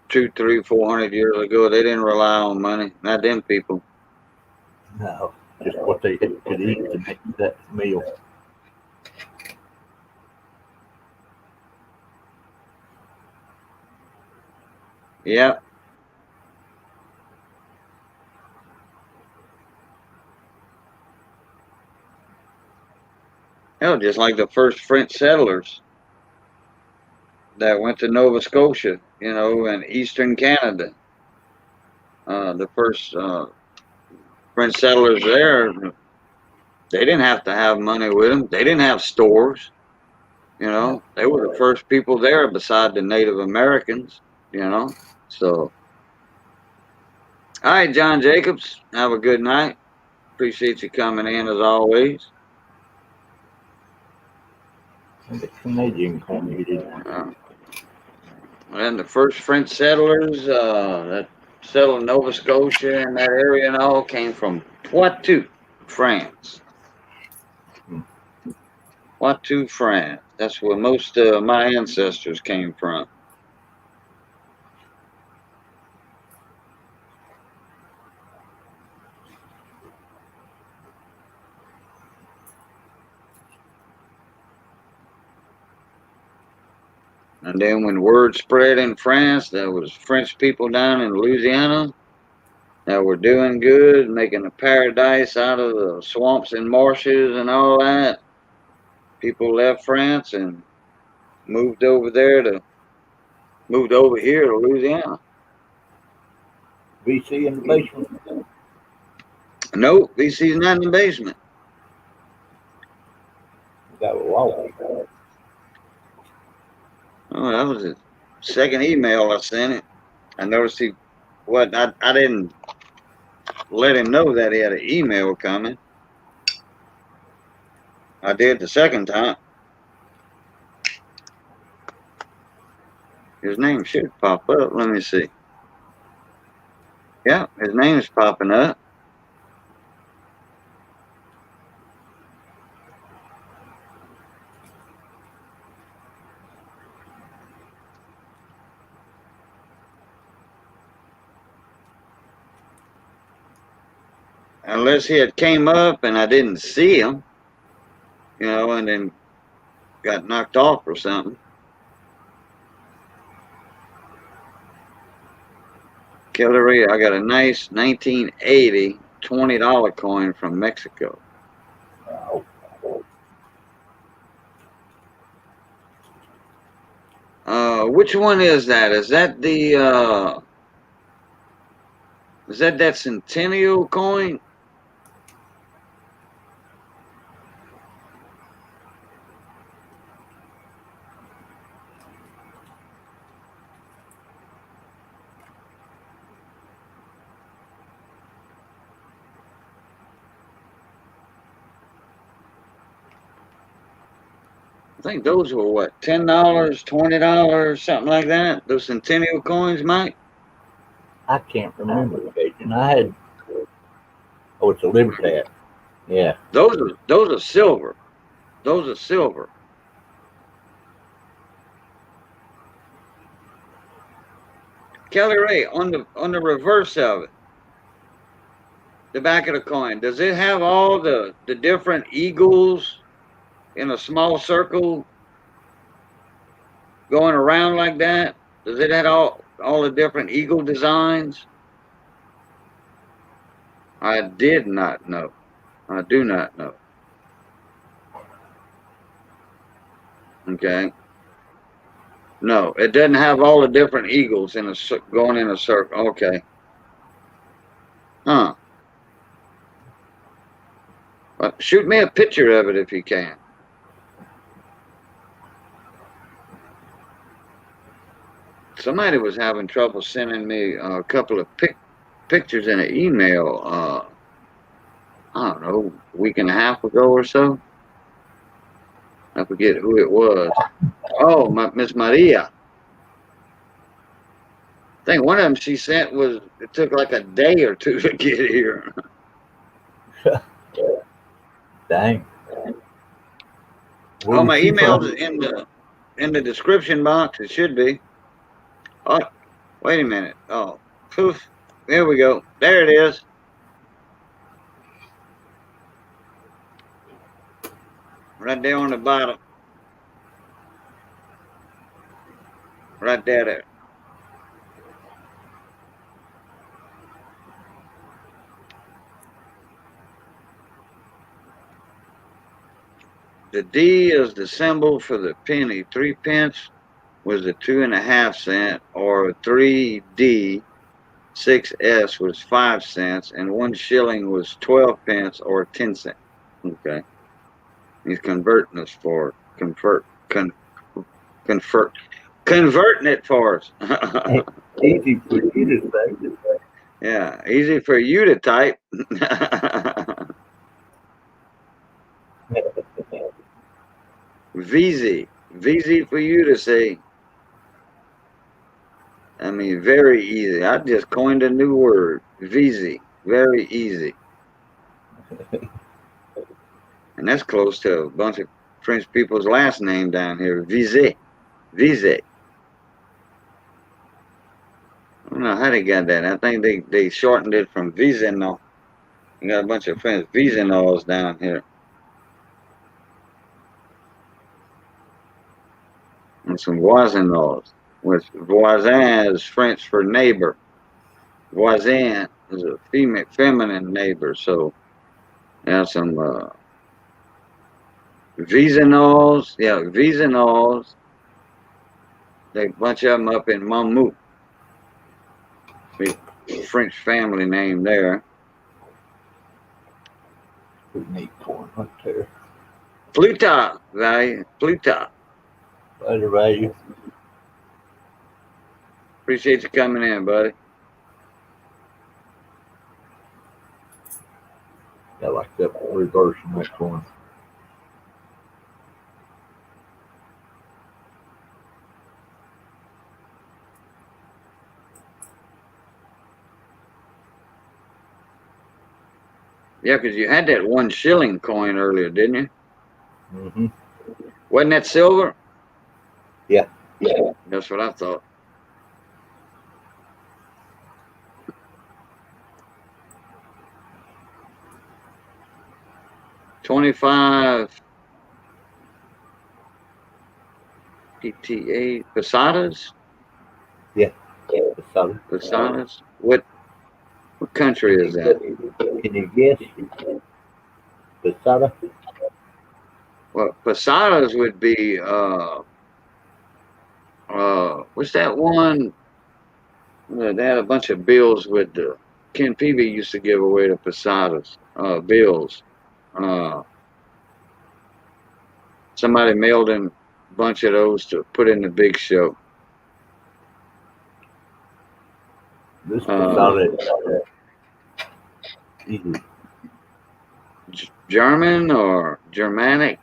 2, 3, 400 years ago, they didn't rely on money. Not them people. No. Just what they could eat to make that meal. Yep. Hell, just like the first French settlers that went to Nova Scotia, and eastern Canada. The first French settlers there, they didn't have to have money with them. They didn't have stores. They were the first people there beside the Native Americans, So, all right, John Jacobs, have a good night. Appreciate you coming in as always. The Canadian community. And the first French settlers that settled Nova Scotia and that area and all came from Poitou, France. Poitou, France. That's where most of my ancestors came from. And then when word spread in France, there was French people down in Louisiana that were doing good, making a paradise out of the swamps and marshes and all that. People left France and moved over here to Louisiana. VC in the basement. Nope, VC's not in the basement. Got a wall. Oh, that was the second email I sent it. I noticed I didn't let him know that he had an email coming. I did the second time. His name should pop up. Let me see. Yeah, his name's popping up. unless he had came up and I didn't see him, you know, and then got knocked off or something. Kelly, I got a nice 1980 $20 coin from Mexico. Which one is that? Is that the is that Centennial coin? I think those were what, $10, $20, something like that. Those Centennial coins, Mike. I can't remember, Cajun. I had. Oh, it's a Libertad. Yeah. Those are silver. Those are silver. Kelly Ray, on the reverse of it, the back of the coin, does it have all the different eagles in a small circle going around like that? Does it have all the different eagle designs? I did not know. I do not know. Okay. No, it doesn't have all the different eagles in a going in a circle. Okay. Huh. Shoot me a picture of it if you can. Somebody was having trouble sending me a couple of pictures in an email. I don't know, a week and a half ago or so. I forget who it was. Oh, Miss Maria. I think one of them she sent was, it took like a day or two to get here. Dang. Oh, my email's in the description box. It should be. Oh, wait a minute. Oh, poof. There we go. There it is. Right there on the bottom. Right there. The D is the symbol for the penny. 3 pence was a 2.5 cent, or 3D. 6S was 5 cents, and 1 shilling was 12 pence or 10 cents. Okay. He's converting us for converting it for us. Easy for you to say. Yeah, easy for you to type. Easy for you to say. I mean, very easy. I just coined a new word. Easy. Very easy. And that's close to a bunch of French people's last name down here. Vise. I don't know how they got that. I think they shortened it from Visenol. You got a bunch of French Visenols down here. And some Voisinols, which voisin is French for neighbor. Voisin is a feminine neighbor. So there's some Visenols. Yeah, Visenols. They bunch of them up in Mamou. Big French family name there. Neat coin hunter. Pluta, value. Pluta. Bayou. Appreciate you coming in, buddy. I like that reverse in that coin. Yeah, because you had that 1 shilling coin earlier, didn't you? Mm-hmm. Wasn't that silver? Yeah. That's what I thought. 25 PTA Posadas. Yeah. So, Posadas. What country is that? can you guess? Posada? Well, Posadas would be what's that one? They had a bunch of bills with the Ken Peavy used to give away the Posadas bills. Uh, Somebody mailed in a bunch of those to put in the big show. This Uh, Posada is German or Germanic?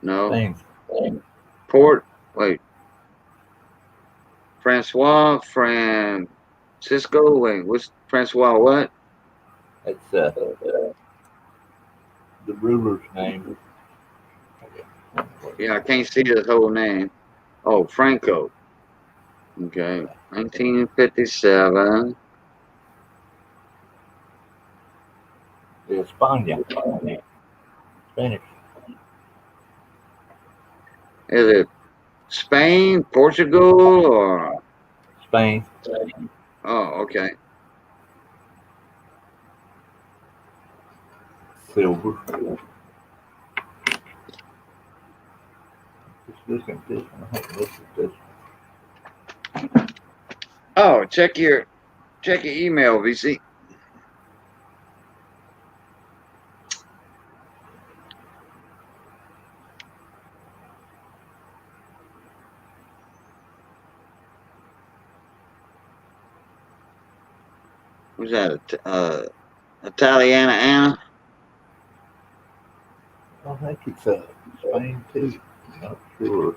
No. Spain. Port. Wait. Francisco. Wait. What's Francois? What? That's the ruler's name. Yeah, I can't see his whole name. Oh, Franco. Okay. 1957. España. Spanish. Is it Spain, Portugal, or? Spain. Oh, okay. Silver. Just listen to this one. I haven't listened to this one. Oh, check your email, VC. Who's that? Italiana Anna? I think it's Spain too. Not sure.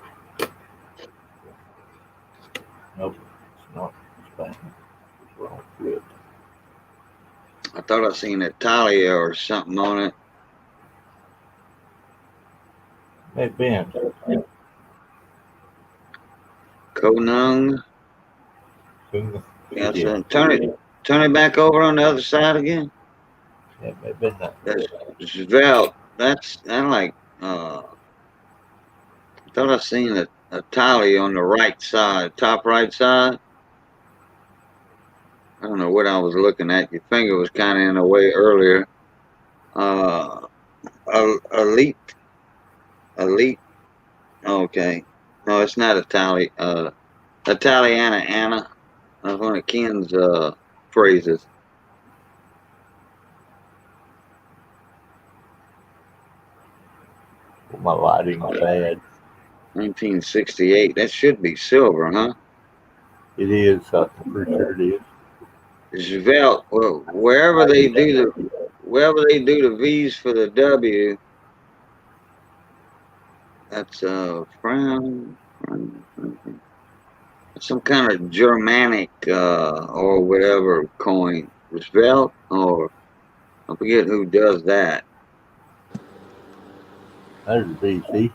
Nope, it's not Spain. It's wrong with I thought I seen Italia or something on it. Hey Ben. Konung. Yeah, so turn it back over on the other side again. Yeah, maybe been that. That's Svelte. That's like I thought I seen Italia on the right side, top right side. I don't know what I was looking at. Your finger was kind of in the way earlier. Uh, elite. Okay. No, it's not Italy. Italiana Anna. That's one of Ken's phrases. My lighting's bad. 1968. That should be silver, huh? It is. I'm pretty sure it is. Svelte. Well, wherever they do the V's for the W, that's some kind of Germanic or whatever coin. Svelte, or I forget who does that. There's VC.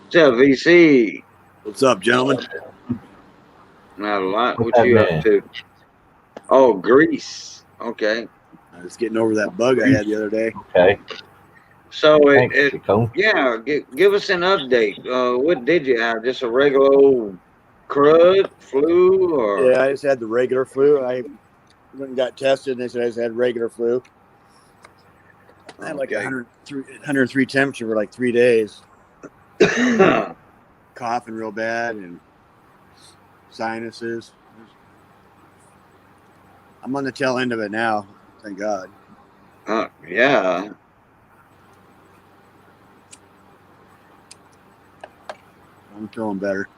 What's up, VC? What's up, gentlemen? Not a lot. What's What you up happening? to? Oh, Greece. Okay. I was getting over that bug I had the other day. Okay. So Thanks, Chico. yeah, give us an update. What did you have? Just a regular old crud, flu, or? Yeah, I just had the regular flu. I went and got tested, and they said I just had regular flu. I had like 103 temperature for like 3 days. Coughing real bad and sinuses. I'm on the tail end of it now, thank God. Yeah. I'm feeling better.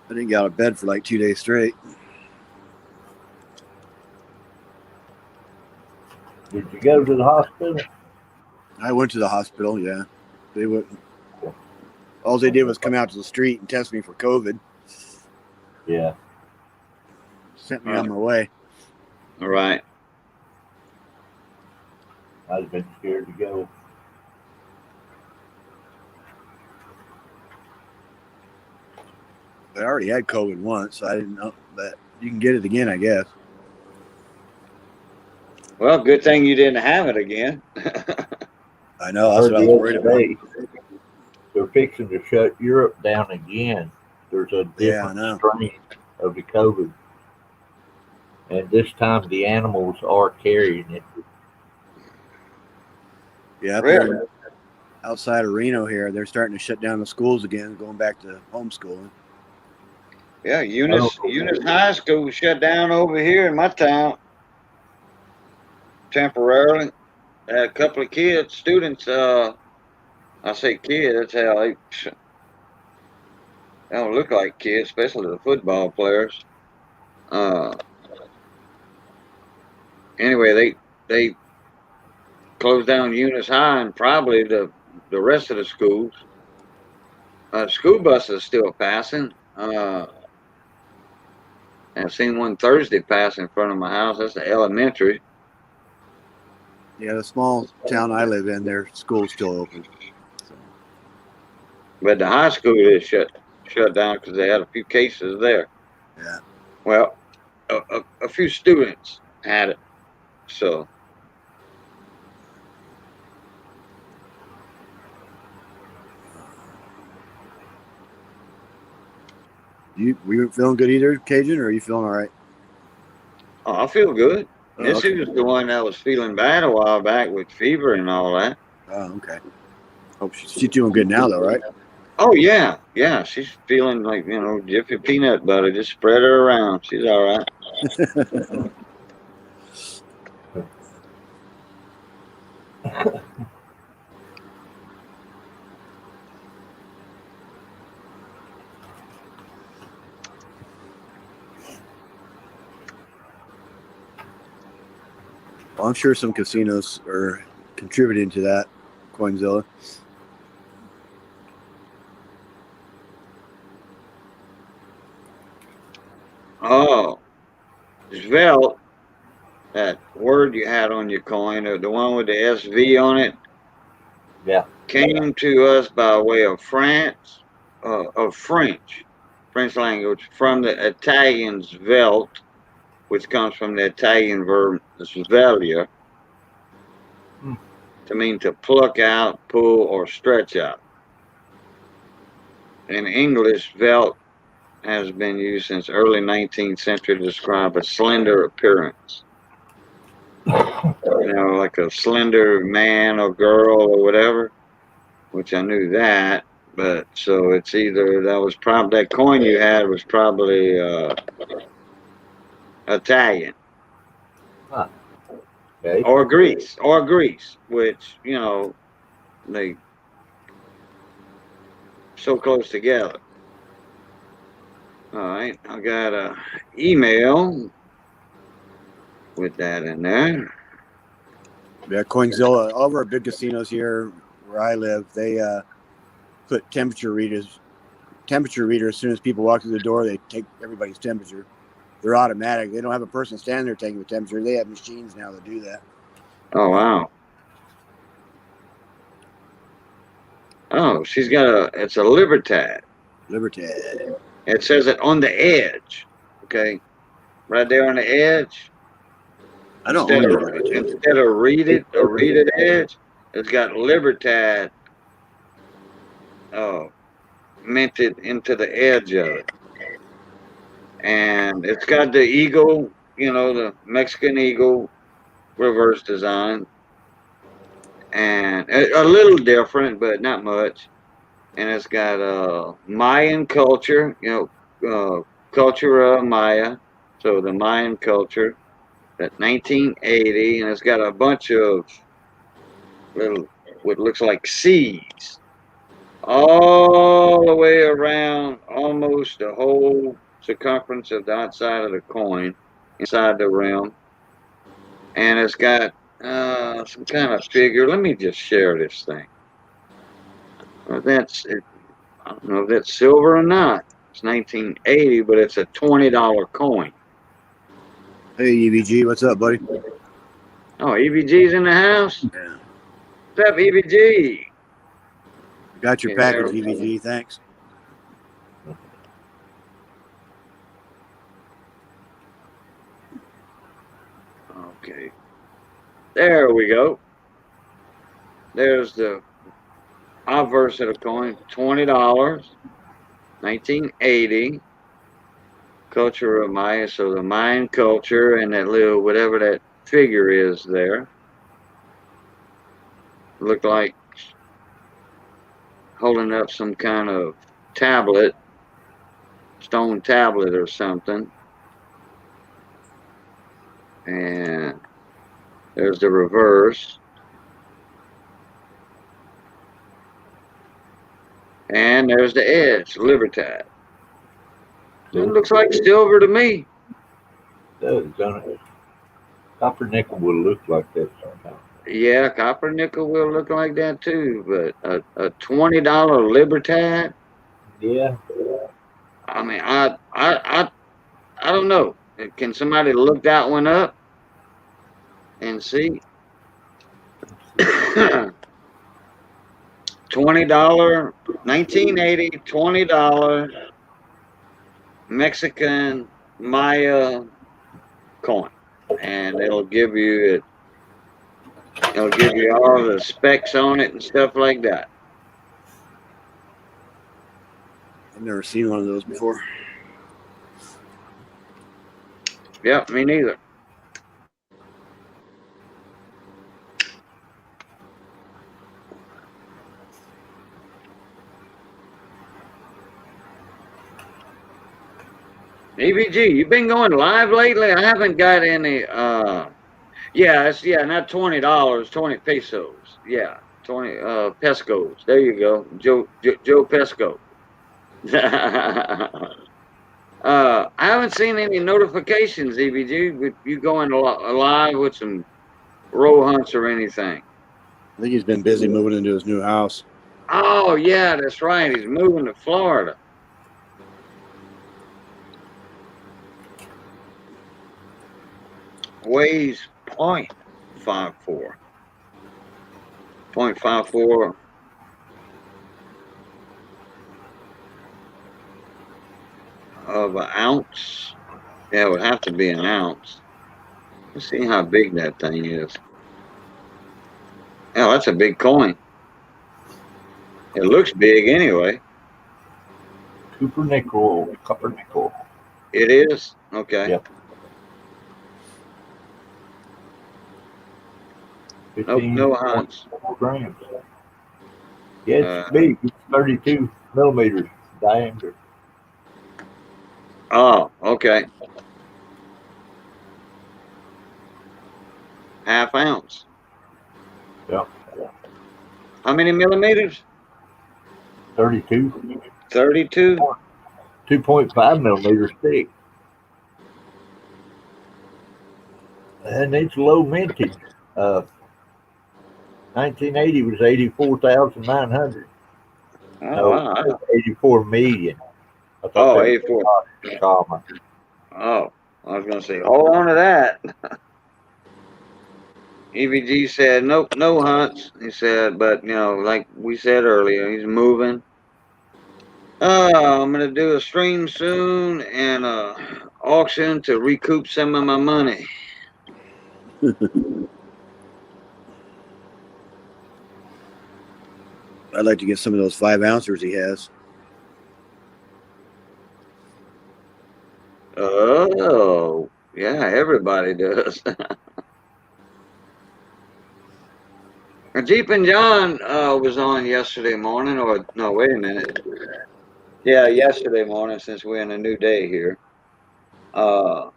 I didn't get out of bed for like 2 days straight. Did you go to the hospital? I went to the hospital, yeah. They wouldn't. All they did was come out to the street and test me for COVID. Yeah. Sent me on my way. All right. I'd have been scared to go. I already had COVID once, so I didn't know that you can get it again, I guess. Well, good thing you didn't have it again. I know. I That's heard what I the was other worried about. day they're fixing to shut Europe down again. There's a Yeah, I different know. strain of the COVID, and this time the animals are carrying it. Yeah, up Really? there outside of Reno here, they're starting to shut down the schools again, going back to homeschooling. Yeah, I don't Eunice High School shut down over here in my town temporarily. Had a couple of kids, students. I say kids. Hell, they don't look like kids, especially the football players. Uh, anyway, they closed down Eunice High and probably the rest of the schools. School buses still passing. I've seen one Thursday pass in front of my house. That's the elementary. Yeah, the small town I live in, their school's still open. So, But the high school is shut down because they had a few cases there. yeah. Well, a few students had it. So Were you feeling good either, Cajun, or are you feeling all right? I feel good. Oh, Missy okay. was the one that was feeling bad a while back with fever and all that. Oh, okay. Hope she's doing good now, though, right? Oh yeah. She's feeling like Jiffy peanut butter. Just spread her around. She's all right. Well, I'm sure some casinos are contributing to that, Coinzilla. Oh, Svelte, that word you had on your coin, or the one with the SV on it, Yeah. came to us by way of France, of French language, from the Italian Svelte, which comes from the Italian verb svelia, Hmm. to mean to pluck out, pull, or stretch out. In English, Svelte has been used since early 19th century to describe a slender appearance. Like a slender man or girl or whatever, which I knew that. But so it's either that coin you had was probably Italian Huh. Okay. or Greece, which they so close together. All right, I got a email with that in there. Yeah, Coinzilla. All of our big casinos here where I live, they put temperature readers as soon as people walk through the door. They take everybody's temperature. They're automatic. They don't have a person standing there taking the temperature. They have machines now that do that. Oh wow. Oh, it's a Libertad. Libertad. It says it on the edge. Okay, right there on the edge. I don't own any Libertad. Instead of read it edge, it's got Libertad minted into the edge of it. And it's got the eagle, the Mexican eagle reverse design. And a little different, but not much. And it's got Mayan culture, Cultura Maya. So the Mayan culture, that 1980, and it's got a bunch of little, what looks like seeds all the way around almost the whole circumference of the outside of the coin, inside the rim. And it's got some kind of figure. Let me just share this thing. I don't know if that's silver or not. It's 1980, but it's a $20 coin. Hey, EVG, what's up, buddy? Oh, EVG's in the house? Yeah. What's up, EVG? Got your package, EVG. Thanks. Okay. There we go. There's the obverse of the coin, $20, 1980. Culture of Maya, so the Mayan culture and that little whatever that figure is there. Looked like holding up some kind of tablet, stone tablet or something. And there's the reverse. And there's the edge, Libertad. It looks like silver to me. Does, don't it? Copper nickel will look like that sometimes. Yeah, copper nickel will look like that too, but a $20 Libertad. Yeah. I mean, I don't know. Can somebody look that one up and see? $20, 1980, $20 Mexican Maya coin, and it'll give you all the specs on it and stuff like that. I've never seen one of those before. Yep, me neither. EVG, you been going live lately? I haven't got any. Not $20, 20 pesos. Yeah, 20 pescos. There you go, Joe Pesco. I haven't seen any notifications, EVG, with you going live with some row hunts or anything. I think he's been busy moving into his new house. Oh yeah, that's right. He's moving to Florida. Weighs 0.54. 0.54 of an ounce. Yeah, it would have to be an ounce. Let's see how big that thing is. Yeah, that's a big coin. It looks big anyway. Copper nickel. It is? Okay. Yep. Nope, no hunts. Grams. Yeah, it's big. It's 32 millimeters diameter. Oh, okay. Half ounce. Yep. How many millimeters? 32. 32? 2.5 millimeters thick. And it's low mintage. 1980 was 84,900. Oh, No, wow. 84 million. I thought Oh, that 84. was common. Oh, I was going to say, hold on to that. EVG said, nope, no hunts. He said, but, like we said earlier, he's moving. I'm going to do a stream soon and auction to recoup some of my money. I'd like to get some of those 5 ounces he has. Oh, yeah, everybody does. Jeep and John was on yesterday morning, or no, wait a minute. Yeah, yesterday morning, since we're in a new day here. The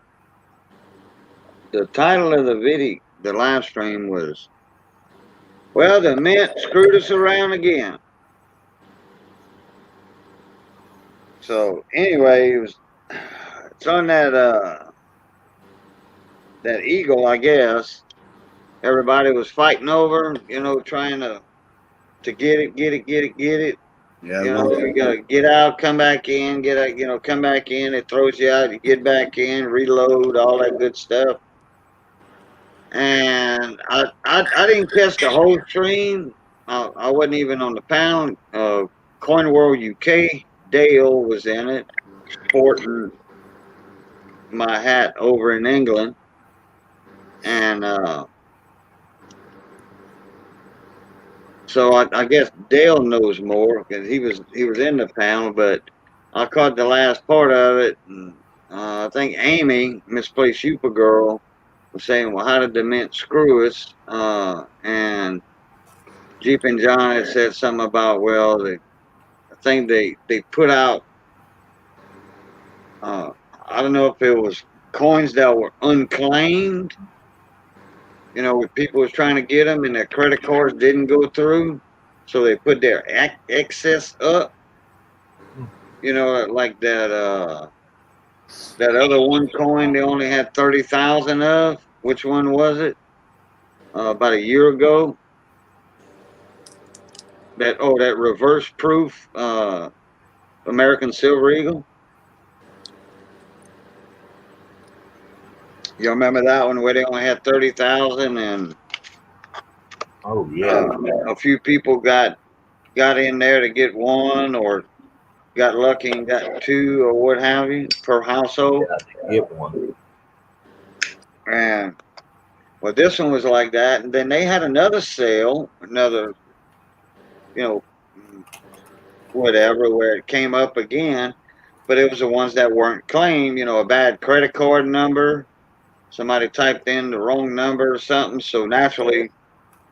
title of the live stream was, well, the mint screwed us around again. So anyway, it's on that eagle, I guess. Everybody was fighting over, trying to get it. Yeah, You gotta get out, come back in, get out, come back in. It throws you out. You get back in, reload, all that good stuff. And I didn't catch the whole stream. I wasn't even on the pound. Coin World UK, Dale was in it, sporting my hat over in England, and So I guess Dale knows more because he was in the panel, but I caught the last part of it. And, I think Amy, Misplaced Supergirl, was saying, "Well, how did the Mint screw us?" And Jeep and John had said something about, well, I think they put out. Uh, I don't know if it was coins that were unclaimed. Where people was trying to get them and their credit cards didn't go through, so they put their excess up. Like that other one coin they only had 30,000 of. Which one was it? About a year ago. That reverse proof American Silver Eagle. You remember that one where they only had 30,000 and Oh yeah. a few people got in there to get one or got lucky and got two or what have you per household. Get one. And well, this one was like that. And then they had another sale, you know, whatever, where it came up again, but it was the ones that weren't claimed, a bad credit card number. Somebody typed in the wrong number or something. So naturally,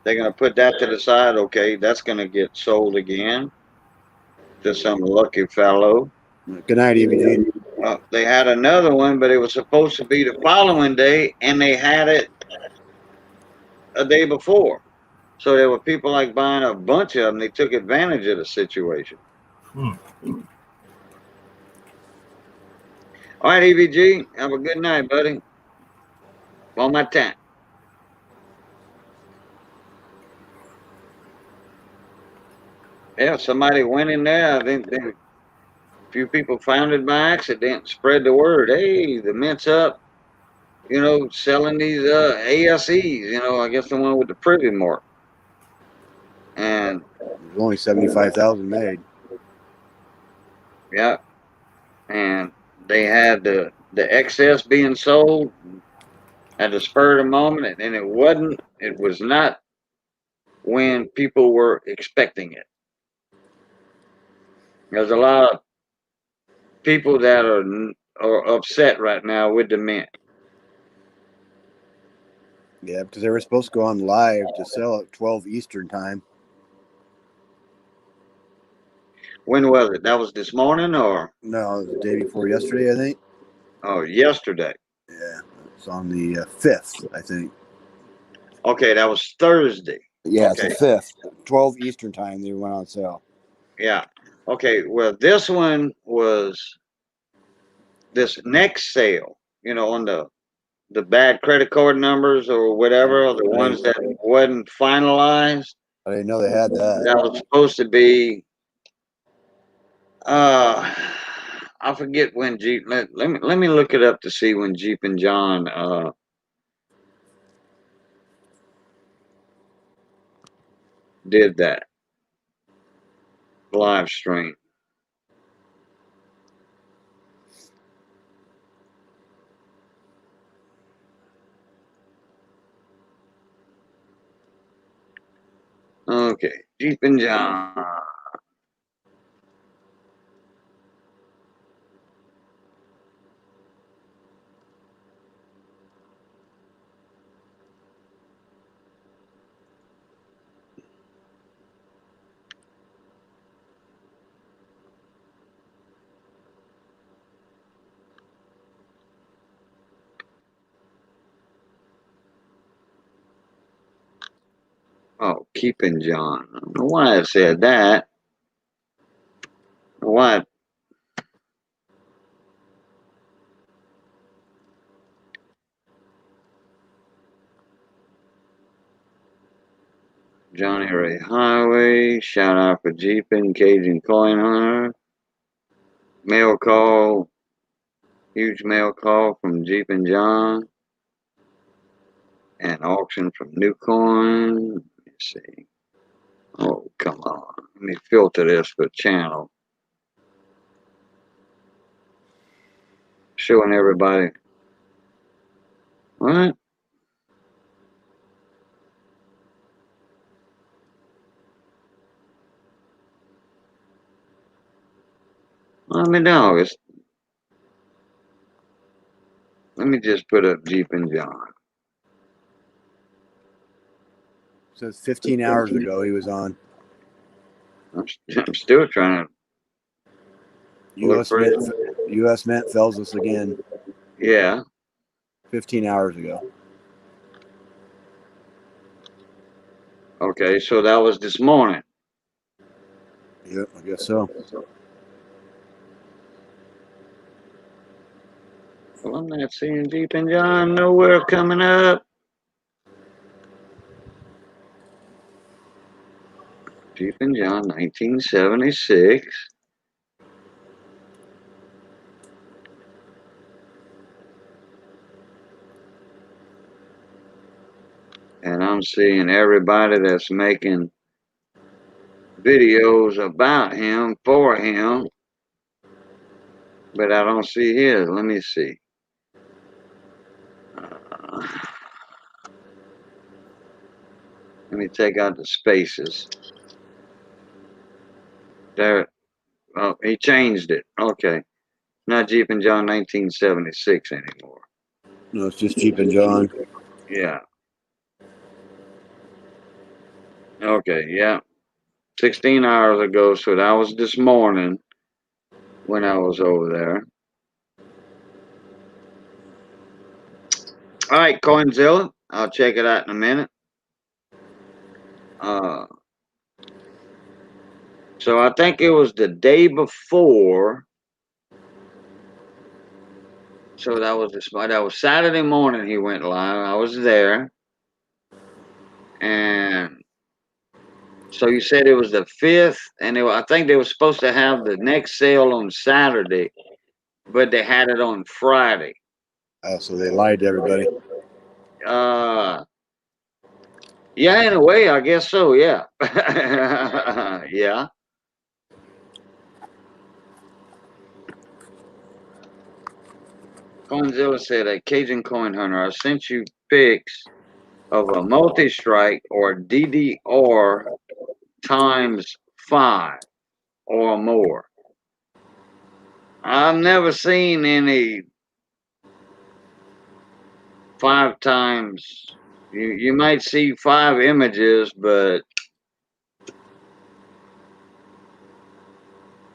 they're going to put that to the side. Okay, that's going to get sold again to some lucky fellow. Good night, EVG. They had another one, but it was supposed to be the following day, and they had it a day before. So there were people like buying a bunch of them. They took advantage of the situation. Hmm. All right, EVG, have a good night, buddy. One more time. Yeah, somebody went in there. I think a few people found it by accident, spread the word. Hey, the Mint's up, selling these ASEs, I guess the one with the privy mark. And There's only 75,000 made. yeah, and they had the excess being sold at the spur of the moment, and it was not when people were expecting it. There's a lot of people that are upset right now with the Mint. Yeah, because they were supposed to go on live to sell at 12 Eastern time. When was it? That was this morning or? No, it was the day before yesterday, I think. Oh, yesterday. Yeah, it's on the 5th, I think. Okay, that was Thursday. Yeah, Okay. it's the 5th. 12 Eastern time, they went on sale. Yeah. Okay, well, this one was this next sale, on the bad credit card numbers or whatever, or the ones that wasn't finalized. I didn't know they had that. That was supposed to be I forget when Jeep let me look it up to see when Jeep and John did that live stream. Okay, Jeep and John. Oh, keeping John. I don't know why I said that. What? Johnny Ray Highway. Shout out for Jeep and Cajun Coin Hunter. Mail call. Huge mail call from Jeep and John. And auction from New Coin. Let me see. Oh, come on. Let me filter this for channel. Showing everybody. What? I'm in August. Let me just put up Jeep and John. Says 15 hours ago he was on. I'm still trying to look for it. U.S. Mint fells us again. Yeah. 15 hours ago. Okay, so that was this morning. Yep, I guess so. Well, I'm not seeing Jeep and John nowhere coming up. Jeep and John, 1976. And I'm seeing everybody that's making videos about him, for him. But I don't see his. Let me see. Let me take out the spaces. There. Oh, he changed it. Okay. Not Jeep and John 1976 anymore. No, it's just Jeep and John. Yeah. Okay, yeah. 16 hours ago, so that was this morning when I was over there. All right, Coinzilla. I'll check it out in a minute. So I think it was the day before. So that was Saturday morning he went live. I was there. And so you said it was the 5th, and I think they were supposed to have the next sale on Saturday, but they had it on Friday. So they lied to everybody. Yeah, in a way, I guess so, yeah. Yeah. Conzilla said, a Cajun Coin Hunter, I sent you pics of a multi-strike or DDR times 5 or more. I've never seen any 5 times. You might see 5 images, but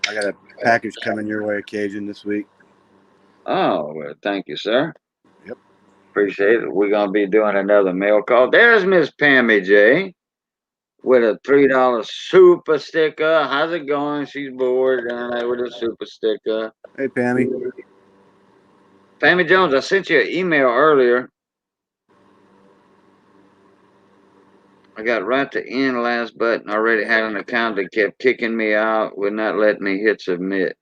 I got a package coming your way, Cajun, this week. oh, well, thank you, sir. Yep. Appreciate it. We're gonna be doing another mail call. There's Miss Pammy J with a $3 super sticker. How's it going? She's bored down there with a super sticker. Hey, Pammy. Pammy Jones, I sent you an email earlier. I got right to end last button. I already had an account that kept kicking me out, would not let me hit submit.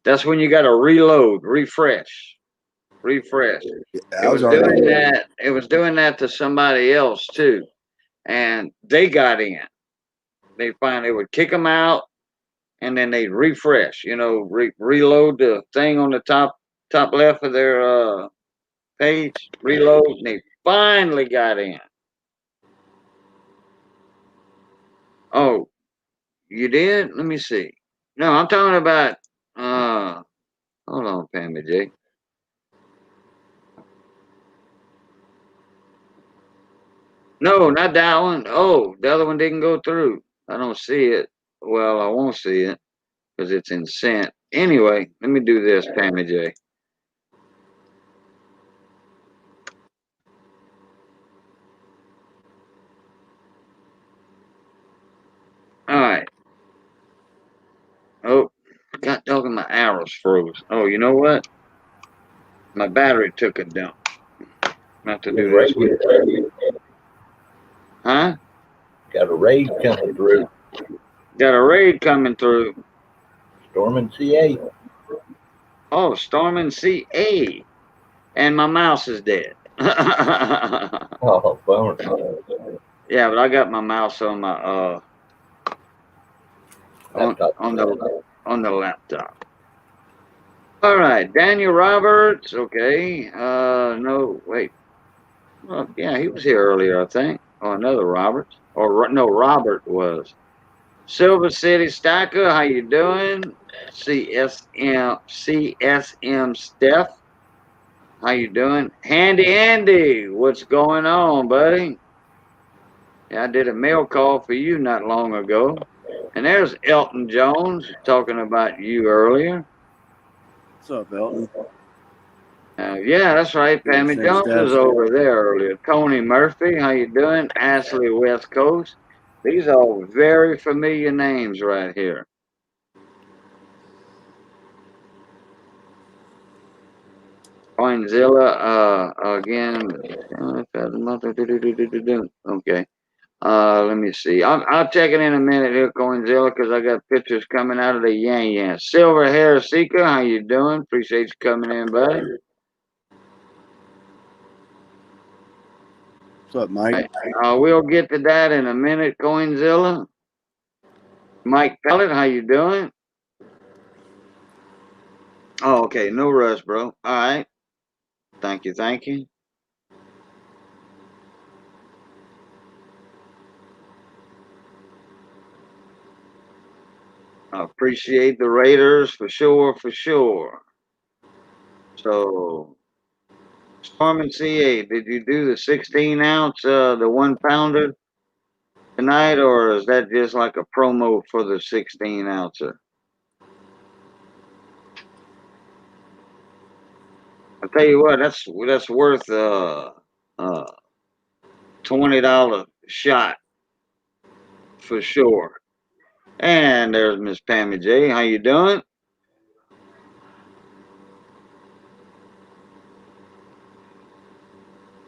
That's when you got to reload, refresh. Yeah, It was doing that to somebody else too, and they got in. They finally would kick them out, and then they'd refresh. Reload the thing on the top left of their page. Reload, and they finally got in. Oh, you did? Let me see. No, I'm talking about. Hold on, Pammy J. No, not that one. Oh, the other one didn't go through. I don't see it. Well, I won't see it because it's in sent. Anyway, let me do this, Pammy J. All right. Oh, God doggone, my arrows froze. Oh, you know what? My battery took a dump. Not to do this with it. Huh? Got a raid coming through. Got a raid coming through. Storming CA. Oh, storming CA. And my mouse is dead. Oh, bummer. Yeah, but I got my mouse on my on the laptop. All right, Daniel Roberts. Okay. No, wait. Well, yeah, he was here earlier, I think. Oh, another Roberts. Or no, Robert was. Silver City Stacker, how you doing? CSM Steph. How you doing? Handy Andy, what's going on, buddy? Yeah, I did a mail call for you not long ago. And there's Elton Jones talking about you earlier. What's up, Elton? Yeah, that's right. Good, Pammy thanks, Jones was Steph. over there earlier. Tony Murphy, how you doing? Ashley West Coast. These are very familiar names right here. Coinzilla, again. Okay. Let me see. I'll check it in a minute here, Coinzilla, because I got pictures coming out of the Yang Yang. Silver Hair Seeker, how you doing? Appreciate you coming in, buddy. What's up, Mike? We'll get to that in a minute, Coinzilla. Mike Pellet, how you doing? Oh, okay. No rush, bro. All right. Thank you. Thank you. I appreciate the Raiders for sure, for sure. So, Storm and CA, did you do the 16 ounce, the 1 pounder tonight, or is that just like a promo for the 16 ouncer? I'll tell you what, that's worth $20 shot for sure. And there's Miss Pammy J. How you doing?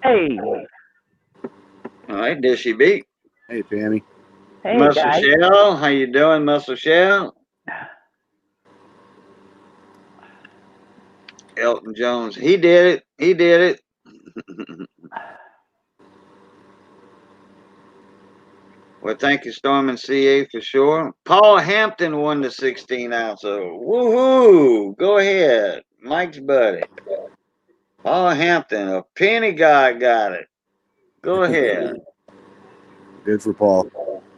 Hey. All right, there she be. Hey, Pammy. Hey, Muscle guys. Shell, how you doing, Muscle Shell? Elton Jones, he did it. He did it. Well, thank you, Storm and CA, for sure. Paul Hampton won the 16 ounce. So, woohoo! Go ahead. Mike's buddy. Paul Hampton, a penny guy, got it. Go ahead. Good for Paul.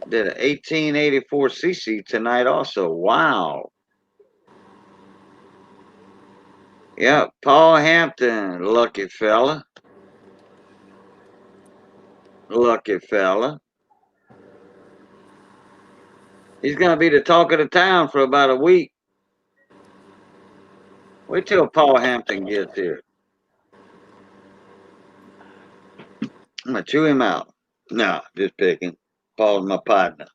Did an 1884 cc tonight also. Wow. Yeah, Paul Hampton, lucky fella. Lucky fella. He's going to be the talk of the town for about a week. Wait till Paul Hampton gets here. I'm going to chew him out. No, just picking. Paul's my partner.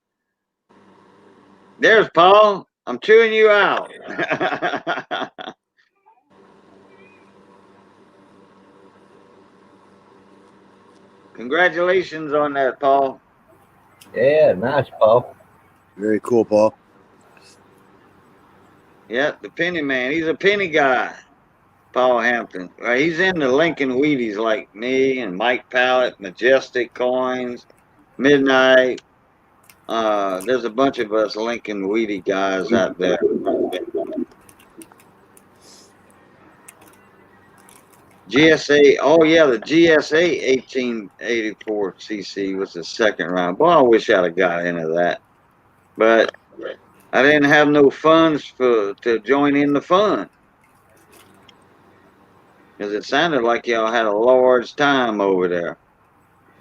There's Paul. I'm chewing you out. Congratulations on that, Paul. Yeah, nice, Paul. Very cool, Paul. Yeah, the penny man. He's a penny guy. Paul Hampton. He's into Lincoln Wheaties like me and Mike Pallet, Majestic Coins, Midnight. There's a bunch of us Lincoln Wheatie guys out there. GSA, oh yeah, the GSA 1884 CC was the second round. Boy, I wish I'd have got into that, but I didn't have no funds to join in the fun, because it sounded like y'all had a large time over there.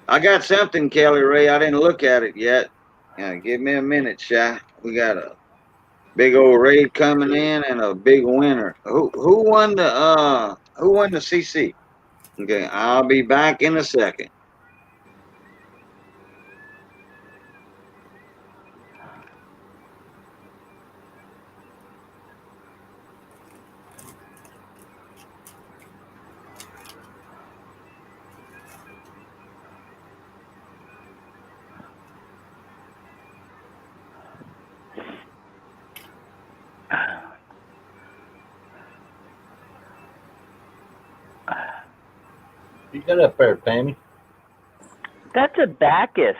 I got something, Kelly Ray. I didn't look at it yet. Give me a minute, Shy. We got a big old raid coming in and a big winner. Who won the CC? Okay, I'll be back in a second. You got up there, Pammy? That's a Bacchus.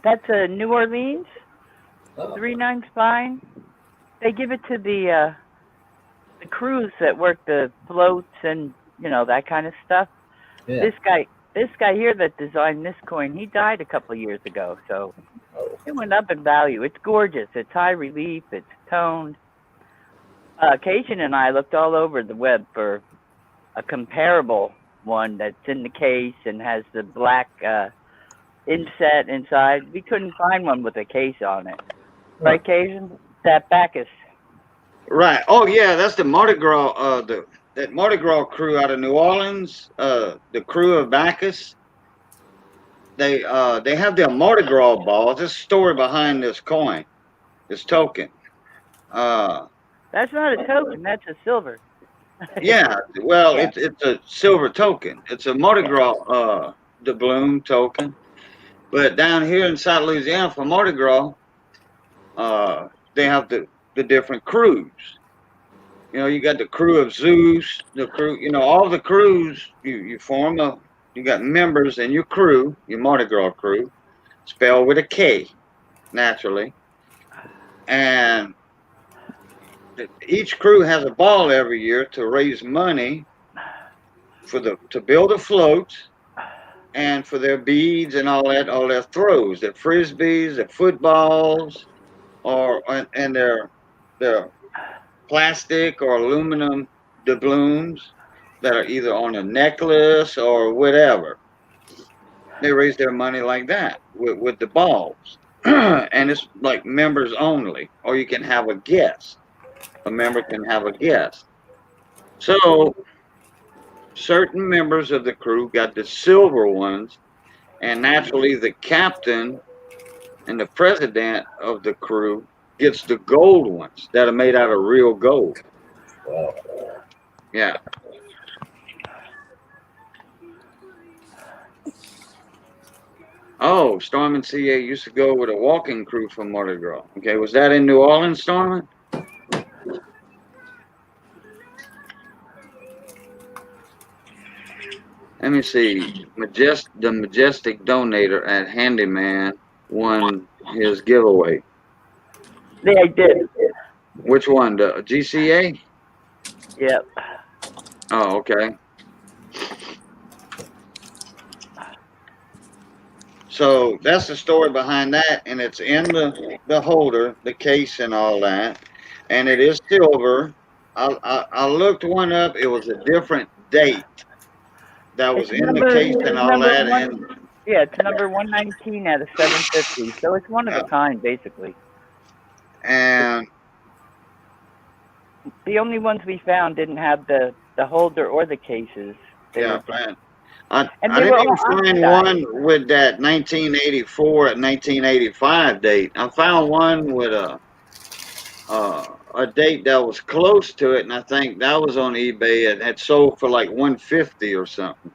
That's a New Orleans. Oh. 3/9 spine. They give it to the crews that work the floats and that kind of stuff. Yeah. This guy here that designed this coin, he died a couple of years ago, so it went up in value. It's gorgeous. It's high relief. It's toned. Cajun and I looked all over the web for a comparable one that's in the case and has the black inset inside. We couldn't find one with a case on it. Right, Cajun? That Bacchus. Right. Oh yeah, that's the Mardi Gras. That Mardi Gras crew out of New Orleans. The crew of Bacchus. They have their Mardi Gras balls. There's a story behind this coin, this token. That's not a token. That's a silver. Yeah. Well, Yeah. it's a silver token. It's a Mardi Gras doubloon token. But down here in South Louisiana for Mardi Gras, they have the different crews. You know, you got the crew of Zeus, the crew, you know, all the crews, you form you got members in your crew, your Mardi Gras crew, spelled with a K, naturally. And each crew has a ball every year to raise money to build a float and for their beads and all their throws, their frisbees, their footballs, and their plastic or aluminum doubloons that are either on a necklace or whatever. They raise their money like that with the balls. And it's like members only, or you can have a guest. A member can have a guest. So certain members of the crew got the silver ones, and naturally the captain and the president of the crew gets the gold ones that are made out of real gold. Wow. Yeah. Oh, Stormin CA used to go with a walking crew from Mardi Gras. Okay, was that in New Orleans, Stormin? Let me see. The Majestic Donator at Handyman won his giveaway. Yeah, I did. Which one? The GCA? Yep. Oh, okay. So that's the story behind that, and it's in the holder, the case, and all that, and it is silver. I looked one up. It was a different date that was It's in the case and all number that, one. and Yeah, it's number 119 out of 750. So it's one of a kind, basically. and The only ones we found didn't have the holder or the cases. yeah, man. I And they didn't were even all find oxidized. one with that 1984 and 1985 date. I found one with a date that was close to it, and I think that was on eBay. It had sold for like 150 or something.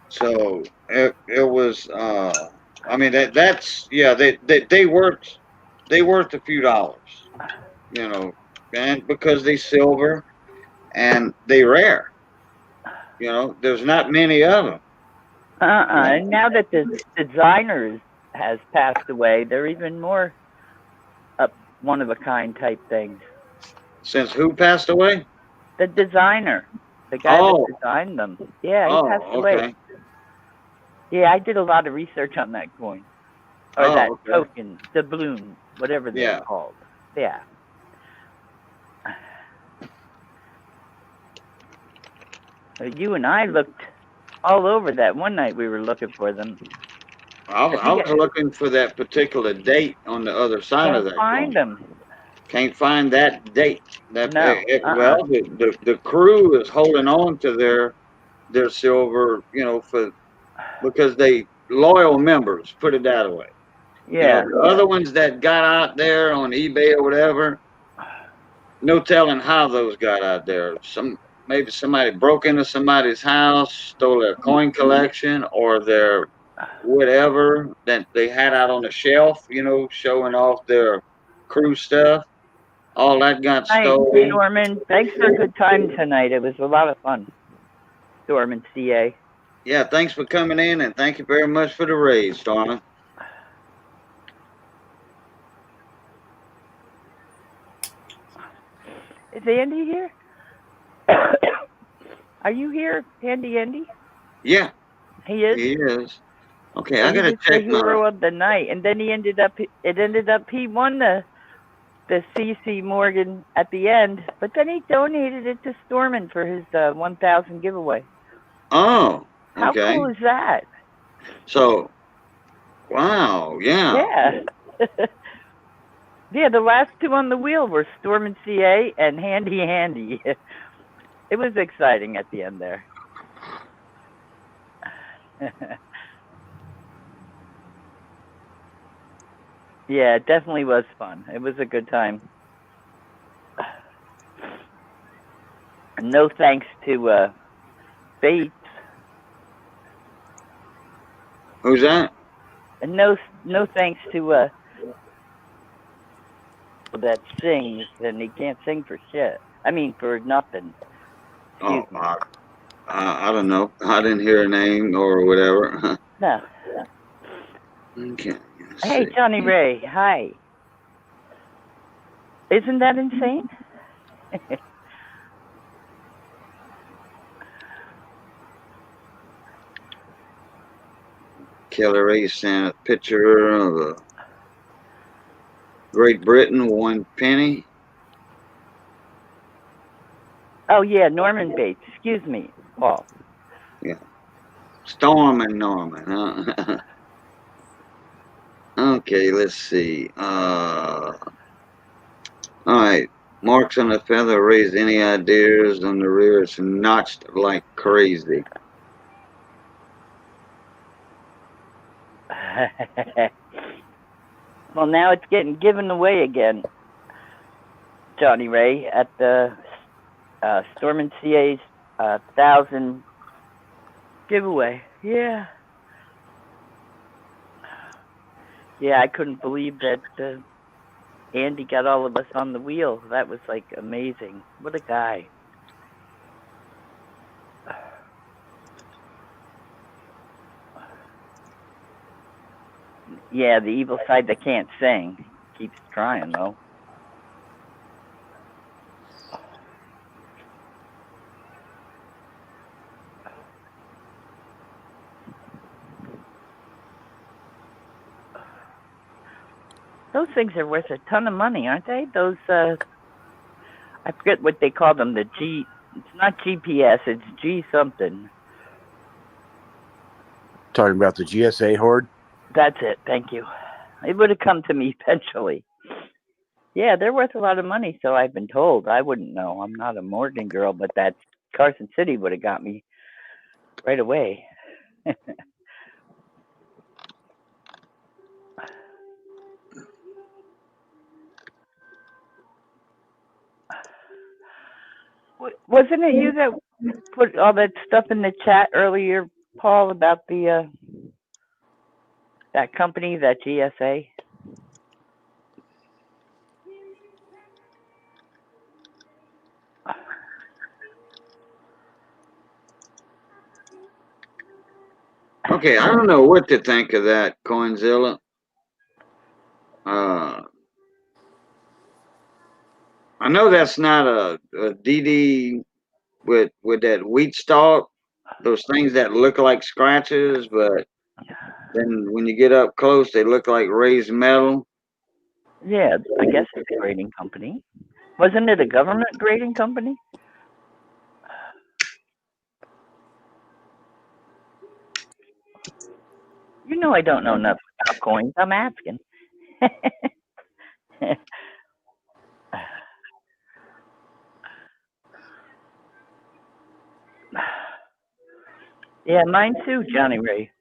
So it was I mean that's yeah they worth a few dollars, you know, and because they silver and they rare, you know, there's not many of them. And now that the designer has passed away, they're even more one of a kind type things. Since who passed away? The designer, the guy that designed them. Yeah, he passed away. Okay. Yeah, I did a lot of research on that coin. Or that token, the balloon, whatever they're called. Yeah. You and I looked all over that one night we were looking for them. I was looking for that particular date on the other side of that. Can't find them. Can't find that date. That no. Well, the crew is holding on to their silver, you know, because they loyal members. Put it that way. Yeah. You know, the other ones that got out there on eBay or whatever, no telling how those got out there. Maybe somebody broke into somebody's house, stole their coin collection or their whatever that they had out on the shelf, you know, showing off their crew stuff. All that got stolen. Norman, thanks for a good time tonight. It was a lot of fun. Norman CA. Yeah, thanks for coming in, and thank you very much for the raise, Donna. Is Andy here? Are you here, Handy Andy? Yeah, He is. he is. Okay, So I he gotta was the check my. hero of the night, and then he ended up. It ended up he won the CC Morgan at the end, but then he donated it to Stormin for his 1,000 giveaway. Oh, How okay. cool is that? So, wow, yeah. Yeah. Yeah, the last two on the wheel were Stormin CA and Handy Handy. It was exciting at the end there. Yeah, it definitely was fun. It was a good time. No thanks to Bates. Who's that? And no thanks to that sings, and he can't sing for shit. I mean, for nothing. Excuse Oh, me. I don't know. I didn't hear a name or whatever. No. Okay, let's Hey, see. Johnny Ray. Hi. Isn't that insane? Kelly Ray sent a picture of Great Britain, 1 penny. Oh, yeah, Norman Bates. Excuse me, Paul. Yeah. Storm and Norman, huh? Okay, let's see. All right. Marks on the feather raised any ideas on the rear. It's notched like crazy. Well, now it's getting given away again, Johnny Ray, at the Storm and CA's 1,000 giveaway. Yeah. Yeah, I couldn't believe that Andy got all of us on the wheel. That was like amazing. What a guy. Yeah, the evil side that can't sing keeps trying though. Those things are worth a ton of money, aren't they? Those I forget what they call them. The G. It's not GPS. It's G something. Talking about the GSA horde. That's it. Thank you. It would have come to me eventually. Yeah, they're worth a lot of money, so I've been told. I wouldn't know. I'm not a Morgan girl, but that Carson City would have got me right away. Wasn't it you that put all that stuff in the chat earlier, Paul, about the that company, that GSA? Okay, I don't know what to think of that, Coinzilla. I know that's not a DD with that wheat stalk, those things that look like scratches, but then when you get up close, they look like raised metal. Yeah, I guess it's a grading company. Wasn't it a government grading company? You know I don't know enough about coins. I'm asking. Yeah, mine too, Johnny Ray.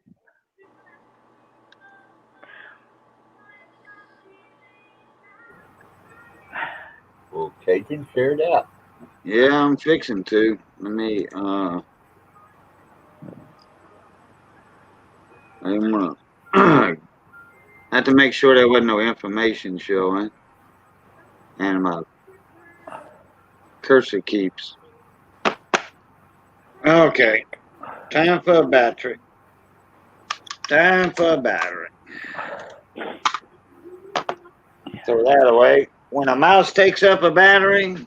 Well, Cajun, share it out. Yeah, I'm fixing to. Let me I want to have to make sure there wasn't no information showing, and my cursor keeps. Okay, time for a battery. Time for a battery. Throw that away. When a mouse takes up a battery,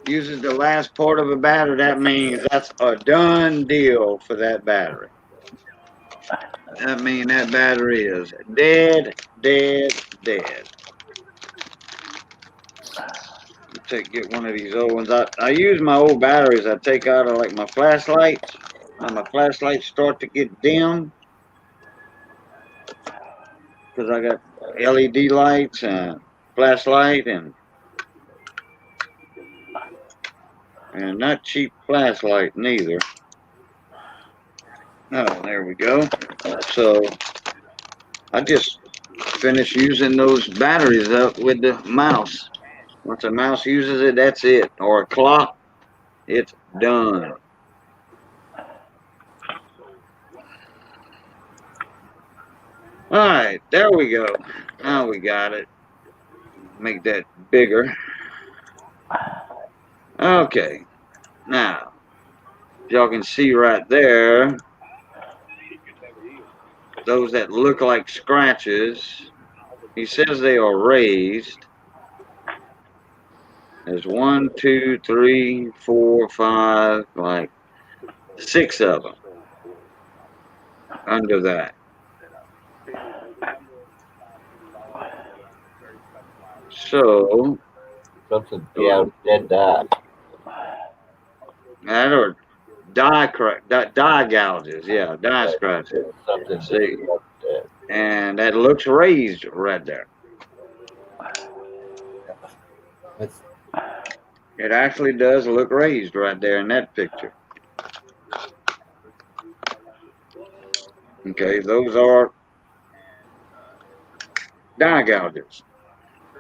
uses the last part of a battery, that means that's a done deal for that battery. That means that battery is dead, dead, dead. Get one of these old ones. I use my old batteries. I take out of like my flashlights. When my flashlights start to get dim, because I got LED lights and flashlight and not cheap flashlight neither. Oh, there we go. So I just finished using those batteries up with the mouse. Once a mouse uses it, that's it. Or a clock, it's done. All right, there we go. Now we got it. Make that bigger. Okay, now y'all can see right there, those that look like scratches, he says they are raised. There's 1, 2, 3, 4, 5, like 6 of them under that. So Something, yeah, dead dye. that or die gouges, yeah, die scratches. Something. See, and that looks raised right there. It's, It actually does look raised right there in that picture. Okay, those are die gouges.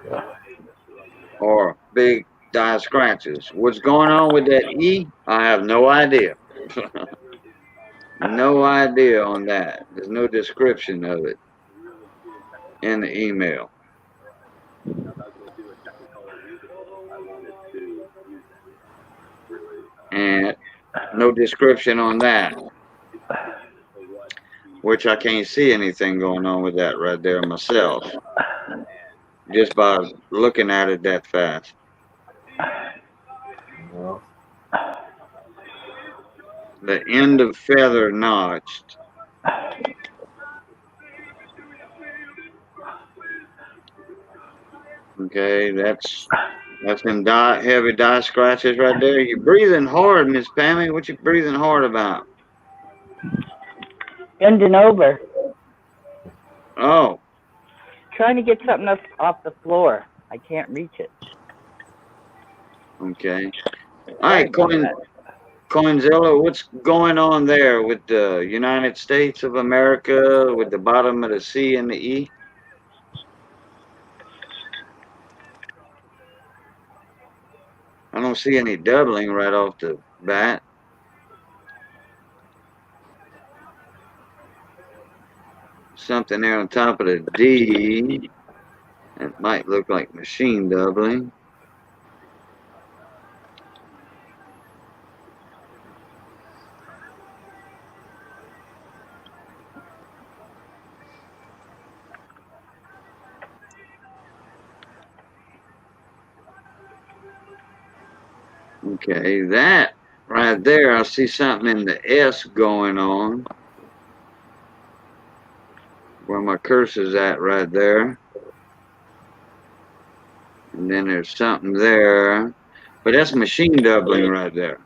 yeah. Or big die scratches. What's going on with that E? I have no idea. No idea on that. There's no description of it in the email. And no description on that. Which I can't see anything going on with that right there myself. Just by looking at it that fast. Well, The end of feather notched. Okay, that's them heavy die scratches right there. You're breathing hard, Miss Pammy. What you breathing hard about? Bending over, Oh, trying to get something off the floor. I can't reach it. okay. All right, Coinzilla, what's going on there with the United States of America, with the bottom of the C and the E? I don't see any doubling right off the bat. Something there on top of the D. It might look like machine doubling. Okay, that right there, I see something in the S going on. Where my cursor's at right there. And then there's something there. But that's machine doubling right there.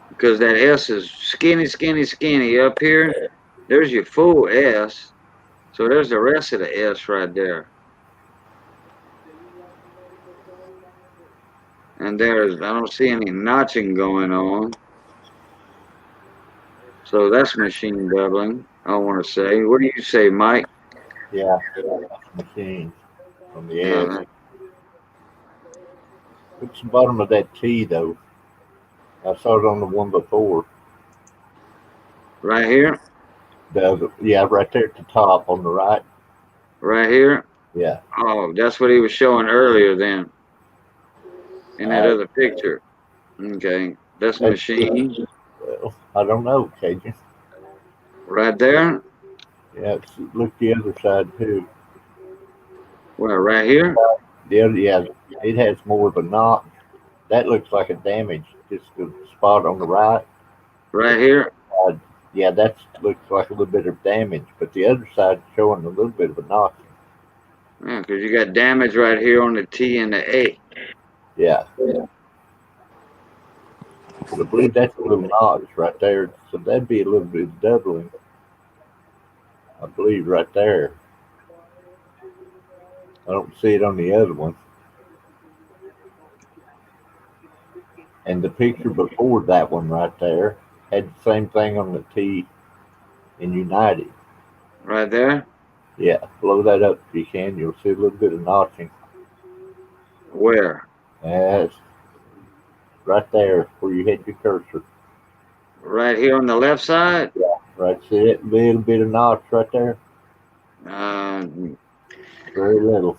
Because that S is skinny, skinny, skinny. Up here, there's your full S. So there's the rest of the S right there. And I don't see any notching going on. So that's machine doubling, I want to say. What do you say, Mike? yeah, machine on the edge. What's the bottom of that T though? I saw it on the one before. Right here? Yeah, right there at the top on the right. Right here? Yeah. Oh, that's what he was showing earlier then. In that other picture. Okay. That's machine. Well, I don't know, Cajun. Right there? Yeah, look the other side too. Well, right here? Yeah, it has more of a knot. That looks like a damage. Just the spot on the right. Right here. Yeah, that looks like a little bit of damage, but the other side's showing a little bit of a knot. Yeah, because you got damage right here on the T and the A. Yeah. I believe that's a little notch right there. So that'd be a little bit of doubling. I believe right there. I don't see it on the other one. And the picture before that one right there had the same thing on the T in United. Right there? Yeah, blow that up if you can. You'll see a little bit of notching. Where? That's right there where you hit your cursor. Right here on the left side? Yeah, right. See it? Little bit of notch right there. Uh, Very little.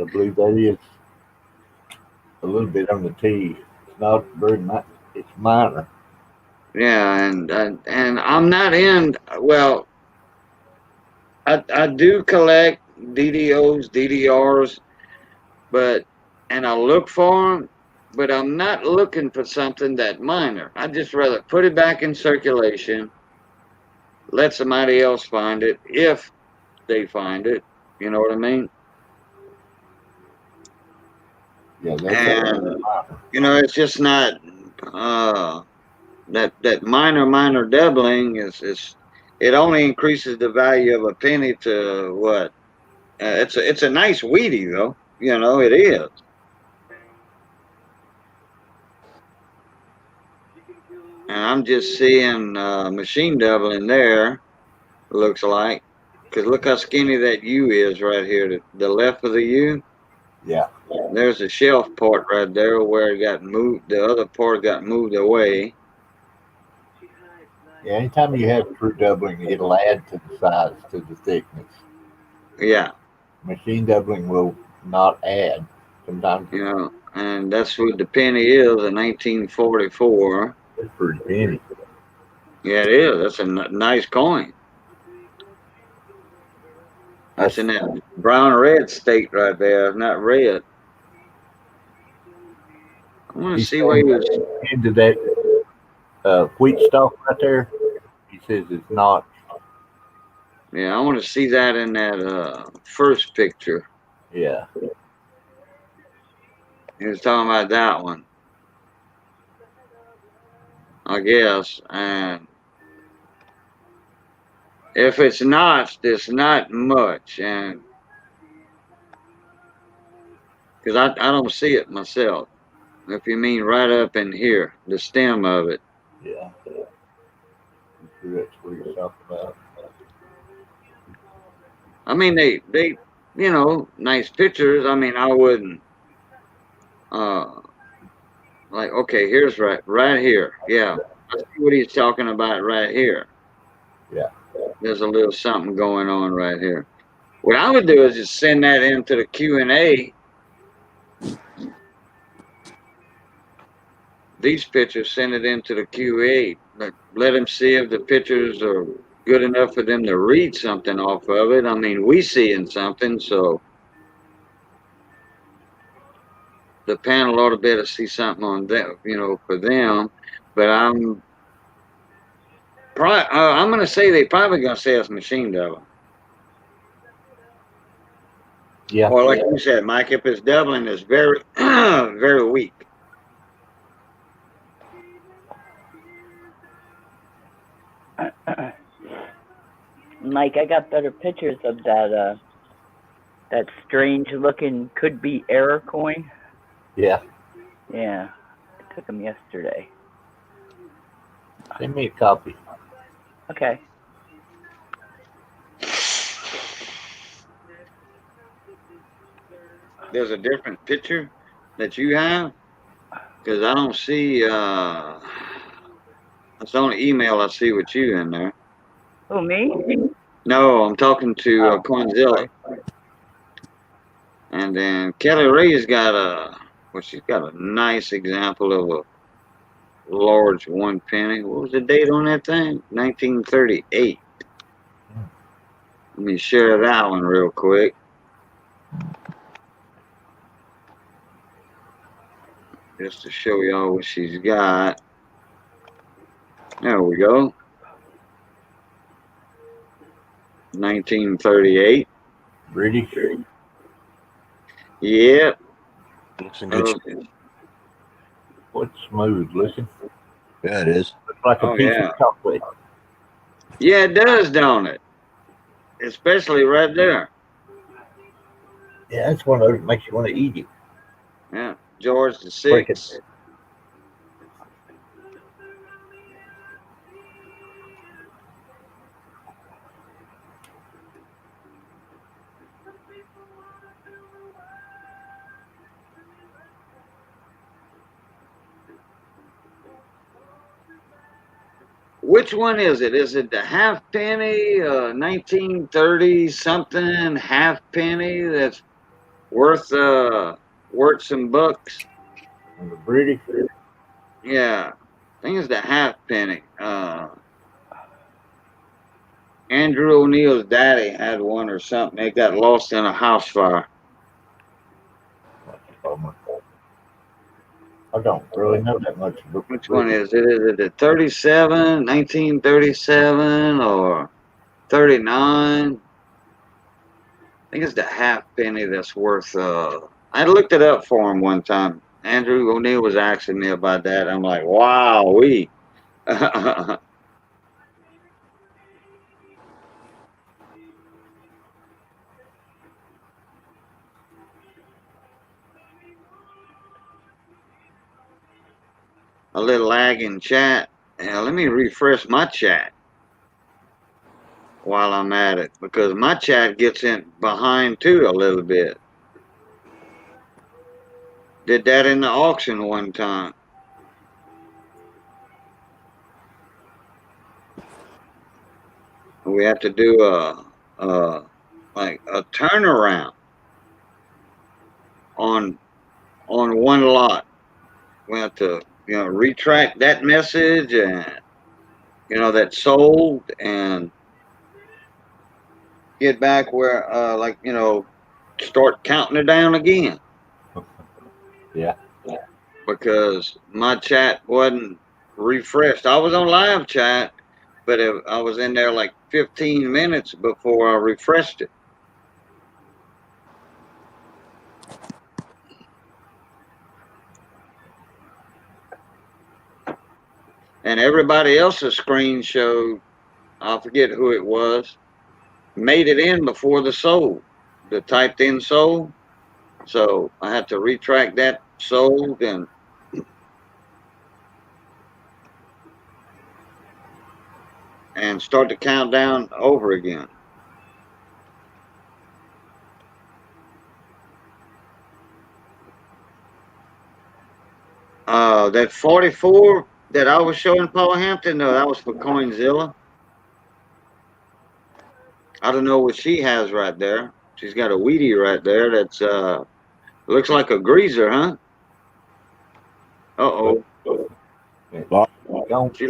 I believe that is a little bit on the T. It's not very much. It's minor. yeah, and I'm not in. Well, I do collect DDOs, DDRs, and I look for them, but I'm not looking for something that minor. I'd just rather put it back in circulation, let somebody else find it if they find it. You know what I mean? Yeah, that's And minor. it's just not that minor doubling is it only increases the value of a penny to what? It's a nice weedy though. It is. And I'm just seeing machine doubling there. Looks like, because look how skinny that U is right here. The left of the U. Yeah. There's a shelf part right there where it got moved. The other part got moved away. Yeah, anytime you have true doubling, it'll add to the size, to the thickness. Yeah. Machine doubling will not add. Sometimes And that's what the penny is, a 1944. it's pretty penny. Yeah, it is. That's a nice coin. That's in that brown red state right there. It's not red. I want to see where he was. Into that wheat stalk right there. He says it's not. Yeah, I want to see that in that first picture. Yeah. He was talking about that one, I guess. And if it's notched, it's not much. And because I don't see it myself. If you mean right up in here, the stem of it. Yeah. I'm sure that's what he's talking about. I mean, they nice pictures. I mean, I wouldn't. Like, okay, here's right here. Yeah, I see what he's talking about right here. Yeah. There's a little something going on right here. What I would do is just send that into the Q&A. These pictures, send it into the QA. Let them see if the pictures are good enough for them to read something off of it. I mean, we seeing something, so the panel ought to be able to see something on them, for them. But I'm going to say they probably going to say it's machine doubling. Yeah. Or like you said, Mike, if it's doubling, it's very, very weak. Mike, I got better pictures of that strange looking could be error coin. Yeah. Yeah, I took them yesterday. Send me a copy. Okay. There's a different picture that you have? Because I don't see, it's on email I see with you in there. Oh, me? No, I'm talking to Coinzilla. And then Kelly Ray's got she's got a nice example of a large 1 penny. What was the date on that thing? 1938. Let me share that one real quick. Just to show y'all what she's got. There we go. 1938. British. Yep. Looks in good shape. What's smooth looking? Yeah, it is. Looks like a Oh, piece yeah. of chocolate. Yeah, it does, don't it? Especially right there. Yeah, that's one of those that makes you want to eat it. Yeah. George the Break it. Sixth. Which one is it? Is it the halfpenny, 1930 something halfpenny that's worth some bucks? And the British. Yeah, I think it's the halfpenny. Andrew O'Neill's daddy had one or something. It got lost in a house fire. I don't really know that much about Which one is it? Is it the 37, 1937, or 39? I think it's the halfpenny that's worth. I looked it up for him one time. Andrew O'Neill was asking me about that. I'm like, wow, we. A little lag in chat. Let me refresh my chat while I'm at it because my chat gets in behind too a little bit. Did that in the auction one time. We have to do like a turnaround on one lot. We have to retract that message and that sold and get back where start counting it down again. Yeah. Because my chat wasn't refreshed. I was on live chat, but I was in there like 15 minutes before I refreshed it. And everybody else's screen showed, I forget who it was, made it in before the sold, the typed in sold. So I had to retract that sold and start the countdown over again. That 44 that I was showing Paul Hampton, no, that was for Coinzilla. I don't know what she has right there. She's got a Wheatie right there that's looks like a greaser, huh? Uh-oh. Don't. She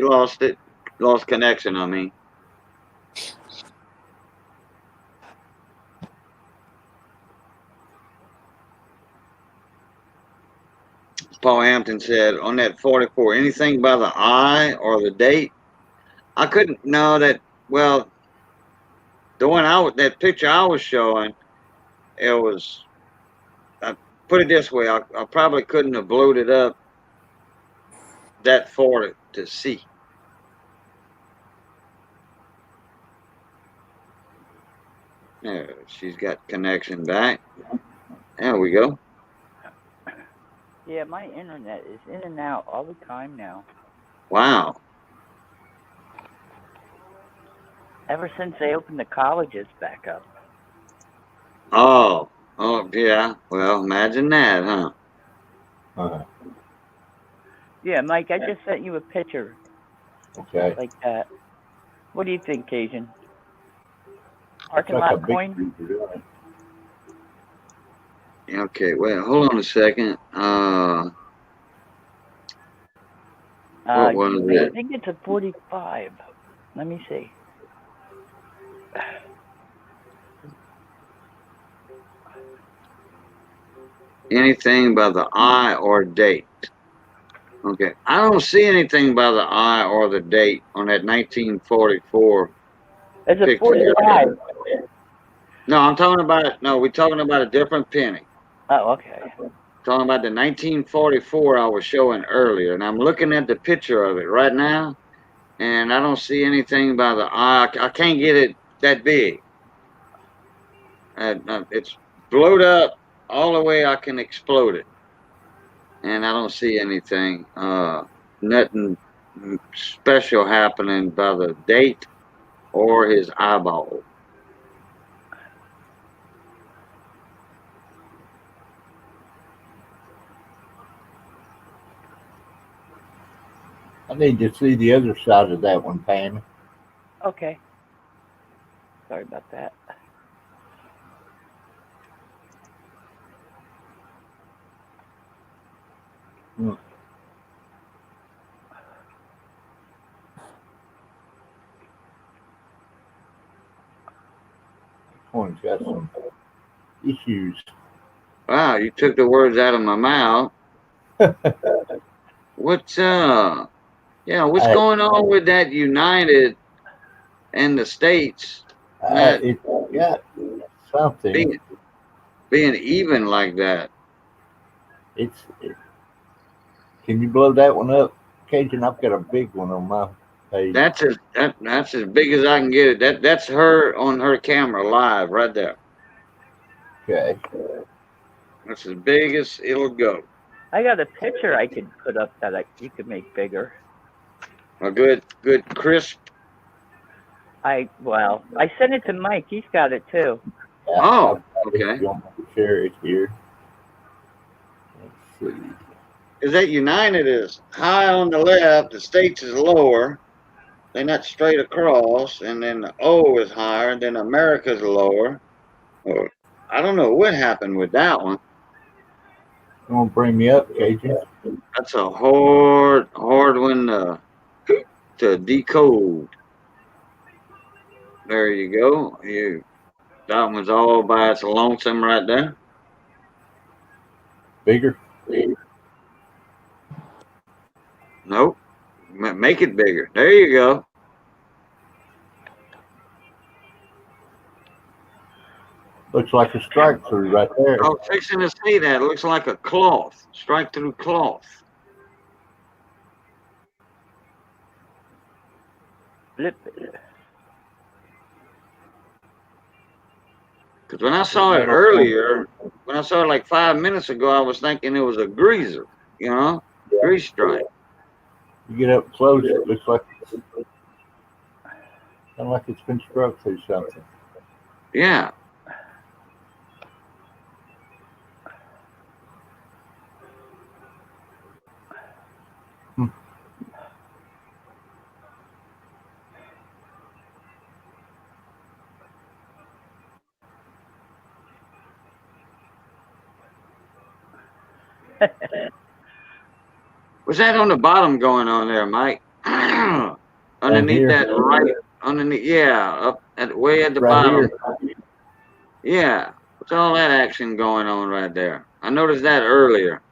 lost it. Lost connection, I mean. Paul Hampton said on that 44, anything by the eye or the date? I couldn't know that. Well, the one that picture I was showing, it was. I put it this way, I probably couldn't have blowed it up that far to see. There, she's got connection back. There we go. Yeah, my internet is in and out all the time now. Wow. Ever since they opened the colleges back up. Oh yeah. Well, imagine that, huh? Uh-huh. Yeah, Mike, I just sent you a picture Okay. like that. What do you think, Cajun? Parking Like lot coin? Okay, wait, hold on a second. What was I it? think it's a 45. Let me see. anything by the eye or date. Okay, I don't see anything by the eye or the date on that 1944 It's a picture. 45. No, I'm talking about, no, we're talking about a different penny. Oh, okay. Talking about the 1944 I was showing earlier, and I'm looking at the picture of it right now, and I don't see anything by the eye. I can't get it that big. It's blowed up all the way I can explode it, and I don't see anything. Nothing special happening by the date or his eyeball. I need to see the other side of that one, Pam. Okay. Sorry about that. Hmm. Coin's got some issues. Wow, you took the words out of my mouth. What's what's I, going on with that United and the States not it got something. being even like that? It's. Can you blow that one up, Cajun? I've got a big one on my page. That's as big as I can get it. That's her on her camera live right there. Okay. That's as big as it'll go. I got a picture I could put up that you could make bigger. A good crisp. I sent it to Mike. He's got it too. Yeah, Oh, if okay. you want me to share it here. Let's see. Because that United is high on the left, the States is lower. They're not straight across, and then the O is higher, and then America's lower. Or, I don't know what happened with that one. You want to bring me up, Cajun? That's a hard one to decode. There you go. That one's all by its lonesome right there. Bigger? Nope. Make it bigger. There you go. Looks like a strike through right there. I was fixing to say that. It looks like a cloth. Strike through cloth. Flip. Because when I saw it earlier, when I saw it like 5 minutes ago, I was thinking it was a greaser, grease stripe. You get up close, it looks like kind of like it's been struck through something. Yeah. What's that on the bottom going on there, Mike? Underneath that right, underneath, yeah, up at way at the right bottom. Here. Yeah, what's all that action going on right there? I noticed that earlier.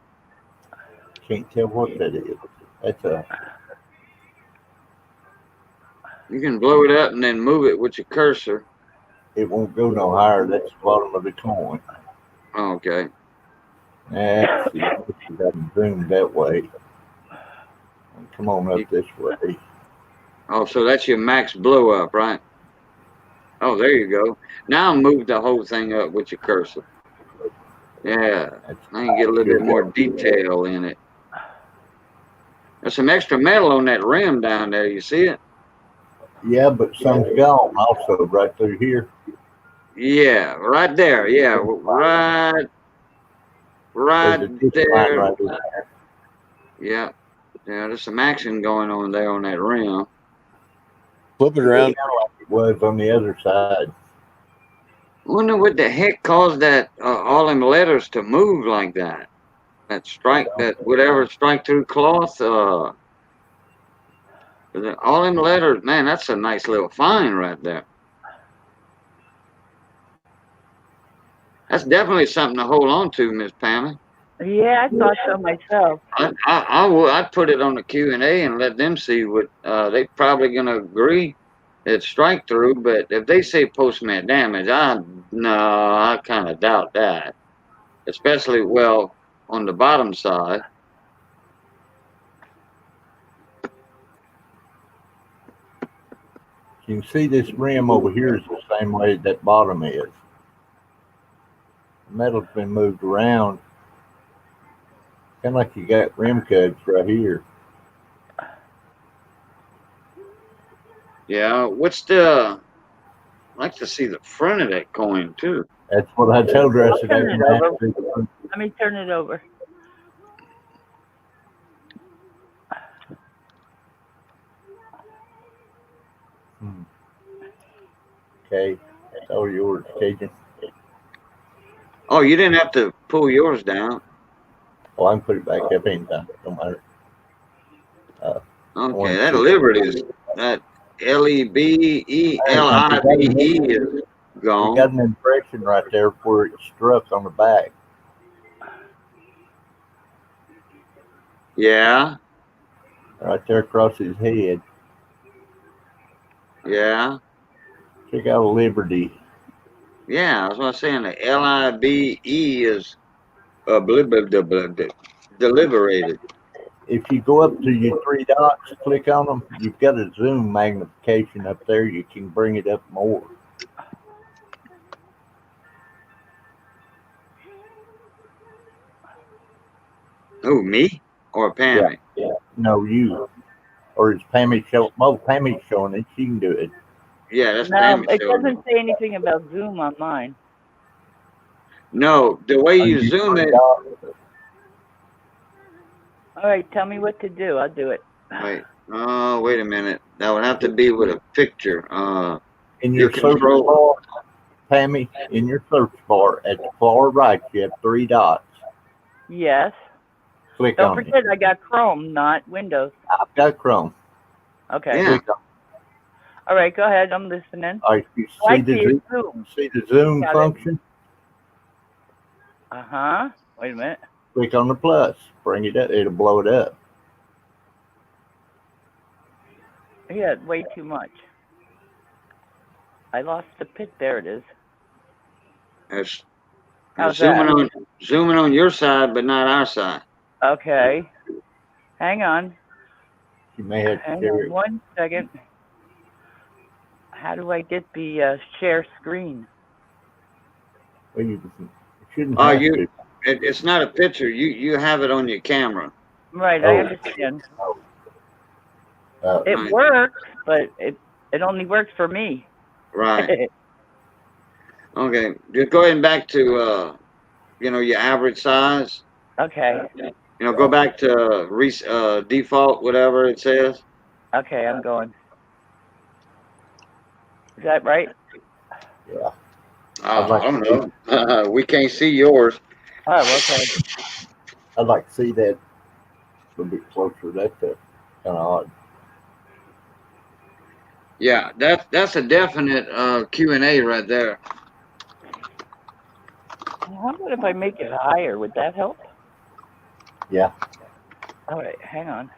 Can't tell what that is. That's a. You can blow it up and then move it with your cursor. It won't go no higher. That's the bottom of the coin. Okay. Let's see. I can zoom that way. Come on up this way. Oh, so that's your max blow up, right? Oh, there you go. Now move the whole thing up with your cursor. Yeah. Now you get a little bit more detail in it. There's some extra metal on that rim down there. You see it? Yeah, but some's gone also right through here. Yeah, right there. Yeah, right there. Right there. Yeah. Yeah, there's some action going on there on that rim. Flip it around. Like it was on the other side. I wonder what the heck caused that all them letters to move like that. That strike, that whatever strike through cloth. All them letters, man, that's a nice little find right there. That's definitely something to hold on to, Miss Pammy. Yeah, I thought so myself. I'd put it on the Q&A and let them see what they probably gonna agree it's strike through, but if they say post-mat damage, I kind of doubt that, especially well on the bottom side. You can see this rim over here is the same way that bottom is. The metal's been moved around. Kind of like you got rim cuts right here. Yeah, I'd like to see the front of that coin too. That's what I told her. I said, Turn it over. "Hey, Let me turn it over. okay, that's all yours, Cajun. Oh, you didn't have to pull yours down. Oh, I can put it back up anytime. Don't matter. Okay, that Liberty's that LEBELIBE is We gone. got an impression right there where it struck on the back. Yeah, Right there across his head. yeah, Check out Liberty. yeah. That's what I'm saying. The LIBE is deliberated. If you go up to your three dots, click on them, you've got a zoom magnification up there. You can bring it up more. Who, me or Pammy? Yeah. No, you. Or is Pammy showing? Well, Pammy's showing it. She can do it. Yeah, that's No, Pammy it showing doesn't it. say anything about Zoom on mine. No, the way On you your zoom three it. dots. All right, tell me what to do. I'll do it. Wait. Oh, wait a minute. That would have to be with a picture. In You your search control. bar, Pammy, in your search bar at the far right, you have three dots. Yes. Click Don't on it. forget, I got Chrome, not Windows. I've got Chrome. Okay. Yeah. Click on it. All right, go ahead. I'm listening. All right, you I see the see it zoom, Zoom. zoom Got it. function? Wait a minute. Click on the plus. Bring it up. It'll blow it up. Yeah, way too much. I lost the pit. There it is. It's How's zooming on your side, but not our side. Okay. Hang on. You may have to Hang share on it. 1 second. How do I get the share screen? Well, you shouldn't have to. It's not a picture. You have it on your camera. Right, I understand. Uh, It Right. works, but it only works for me. Right. Okay. Just go ahead and back to your average size. Okay. Go back to default, whatever it says. Okay, I'm going. Is that right? yeah. I don't know. We can't see yours. Oh, okay. I'd like to see that a little bit closer. That's kind of odd. Yeah, that's a definite Q&A right there. How about if I make it higher? Would that help? Yeah. All right, hang on.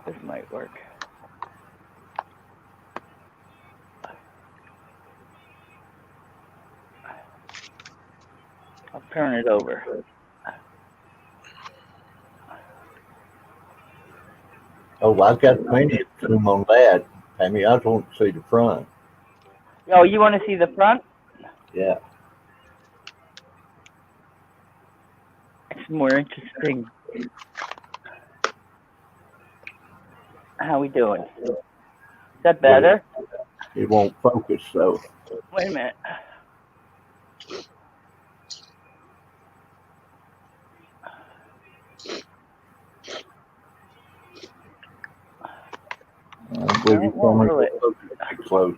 This might work. I'll turn it over. Oh, I've got plenty of zoom on that. I mean, I just want to see the front. Oh, you want to see the front? Yeah. It's more interesting. How we doing? Is that better? It won't focus, so. Wait a minute. I believe you won't me really. focus too close.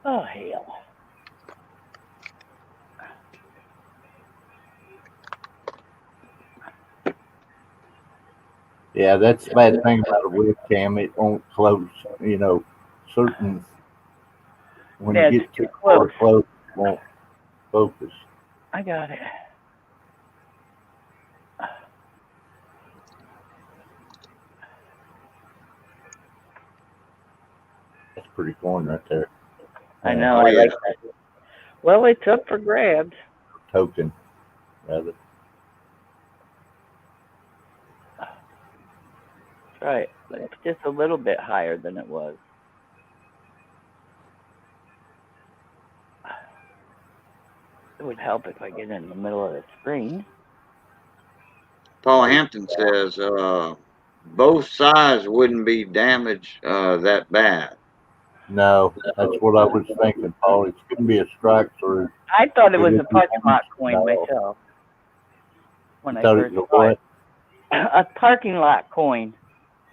Oh, hell. Yeah, that's the bad thing about a webcam. It won't close, certain When Yeah, you it's get too too far close. close, it won't focus. I got it. That's a pretty coin right there. I know. Oh I yeah. like that. Well, it's up for grabs. Token, rather. Right. It's just a little bit higher than it was. It would help if I get in the middle of the screen. Paul Hampton says both sides wouldn't be damaged that bad. No, that's what I was thinking, Paul. It's going to be a strike through. I thought it was It a would be parking lot coin no. myself when You I thought it first was a saw it. what? A parking lot coin.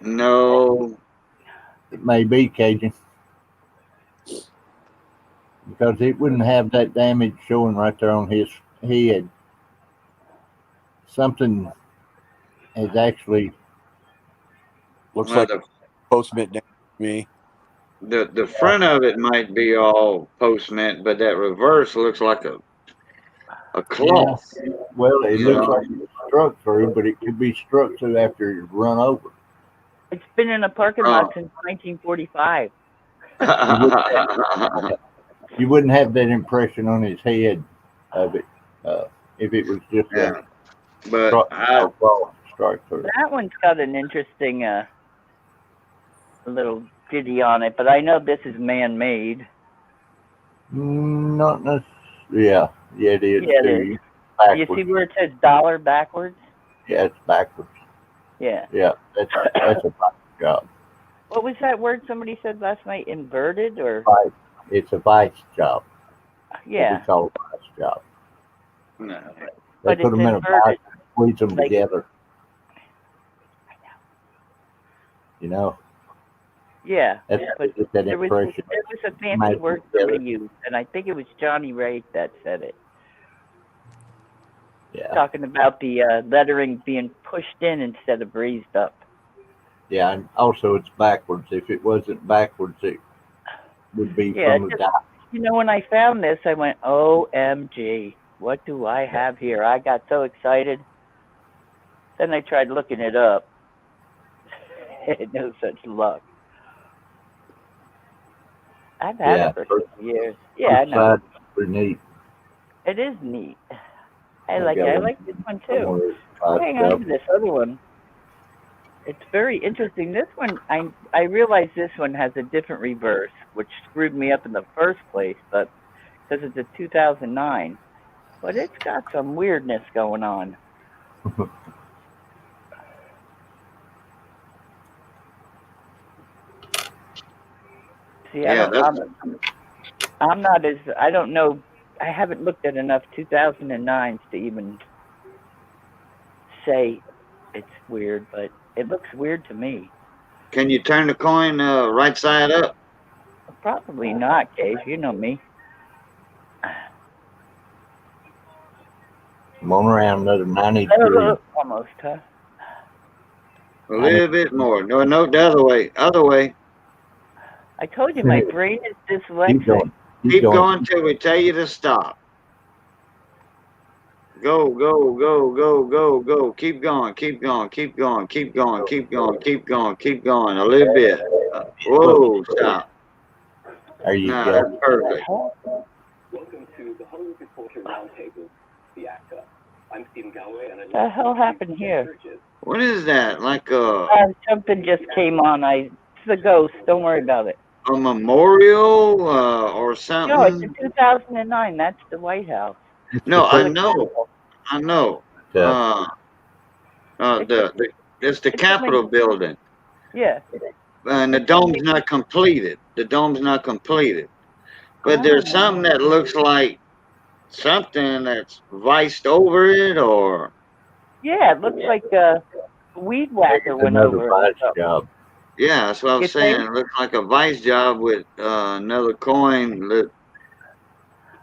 No. It may be Cajun. Because it wouldn't have that damage showing right there on his head. Something has actually. Looks Well, like post mint down to me. the front of it might be all post mint, but that reverse looks like a cloth. Well, it You looks know? like it's struck through, but it could be struck through after it's run over. It's been in a parking lot since 1945. You wouldn't have that impression on his head of it if it was just Yeah, a but strike through. That one's got an interesting little ditty on it, but I know this is man-made. Not necessarily. Yeah, it is. Yeah, it too. is. You Backwards. see where it says dollar backwards? Yeah, it's backwards. Yeah. Yeah, that's a vice job. What was that word somebody said last night? Inverted or? Vice. It's a vice job. Yeah. What we call a vice job. no. They But put it's them in a inverted. vice and squeeze them Like- together. You know, Yeah. that's But just that there was impression. a fancy Might be word together. somebody used, and I think it was Johnny Ray that said it, Yeah, talking about the lettering being pushed in instead of raised up. yeah, and also it's backwards. If it wasn't backwards, it would be Yeah, from the die. You know, when I found this, I went, OMG, what do I have here? I got so excited. Then I tried looking it up. No such luck. I've had Yeah, it for 6 years. Yeah, I know. Side, pretty neat. It is neat. I like it. got I one like this one too. somewhere. Hang on to this other one. It's very interesting. This one, I realize this one has a different reverse, which screwed me up in the first place, but because it's a 2009. But it's got some weirdness going on. See, Yeah, I'm not as, I don't know, I haven't looked at enough 2009s to even say it's weird, but it looks weird to me. Can you turn the coin right side up? Probably not, Case. You know me. Come on around another 93. Almost, huh? A little bit more. No, the other way. Other way. I told you my brain is Keep dyslexic. going. Keep going till we tell you to stop. Go, go, go, go, go, go. Keep going, keep going, keep going, keep going, keep going, keep going, keep going. A little bit. Whoa, stop. There you No, go. that's perfect. Welcome to the Hollywood Reporter Roundtable, the ACTA. I'm Stephen Galloway, and What the hell happened here? What is that? Like Something just came on. It's a ghost. Don't worry about it. a memorial or something? No, it's a 2009. That's the White House. No, I know. I know. It's the Capitol building. Yeah. And the dome's not completed. The dome's not completed. But there's something that looks like something that's viced over it, or Yeah, it looks like a weed whacker went Another over vice it. job. yeah, that's what I You was saying. think? It looks like a vice job with another coin.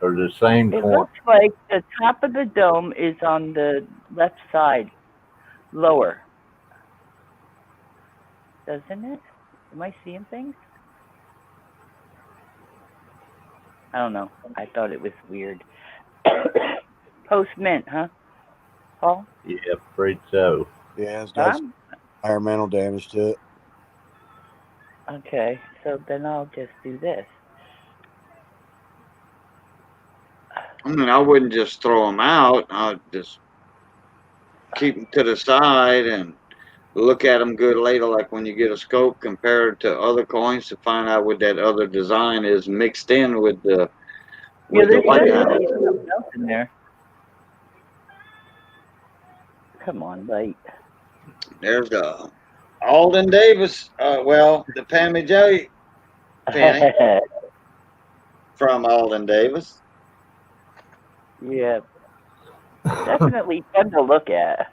Or the same It coin. looks like the top of the dome is on the left side, lower. Doesn't it? Am I seeing things? I don't know. I thought it was weird. Post mint, huh, Paul? Yeah, afraid so. Yeah, it's got some environmental damage to it. Okay, so then I'll just do this. I mean, I wouldn't just throw them out. I'd just keep them to the side and look at them good later, like when you get a scope, compared to other coins to find out what that other design is mixed in with the Yeah, with the there's white definitely house. something else in there. Come on, light. There's the Alden Davis. Well, the Pammy J penny from Alden Davis. Yeah, definitely fun to look at.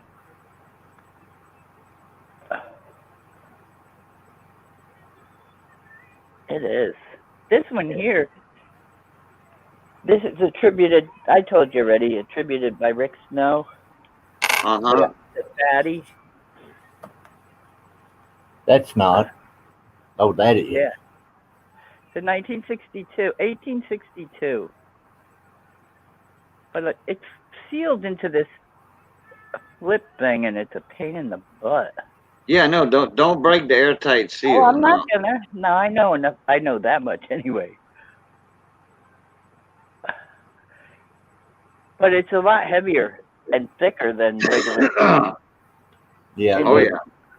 It is. This one here, this is attributed, I told you already, attributed by Rick Snow, Uh-huh. the fatty. That's not. Oh, that is. Yeah. So 1862. But it's sealed into this flip thing, and it's a pain in the butt. Yeah, no, don't break the airtight seal. Oh, I'm not No. gonna. No, I know enough. I know that much anyway. But it's a lot heavier and thicker than regular. Yeah. Oh yeah.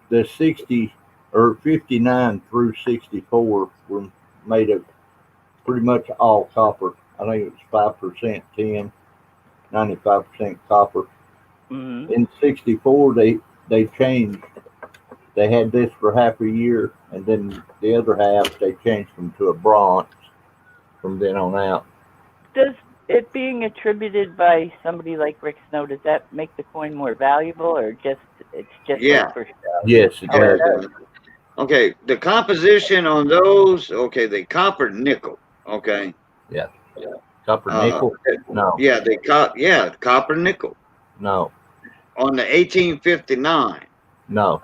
The 60 or 59 through 64 were made of pretty much all copper. I think it was 5% tin, 95% copper. Mm-hmm. In 64, they changed. They had this for half a year, and then the other half they changed them to a bronze from then on out. Does it being attributed by somebody like Rick Snow, does that make the coin more valuable, or it's just Yeah. like for show? Yes, it Oh, it does. does. Okay, the composition on those, okay, they copper nickel. Okay. Yeah. Copper Uh, nickel? No, yeah, copper nickel no, on the 1859. no.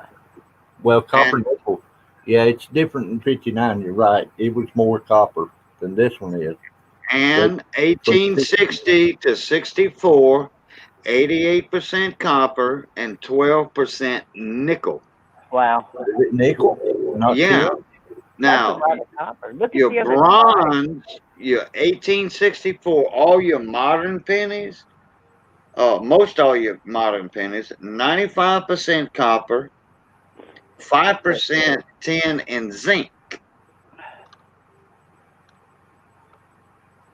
Well, copper And nickel. Yeah, it's different than 59. You're right. It was more copper than this one is. But and from 60, 1860 to 64, 88% copper and 12% nickel. Wow, is it nickel? Not Yeah. tin? that's a Now, lot of copper. Look at your the other side. bronze, your 1864, all your modern pennies, most all your modern pennies, 95% copper, 5% tin and zinc.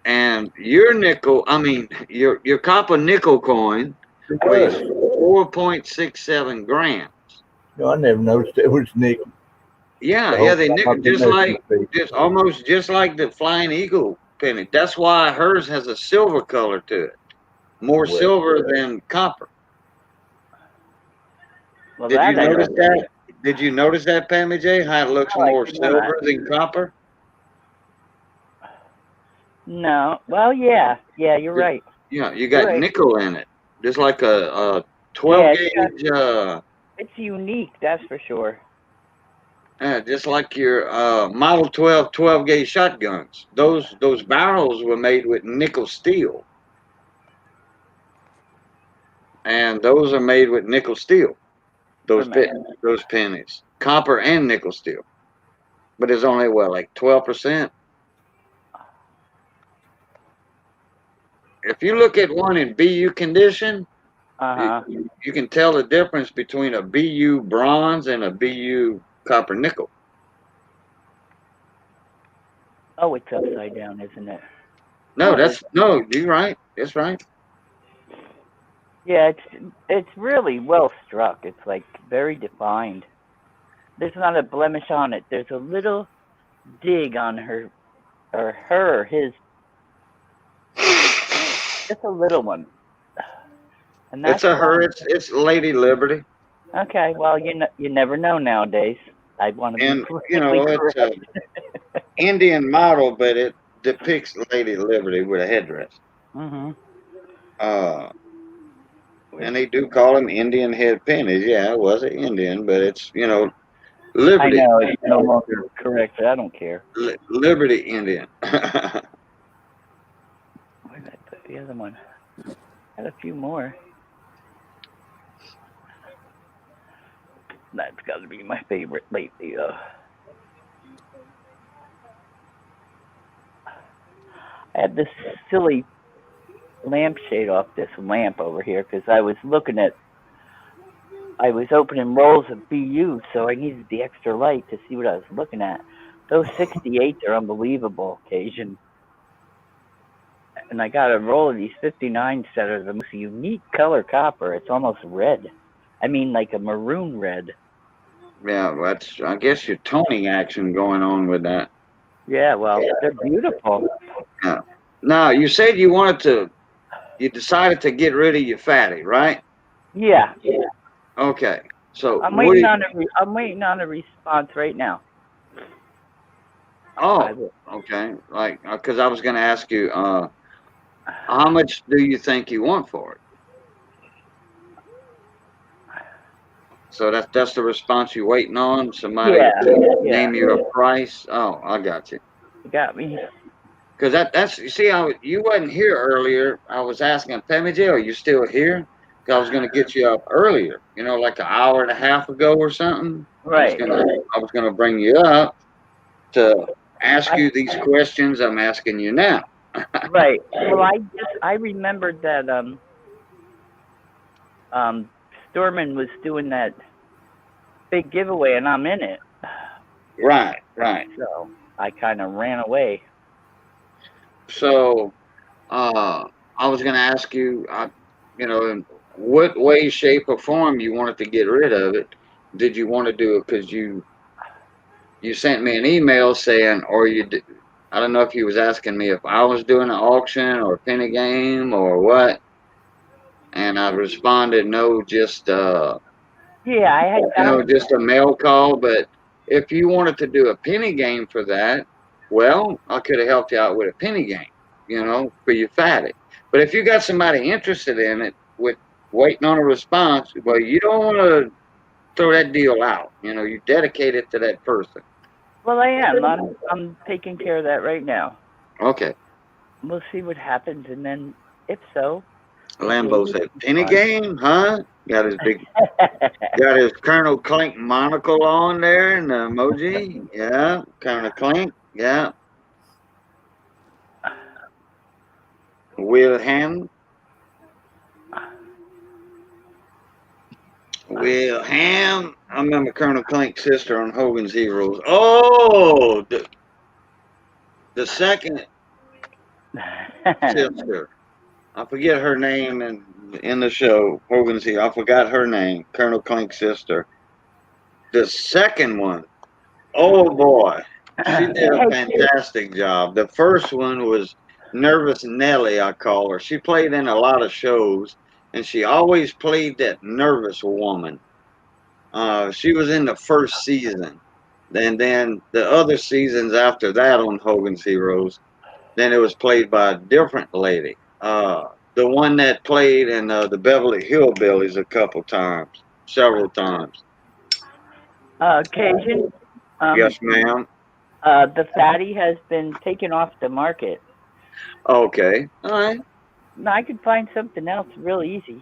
And your nickel, I mean, your copper nickel coin It weighs was. 4.67 grams. No, I never noticed it was nickel. Yeah, The yeah, whole they time nickel I've been there since then. just like the Flying Eagle penny. That's why hers has a silver color to it, more Well, silver than copper. Well, Did you that I notice know. that? Did you notice that, Pammy J? How it looks No, I more did not. silver than copper? No. Well, yeah, you're right. Yeah, you You're got right. nickel in it, just like a 12 Yeah, gauge. it's unique. That's for sure. Just like your Model 12 gauge shotguns. Those barrels were made with nickel steel, and those are made with nickel steel. Those Remember. those pennies, copper and nickel steel. But it's only what, like 12%. If you look at one in BU condition, Uh huh. you can tell the difference between a BU bronze and a BU copper nickel. Oh, it's upside down, isn't it? No, you're right. That's right. Yeah, it's really well struck. It's like very defined. There's not a blemish on it. There's a little dig on her or his, just a little one. And It's that's a her. fine. It's Lady Liberty, Okay, well, you never know nowadays. I want to be and politically it's a correct. Indian model, but it depicts Lady Liberty with a headdress. Mhm. Uh, and they do call them Indian head pennies. Yeah, it was an Indian, but it's I Liberty, know it's no longer correct. I don't care. Liberty Indian. the other one? Had a few more. That's got to be my favorite lately, though. I had this silly lampshade off this lamp over here because I was opening rolls of BU, so I needed the extra light to see what I was looking at. Those 68s are unbelievable, Cajun. And I got a roll of these 59s that are the most unique color copper. It's almost red. I mean, like a maroon red. Yeah, that's, I guess, your toning action going on with that. Yeah, well, they're beautiful. Yeah. Now, you said you decided to get rid of your fatty, right? Yeah. Okay. So, I'm waiting on a response right now. Oh, okay. Like, because I was going to ask you, how much do you think you want for it? So that's the response you're waiting on? Somebody to name you a price? Oh, I got you. You got me. Because that's, you see, you wasn't here earlier. I was asking, Pammy J, are you still here? 'Cause I was going to get you up earlier, like an hour and a half ago or something. Right. I was gonna bring you up to ask you these questions I'm asking you now. Right. Well, I remembered that Storman was doing that big giveaway, and I'm in it. Right. So I kind of ran away. So, I was gonna ask you, in what way, shape, or form you wanted to get rid of it. Did you want to do it because you sent me an email saying, or I don't know if you was asking me if I was doing an auction or a penny game or what, and I responded no, just Yeah, I had just a mail call. But if you wanted to do a penny game for that, well, I could have helped you out with a penny game, for your fatty. But if you got somebody interested in it with waiting on a response, well, you don't want to throw that deal out. You dedicate it to that person. Well, I am. I'm taking care of that right now. Okay. We'll see what happens, and then if so, Lambo said, penny game, huh? Got his Colonel Clink monocle on there and the emoji. Yeah, Colonel Clink. Yeah. Wilhelm. I remember Colonel Clink's sister on Hogan's Heroes. Oh, the second sister. I forget her name in the show, Hogan's Heroes. I forgot her name, Colonel Clink's sister. The second one, oh boy, she did a fantastic job. The first one was Nervous Nellie, I call her. She played in a lot of shows, and she always played that nervous woman. She was in the first season, and then the other seasons after that on Hogan's Heroes, then it was played by a different lady. The one that played in the Beverly Hillbillies several times. Cajun. Yes, ma'am. The fatty has been taken off the market. Okay, all right. No, I could find something else real easy.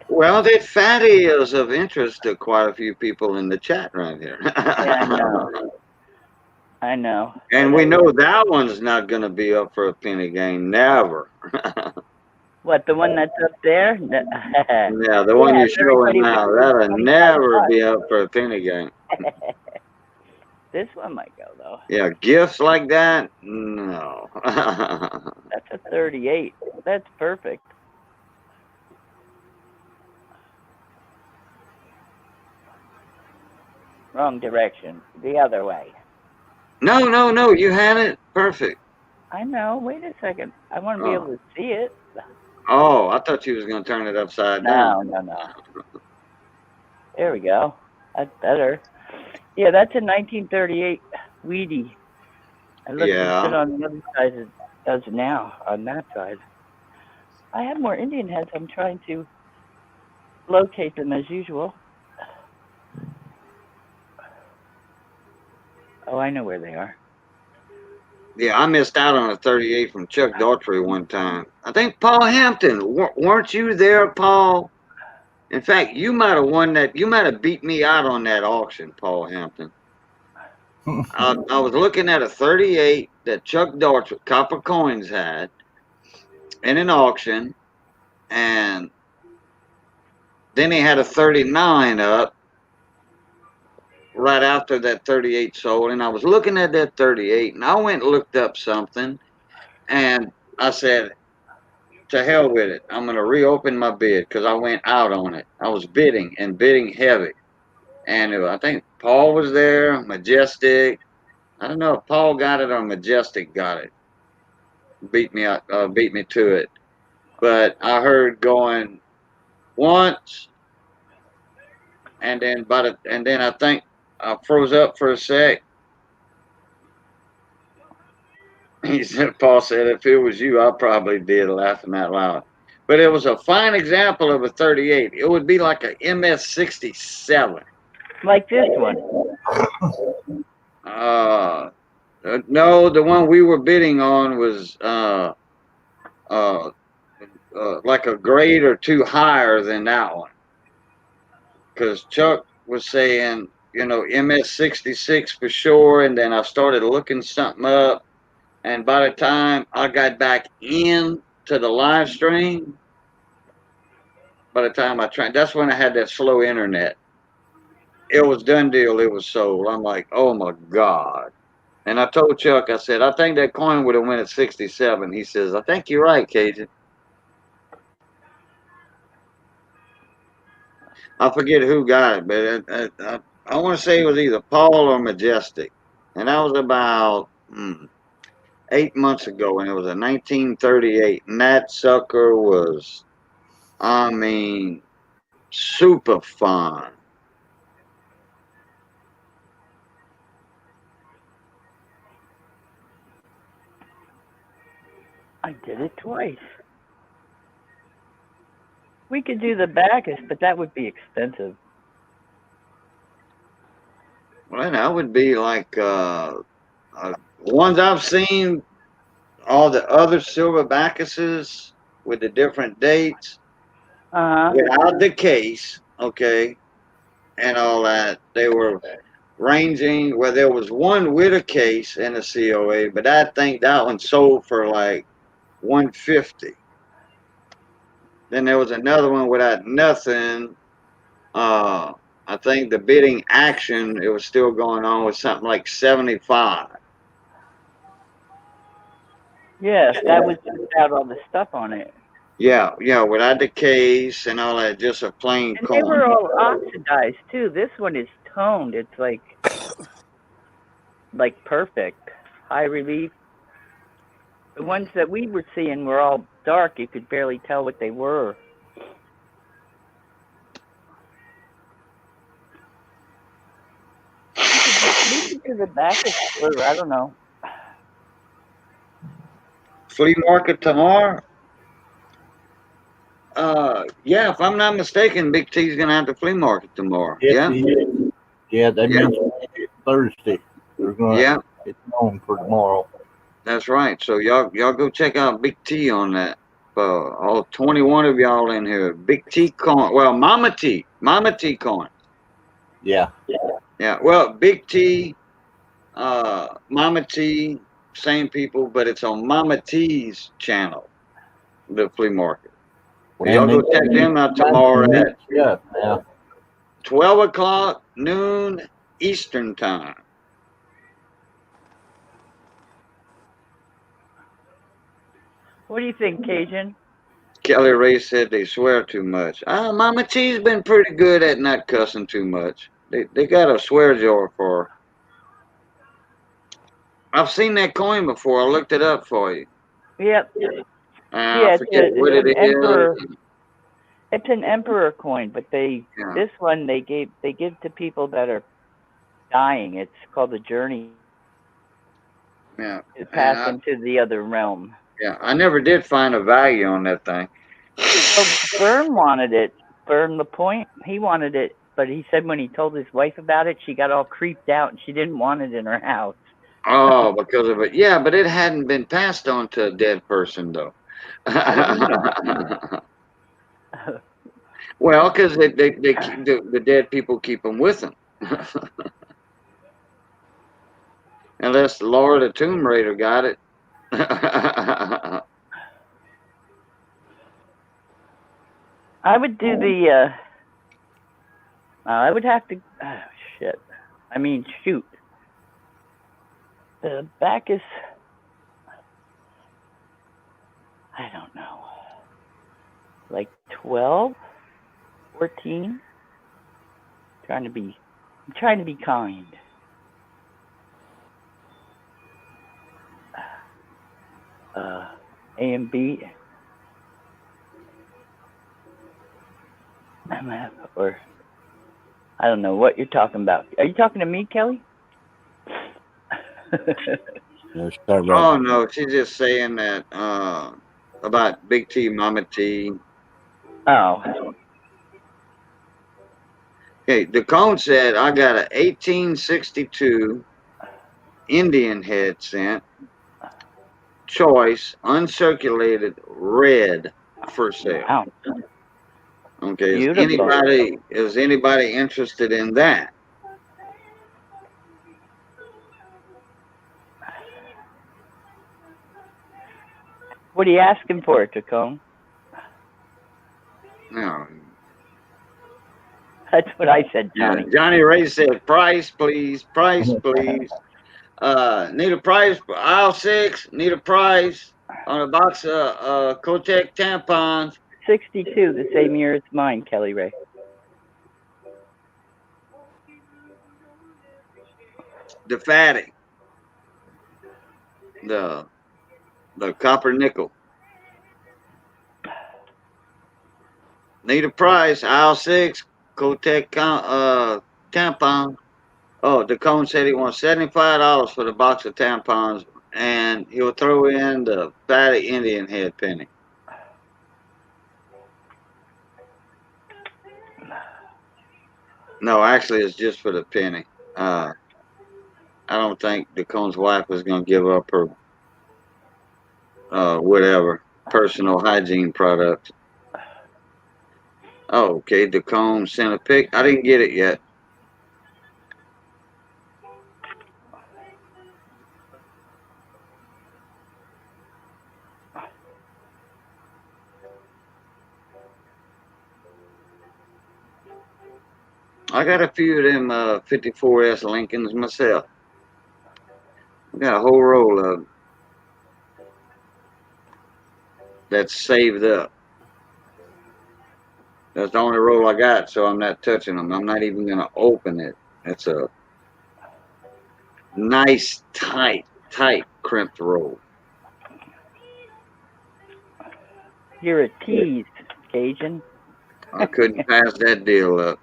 Well, that fatty is of interest to quite a few people in the chat right here. Yeah, I know. And we know that one's not going to be up for a penny game. Never. What, the one that's up there? Yeah, the one you're showing now, that'll never be up for a penny game. This one might go, though. Yeah, gifts like that? No. That's a 38. That's perfect. Wrong direction. The other way. No. You had it. Perfect. I know. Wait a second. I want to be able to see it. Oh, I thought you was going to turn it upside down. No. There we go. That's better. Yeah, that's a 1938 Weedy. It looks as good on the other side as it does now on that side. I have more Indian heads. I'm trying to locate them as usual. Oh, I know where they are. Yeah, I missed out on a 38 from Chuck Daughtry one time. I think Paul Hampton. Weren't you there, Paul? In fact, you might have won that. You might have beat me out on that auction, Paul Hampton. I was looking at a 38 that Chuck Daughtry, Copper Coins, had in an auction, and then he had a 39 up right after that 38 sold. And I was looking at that 38, and I went and looked up something, and I said, to hell with it. I'm going to reopen my bid because I went out on it. I was bidding and bidding heavy. And I think Paul was there, Majestic. I don't know if Paul got it or Majestic got it. Beat me out, beat me to it. But I heard going once, and then I think I froze up for a sec. Paul said, if it was you, I probably did, laughing out loud. But it was a fine example of a 38. It would be like a MS 67. Like this one. No, the one we were bidding on was like a grade or two higher than that one. Because Chuck was saying, MS 66 for sure, and then I started looking something up, and by the time I got back in to the live stream, by the time I tried, that's when I had that slow internet. It was done deal, it was sold. I'm like, oh my God. And I told Chuck, I said, I think that coin would have went at 67. He says, I think you're right, Cajun. I forget who got it, but I want to say it was either Paul or Majestic. And that was about 8 months ago, and it was a 1938. And that sucker was, I mean, super fun. I did it twice. We could do the Bacchus, but that would be expensive. Well, that would be like ones I've seen, all the other silver Bacchuses with the different dates, without the case, okay, and all that. They were ranging where there was one with a case and a COA, but I think that one sold for like 150. Then there was another one without nothing. I think the bidding action, it was still going on with something like 75. Yes, that was without all the stuff on it. Yeah, without the case and all that, just a plain And coin. they were all oxidized too. This one is toned. It's like perfect, high relief. The ones that we were seeing were all dark. You could barely tell what they were. We could do the Bacchus blue. I don't know. Flea market tomorrow? Yeah, if I'm not mistaken, Big T's gonna have the flea market tomorrow. Yes, he is. Yeah, they mentioned it Thursday. They're gonna it's on for tomorrow. That's right. So y'all go check out Big T on that. All 21 of y'all in here. Big T coin. Well, Mama T coin. Yeah. Yeah. Well, Big T, Mama T, same people, but it's on Mama T's channel, the flea market. Well, y'all go check them out tomorrow at 12 o'clock noon Eastern time. What do you think, Cajun? Kelly Ray said they swear too much. Mama T's been pretty good at not cussing too much. They got a swear jar for her. I've seen that coin before. I looked it up for you. Yep. I forget what it is. It's an emperor coin, but this one they give to people that are dying. It's called the journey. Yeah. To pass into the other realm. Yeah, I never did find a value on that thing. Well, Byrne wanted it. Byrne LaPointe, he wanted it, but he said when he told his wife about it, she got all creeped out and she didn't want it in her house. Oh, because of it. Yeah, but it hadn't been passed on to a dead person, though. How do you know? Well, because the dead people keep them with them. Unless the Lord of Tomb Raider got it. I would do the. I would have to. Oh, shit. I mean, shoot. The back is. I don't know. Like 12, 14. I'm trying to be kind. A and B. Or I don't know what you're talking about. Are you talking to me, Kelly? You know, she's talking about Oh no, she's just saying that about Big T, Mama T. Oh, Okay, the cone said I got a 1862 Indian head cent, choice, uncirculated, red for sale. wow. Okay, Beautiful. is anybody interested in that? What are you asking for, Tacone? No. That's what I said, Yeah, Johnny. Johnny Ray said, price, please, price, please. Need a price for aisle 6, need a price on a box of Kotek tampons. 62, the same year as mine, Kelly Ray. The fatty, the copper nickel. Need a price, aisle 6, Kotek tampon. Oh, the cone said he wants $75 for the box of tampons, and he'll throw in the fatty Indian head penny. No, actually, it's just for the penny. I don't think the cone's wife was going to give up her whatever personal hygiene products. Oh, okay. The cone sent a pic. I didn't get it yet. I got a few of them 54S Lincolns myself. I got a whole roll of them that's saved up. That's the only roll I got, so I'm not touching them. I'm not even going to open it. It's a nice, tight crimped roll. You're a tease, Cajun. I couldn't pass that deal up.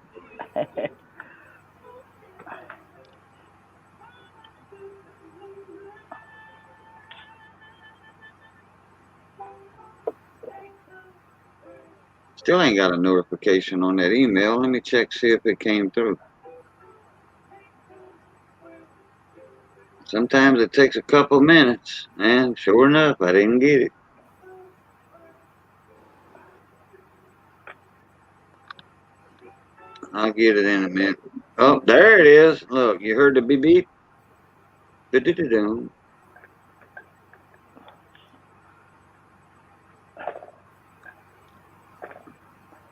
Still ain't got a notification on that email. Let me check, see if it came through. Sometimes it takes a couple minutes, and sure enough, I didn't get it. I'll get it in a minute. Oh, there it is. Look, you heard the beep beep? Da-da-da-dum.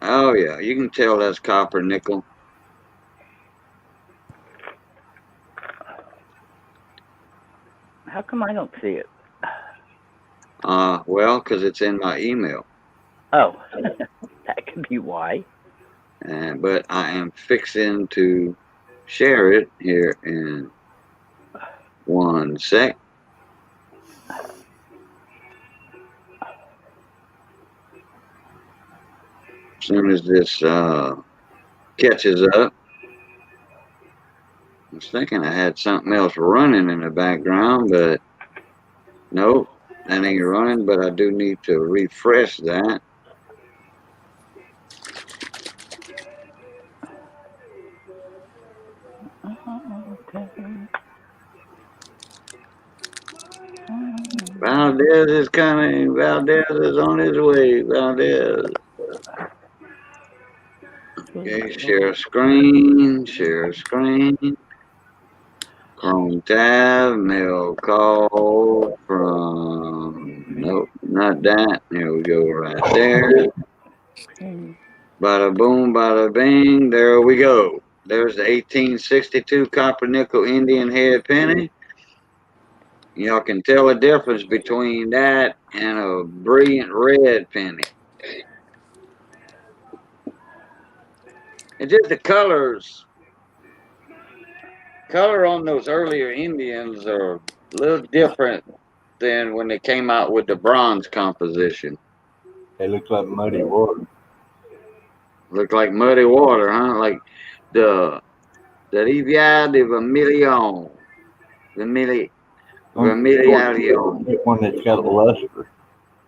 Oh, yeah, you can tell that's copper nickel. How come I don't see it? Well, because it's in my email. Oh, that could be why. But I am fixing to share it here in 1 sec. As soon as this catches up. I was thinking I had something else running in the background, but nope, that ain't running, but I do need to refresh that. Valdez is coming. Valdez is on his way. Valdez. Okay, share screen. Share screen. Chrome tab. Mail call from. Nope, not that. There we go, right there. Bada boom, bada bing. There we go. There's the 1862 copper nickel Indian head penny. Y'all can tell the difference between that and a brilliant red penny. It's just the colors. Color on those earlier Indians are a little different than when they came out with the bronze composition. They look like muddy water. Look like muddy water, huh? Like the Riviera de Vermilion. Vermilion. Get one that's got a luster,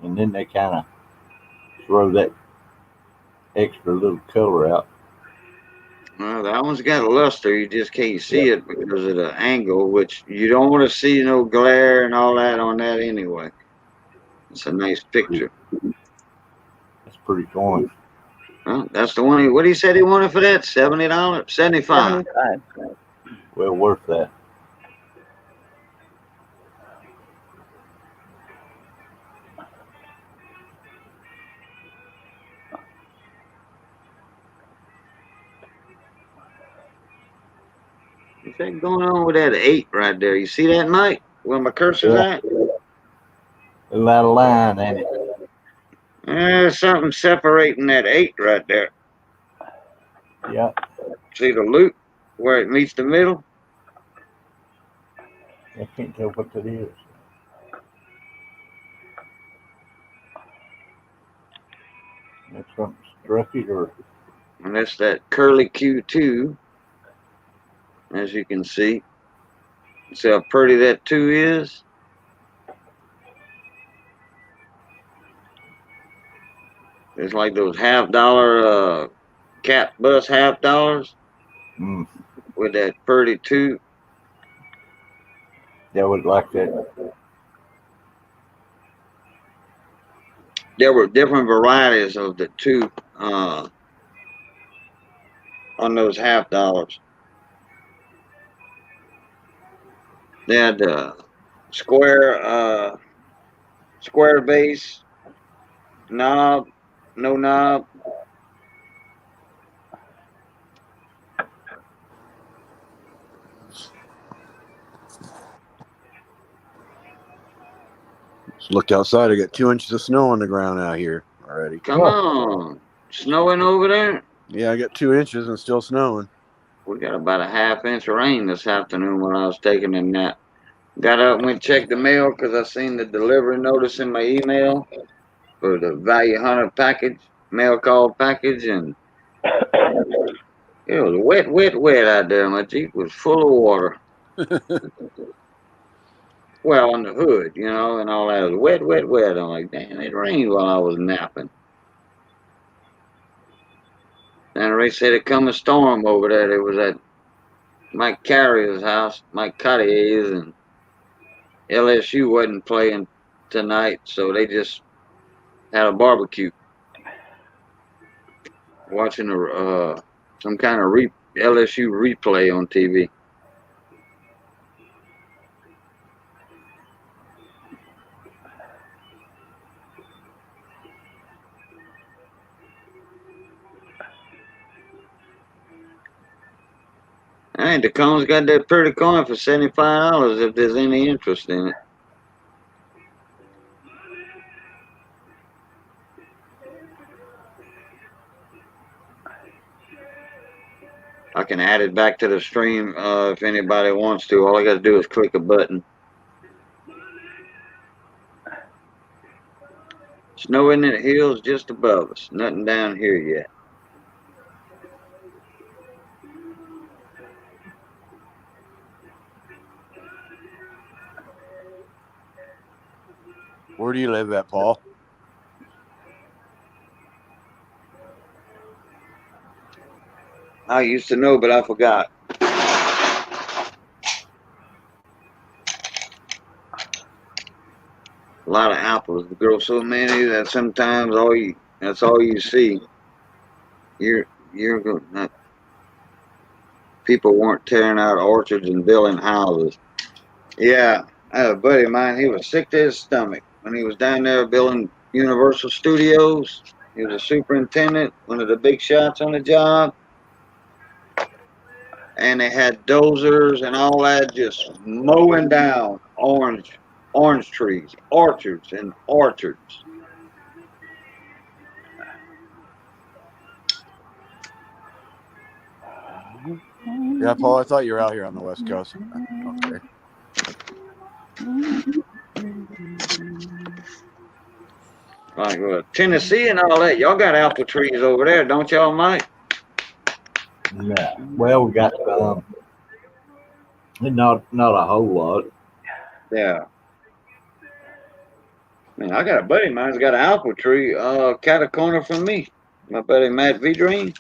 and then they kind of throw that extra little color out. Well, that one's got a luster. You just can't see it because of the angle, which you don't want to see no glare and all that on that anyway. It's a nice picture. That's pretty coin. That's the one. What he said he wanted for that? $70, $75. Well worth that. What's that going on with that 8 right there? You see that, Mike? Where my cursor's at? A lot of line, ain't it? There's something separating that 8 right there. Yeah. See the loop where it meets the middle? I can't tell what that is. That's something struck it, or And that's that curly Q2, as you can see. See how pretty that 2 is? It's like those $50 cap bus $50 with that pretty 2. that would like that. There were different varieties of the 2 on those $50. They had the square base, knob, no knob. Just looked outside. I got 2 inches of snow on the ground out here already. Come on. Snowing over there? Yeah, I got 2 inches and still snowing. We got about a ½ inch of rain this afternoon when I was taking a nap. Got up and went checked the mail because I seen the delivery notice in my email for the Value Hunter package, mail call package, and it was wet out there. My Jeep was full of water. Well, on the hood, you know, and all that. It was wet. I'm like, damn, it rained while I was napping. And they said it come a storm over there. It was at Mike Carrier's house, Mike Cartier's, and LSU wasn't playing tonight, so they just had a barbecue. Watching some kind of LSU replay on TV. Hey, the Cone's got that pretty coin for $75 if there's any interest in it. I can add it back to the stream if anybody wants to. All I got to do is click a button. Snow in the hills just above us. Nothing down here yet. Where do you live at, Paul? I used to know, but I forgot. A lot of apples. We grow so many that sometimes that's all you see. You're going. People weren't tearing out orchards and building houses. Yeah, I had a buddy of mine. He was sick to his stomach when he was down there building Universal Studios. He was a superintendent, one of the big shots on the job, and they had dozers and all that just mowing down orange trees, orchards and orchards. Yeah, Paul, I thought you were out here on the West Coast. Okay. Like Tennessee and all that. Y'all got apple trees over there, don't y'all, Mike? Yeah. Well, we got not a whole lot. Yeah. Man, I got a buddy of mine's got an apple tree, cat a corner from me. My buddy Matt Vidrine.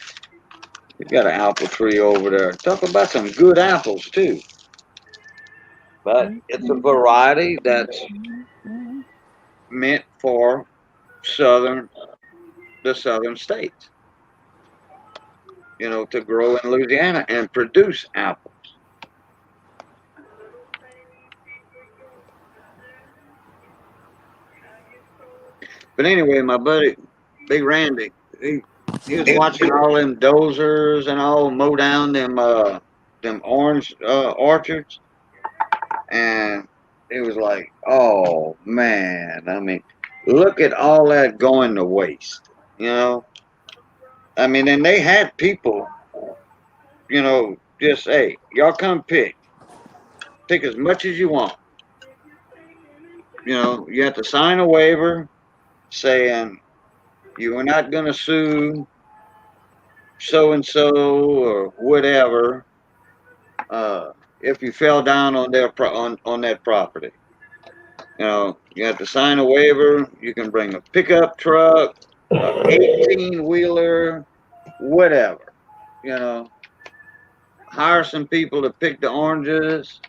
He's got an apple tree over there. Talk about some good apples too. But it's a variety that's meant for the southern states. You know, to grow in Louisiana and produce apples. But anyway, my buddy, Big Randy, he was watching all them dozers and all mow down them orange orchards, and he was like, "Oh man, I mean, look at all that going to waste." You know, I mean, and they had people, you know, just hey, y'all come pick as much as you want. You know, you have to sign a waiver saying you are not going to sue so and so or whatever if you fell down on on that property. You know, you have to sign a waiver. You can bring a pickup truck, a 18-wheeler, whatever. You know, hire some people to pick the oranges,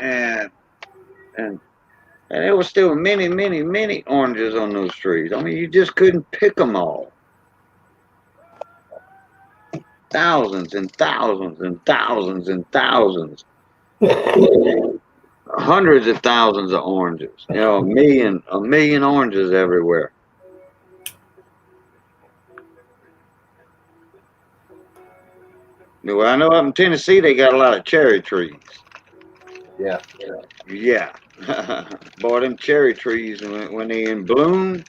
and and and there was still many oranges on those trees. I mean, you just couldn't pick them all. Thousands and thousands and thousands and thousands. Hundreds of thousands of oranges. You know, a million oranges everywhere. Well, I know up in Tennessee they got a lot of cherry trees. Yeah. Yeah. Boy, them cherry trees when they in bloom,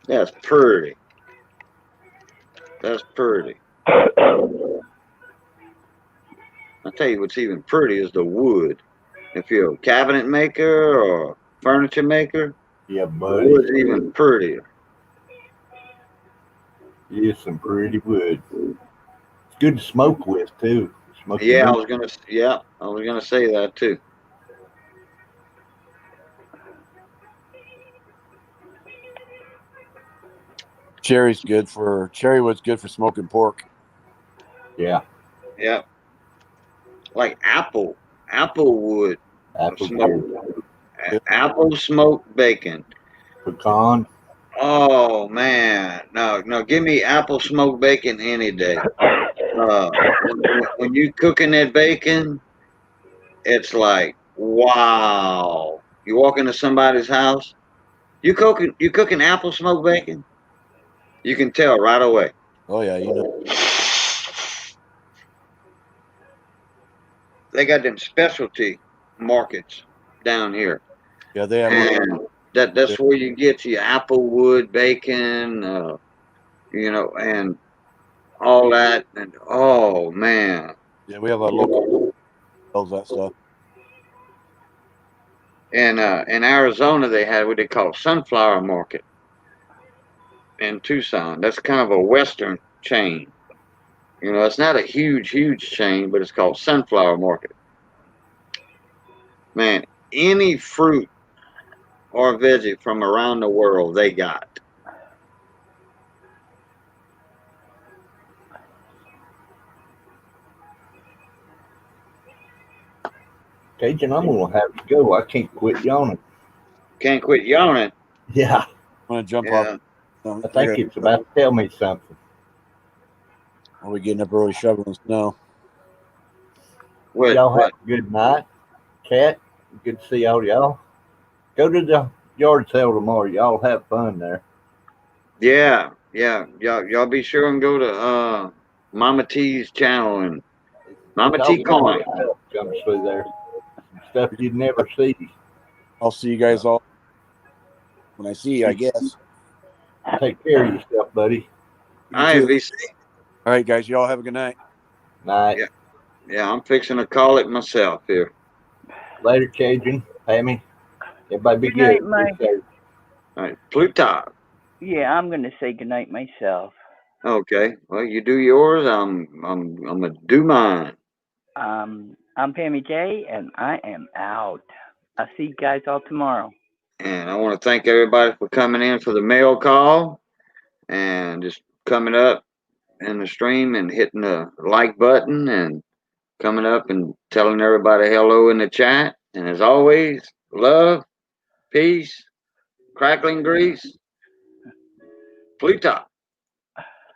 that's pretty. That's pretty. I'll tell you what's even pretty is the wood. If you're a cabinet maker or furniture maker, Yeah, the buddy. wood's even prettier. Yeah, some pretty wood. It's good to smoke with too. Smoke the Yeah, meat. I was gonna say that too. Cherry wood's good for smoking pork. Yeah. Yeah. Like apple wood, Apple smoked, Yeah. apple smoked bacon. pecan. Oh man, no, give me apple smoked bacon any day. When you cooking that bacon, it's like wow. You walk into somebody's house, you cooking apple smoked bacon. You can tell right away. Oh yeah, you know. They got them specialty markets down here. Yeah, they have And that's where you get your applewood bacon, you know, and all that. And oh man, yeah, we have a local sells that stuff. in Arizona they had what they call sunflower market in Tucson. That's kind of a Western chain. You know, it's not a huge chain, but it's called sunflower market. Man, any fruit or veggie from around the world they got. Cajun, I'm gonna have to go. I can't quit yawning. Can't quit yawning. Yeah, I'm gonna jump Yeah. off. I think it's about to tell me something. Are we getting up early shoveling snow? What? Y'all have What? a good night. Cat, good to see all y'all. Go to the yard sale tomorrow. Y'all have fun there. Yeah. Yeah. Y'all be sure and go to Mama T's channel and Mama All T kinds Coin. of stuff comes through there. Stuff you'd never see. I'll see you guys all when I see you, I guess. Take care of yourself, buddy. You All right, too. VC. All right, guys. You all have a good night. Night. Yeah. Yeah, I'm fixing to call it myself here. Later, Cajun. Pammy. Everybody be Good night, good. Mike. Be safe. All right, Plutarch. Yeah, I'm gonna say goodnight myself. Okay. Well, you do yours. I'm gonna do mine. I'm Pammy J, and I am out. I'll see you guys all tomorrow. And I want to thank everybody for coming in for the mail call and just coming up in the stream and hitting the like button and coming up and telling everybody hello in the chat. And as always, love, peace, crackling grease, Plutarch.